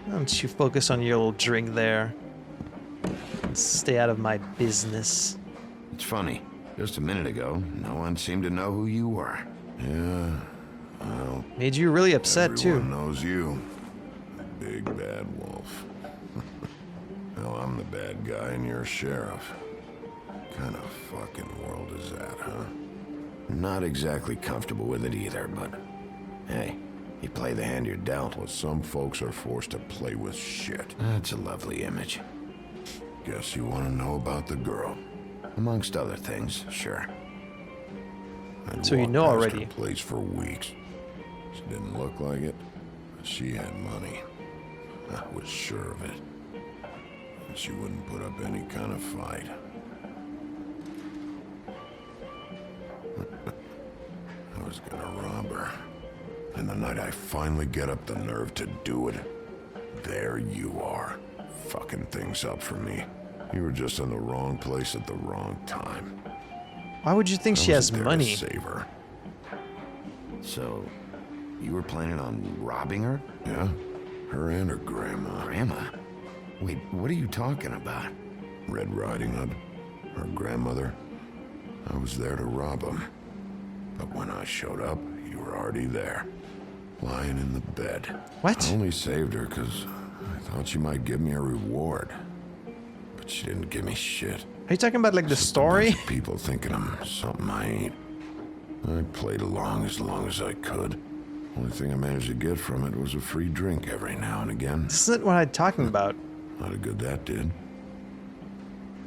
Why don't you focus on your little drink there? Stay out of my business. It's funny. Just a minute ago, no one seemed to know who you were. Yeah, well... Made you really upset, everyone too. knows you. Big bad wolf. Well, I'm the bad guy and you're sheriff. What kind of fucking world is that, huh? Not exactly comfortable with it either, but... Hey, you play the hand you're dealt. Well, some folks are forced to play with shit. That's a lovely image. Guess you want to know about the girl. Amongst other things, sure. I'd So you walked know past already. her place for weeks. She didn't look like it, but she had money. I was sure of it. And she wouldn't put up any kind of fight. I was gonna rob her. And the night I finally get up the nerve to do it, there you are, fucking things up for me. You were just in the wrong place at the wrong time. Why would you think she has money? Save her. So, you were planning on robbing her? Yeah, her and her grandma. Grandma? Wait, what are you talking about? Red Riding Hood, her grandmother. I was there to rob them. But when I showed up, you were already there, lying in the bed. What? I only saved her because I thought she might give me a reward. But she didn't give me shit. Are you talking about like the story? People thinking I'm something I ain't. I played along as I could. Only thing I managed to get from it was a free drink every now and again. This isn't what I'm talking about. Not a good that did.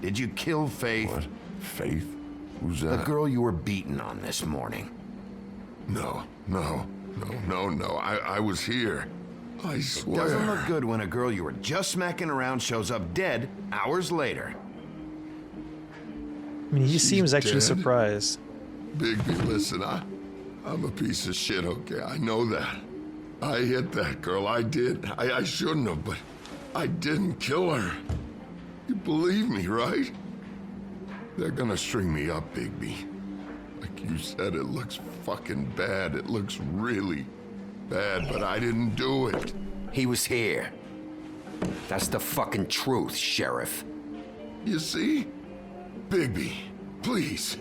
Did you kill Faith? What? Faith? Who's The that? girl you were beating on this morning. No. I was here. I swear. Doesn't look good when a girl you were just smacking around shows up dead hours later. I mean, he She's seems actually dead? surprised. Bigby, listen, I'm a piece of shit, okay? I know that. I hit that girl, I did. I shouldn't have, but I didn't kill her. You believe me, right? They're gonna string me up, Bigby. Like you said, it looks fucking bad. It looks really bad, but I didn't do it. He was here. That's the fucking truth, Sheriff. You see? Bigby, please.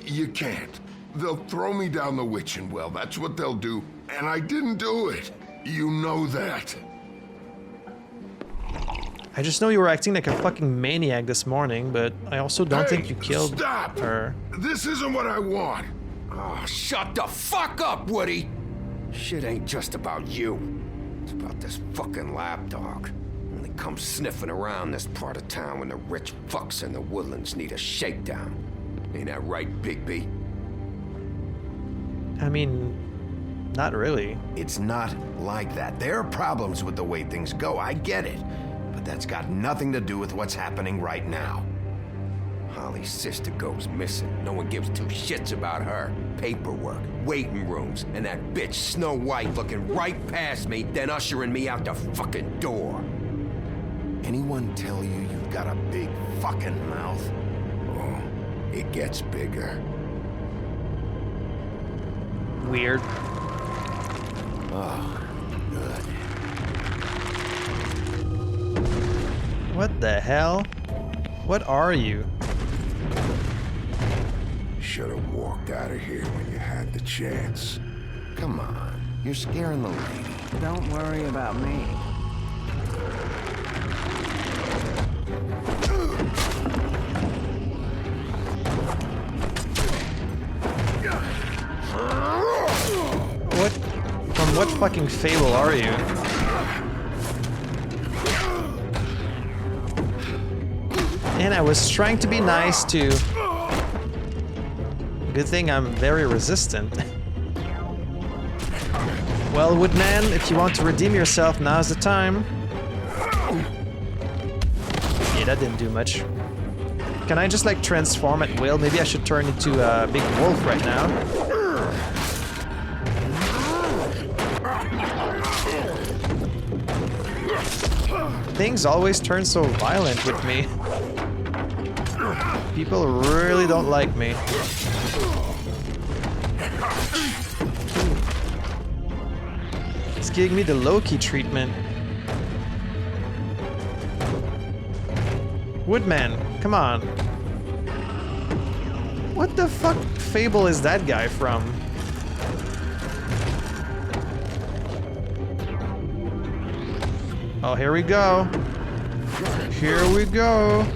You can't. They'll throw me down the witching well. That's what they'll do. And I didn't do it. You know that. I just know you were acting like a fucking maniac this morning, but I also don't think you killed Stop! her. This isn't what I want. Oh, shut the fuck up, Woody! Shit ain't just about you. It's about this fucking lapdog. Only comes sniffing around this part of town when the rich fucks in the woodlands need a shakedown. Ain't that right, Bigby? I mean, not really. It's not like that. There are problems with the way things go, I get it. But that's got nothing to do with what's happening right now. Holly's sister goes missing. No one gives two shits about her. Paperwork, waiting rooms, and that bitch Snow White looking right past me, then ushering me out the fucking door. Anyone tell you you've got a big fucking mouth? Oh, it gets bigger. Weird. Oh, good. What the hell? What are you? Should have walked out of here when you had the chance. Come on, you're scaring the lady. Don't worry about me. What fucking fable are you? And I was trying to be nice too. Good thing I'm very resistant. Well, Woodman, if you want to redeem yourself, now's the time. Yeah, that didn't do much. Can I just like transform at will? Maybe I should turn into a big wolf right now. Things always turn so violent with me. People really don't like me. It's giving me the low-key treatment. Woodman, come on. What the fuck fable is that guy from? Oh, here we go. Here we go.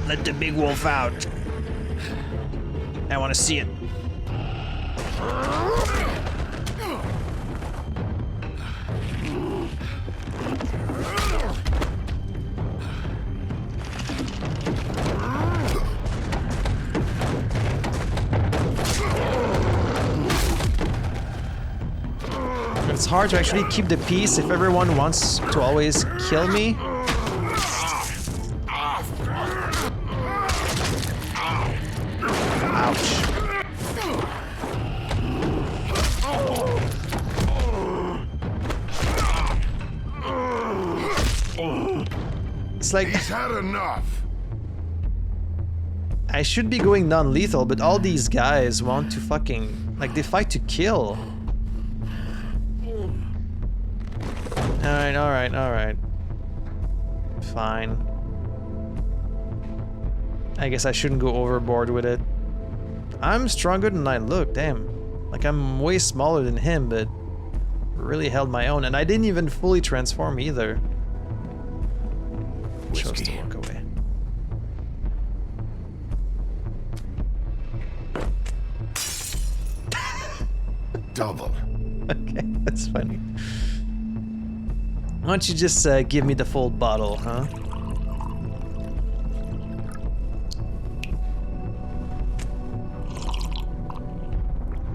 Let the big wolf out. I want to see it. It's hard to actually keep the peace if everyone wants to always kill me. Ouch. It's like he's had enough. I should be going non-lethal, but all these guys want to fucking like they fight to kill. Alright. Fine. I guess I shouldn't go overboard with it. I'm stronger than I look, damn. Like I'm way smaller than him, but really held my own, and I didn't even fully transform either. Chose to walk away. Double. Okay, that's funny. Why don't you just give me the full bottle, huh?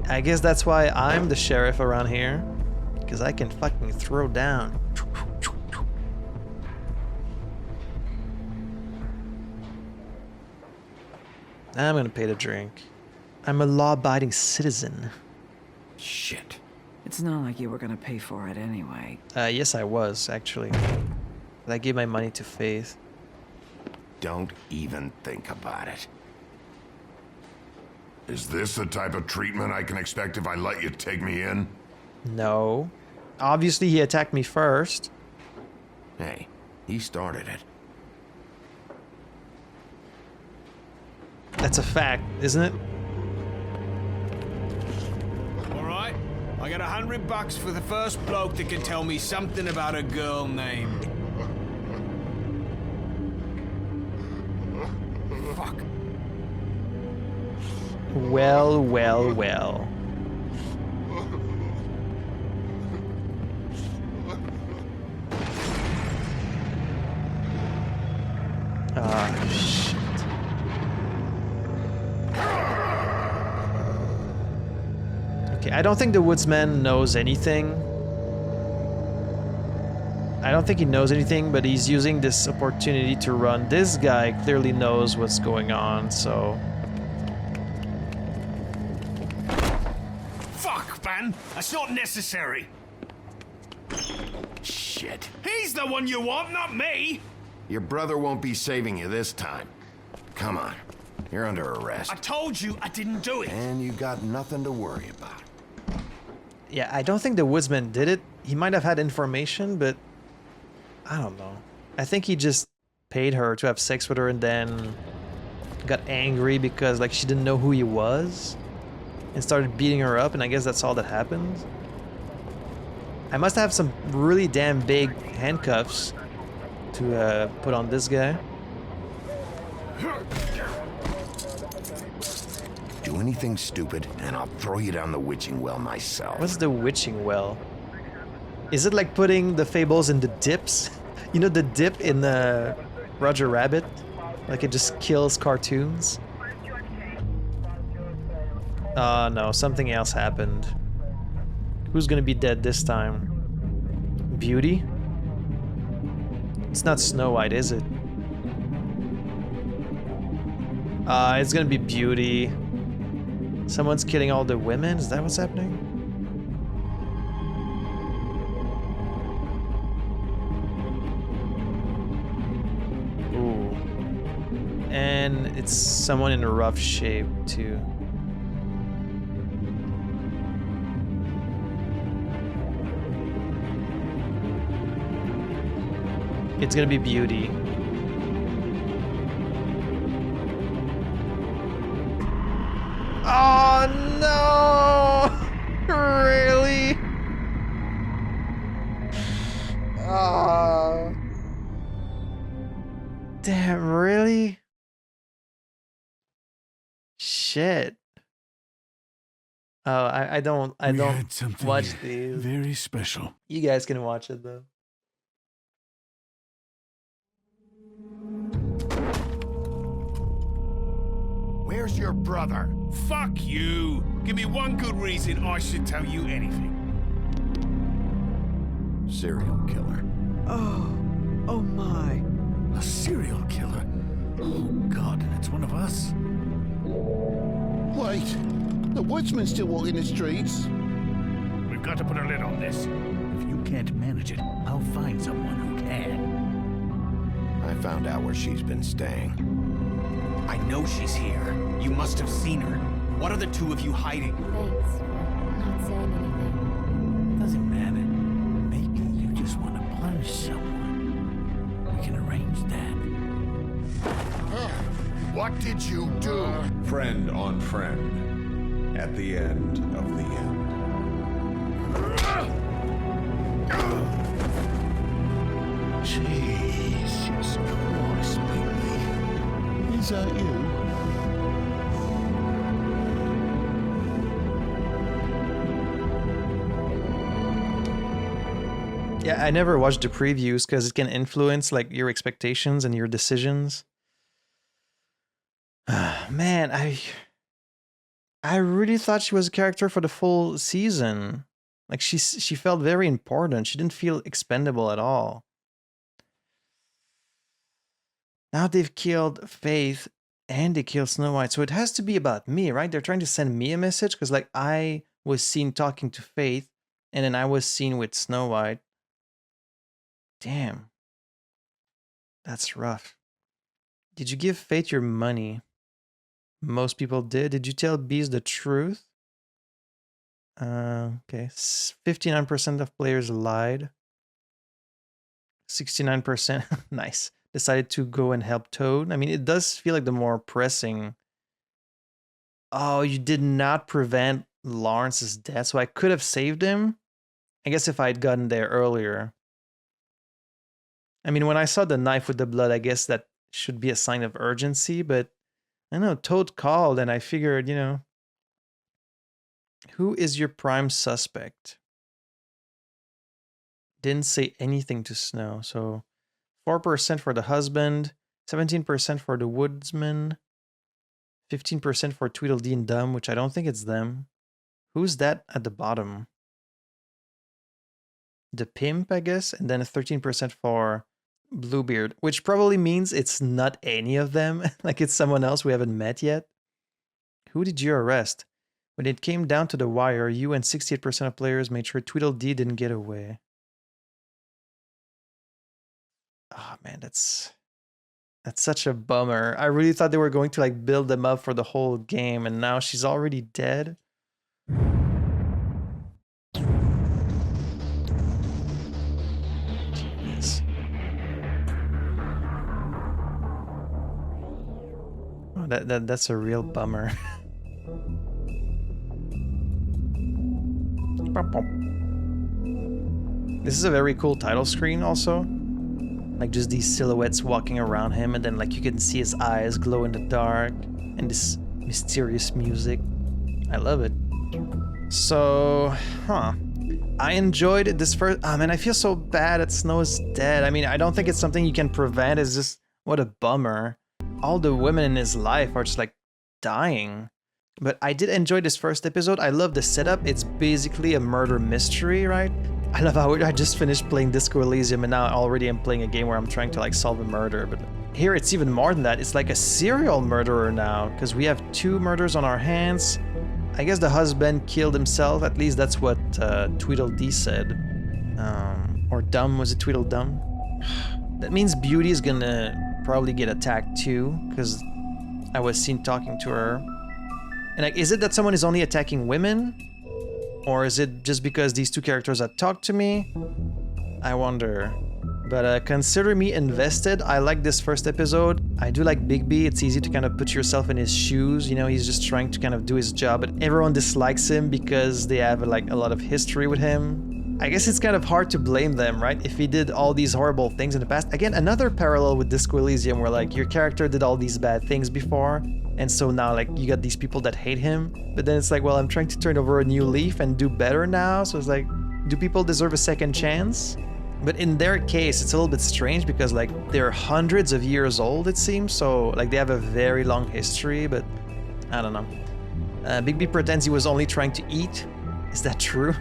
I guess that's why I'm the sheriff around here. Because I can fucking throw down. I'm gonna pay the drink. I'm a law-abiding citizen. Shit. It's not like you were gonna pay for it anyway. Yes I was, actually. But I gave my money to Faith. Don't even think about it. Is this the type of treatment I can expect if I let you take me in? No. Obviously he attacked me first. Hey, he started it. That's a fact, isn't it? Alright, I got $100 for the first bloke that can tell me something about a girl named... Fuck. Well. Ah, shit. Okay, I don't think the woodsman knows anything. I don't think he knows anything, but he's using this opportunity to run. This guy clearly knows what's going on, so... Fuck, man! That's not necessary! Shit. He's the one you want, not me! Your brother won't be saving you this time. Come on. You're under arrest. I told you I didn't do it! And you got nothing to worry about. Yeah, I don't think the woodsman did it. He might have had information, but... I don't know. I think he just paid her to have sex with her and then got angry because like she didn't know who he was and started beating her up, and I guess that's all that happened. I must have some really damn big handcuffs to put on this guy. do anything stupid, and I'll throw you down the witching well myself. What's the witching well? Is it like putting the Fables in the dips? You know the dip in the Roger Rabbit? Like it just kills cartoons? Oh no, something else happened. Who's gonna be dead this time? Beauty? It's not Snow White, is it? It's gonna be Beauty. Someone's killing all the women? Is that what's happening? Ooh. And it's someone in a rough shape, too. It's gonna be Beauty. Oh no! Really? Oh. Damn, really? Shit. Oh, I don't watch these. Very special. You guys can watch it though. Where's your brother? Fuck you! Give me one good reason I should tell you anything. Serial killer. Oh my. A serial killer? Oh God, and it's one of us? Wait, the woodsman's still walking the streets. We've got to put a lid on this. If you can't manage it, I'll find someone who can. I found out where she's been staying. I know she's here. You must have seen her. What are the two of you hiding? Thanks for not saying anything. Doesn't matter. Maybe you just want to punish someone. We can arrange that. What did you do? Friend on friend. At the end of the end. Jesus Christ, Bigby. Is that you? Yeah, I never watched the previews because it can influence like your expectations and your decisions. Man, I really thought she was a character for the full season. Like she felt very important. She didn't feel expendable at all. Now they've killed Faith and they killed Snow White. So it has to be about me, right? They're trying to send me a message because like I was seen talking to Faith and then I was seen with Snow White. Damn. That's rough. Did you give Faith your money? Most people did. Did you tell Bees the truth? Okay. 59% of players lied. 69%. Nice. Decided to go and help Toad. I mean, it does feel like the more pressing. Oh, you did not prevent Lawrence's death, so I could have saved him. I guess if I had gotten there earlier. I mean, when I saw the knife with the blood, I guess that should be a sign of urgency, but I don't know, Toad called and I figured, you know, who is your prime suspect? Didn't say anything to Snow, so 4% for the husband, 17% for the woodsman, 15% for Tweedledee and Dum, which I don't think it's them. Who's that at the bottom? The pimp, I guess, and then 13% for Bluebeard, which probably means it's not any of them. Like it's someone else we haven't met yet. Who did you arrest? When it came down to the wire, you and 68% of players made sure Tweedledee didn't get away. Oh man, that's such a bummer. I really thought they were going to like build them up for the whole game, and now she's already dead. Jeez. Oh, that's a real bummer. This is a very cool title screen also. Like just these silhouettes walking around him and then like you can see his eyes glow in the dark and this mysterious music. I love it. So, I enjoyed this first... Oh man, I feel so bad that Snow is dead. I mean, I don't think it's something you can prevent. It's just... What a bummer. All the women in his life are just like dying. But I did enjoy this first episode. I love the setup. It's basically a murder mystery, right? I love how I just finished playing Disco Elysium and now already I'm playing a game where I'm trying to like solve a murder. But here it's even more than that. It's like a serial murderer now because we have 2 murders on our hands. I guess the husband killed himself. At least that's what Tweedledee said. Or Dumb. Was it Tweedledum? That means Beauty is gonna probably get attacked too because I was seen talking to her. And like, is it that someone is only attacking women? Or is it just because these 2 characters had talked to me? I wonder. But consider me invested. I like this first episode. I do like Bigby. It's easy to kind of put yourself in his shoes. You know, he's just trying to kind of do his job, but everyone dislikes him because they have like a lot of history with him. I guess it's kind of hard to blame them, right? If he did all these horrible things in the past. Again, another parallel with Disco Elysium where like your character did all these bad things before. And so now like you got these people that hate him. But then it's like, well, I'm trying to turn over a new leaf and do better now. So it's like, do people deserve a second chance? But in their case, it's a little bit strange because like they're hundreds of years old, it seems. So like they have a very long history, but I don't know. Bigby pretends he was only trying to eat. Is that true?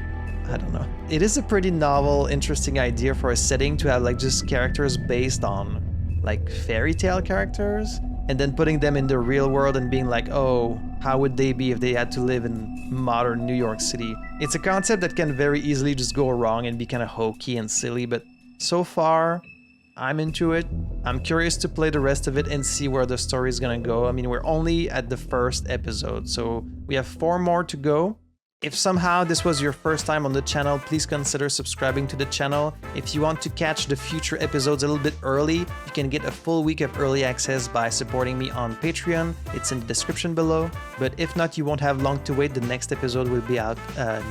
I don't know. It is a pretty novel, interesting idea for a setting to have like just characters based on like fairy tale characters and then putting them in the real world and being like, oh, how would they be if they had to live in modern New York City? It's a concept that can very easily just go wrong and be kind of hokey and silly, but so far, I'm into it. I'm curious to play the rest of it and see where the story is gonna go. I mean, we're only at the first episode, so we have 4 more to go. If somehow this was your first time on the channel, please consider subscribing to the channel. If you want to catch the future episodes a little bit early, you can get a full week of early access by supporting me on Patreon. It's in the description below. But if not, you won't have long to wait. The next episode will be out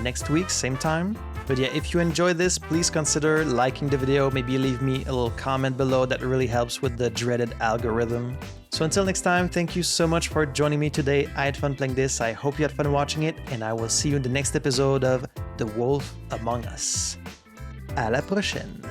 next week, same time. But yeah, if you enjoyed this, please consider liking the video. Maybe leave me a little comment below. That really helps with the dreaded algorithm. So until next time, thank you so much for joining me today. I had fun playing this. I hope you had fun watching it. And I will see you in the next episode of The Wolf Among Us. À la prochaine.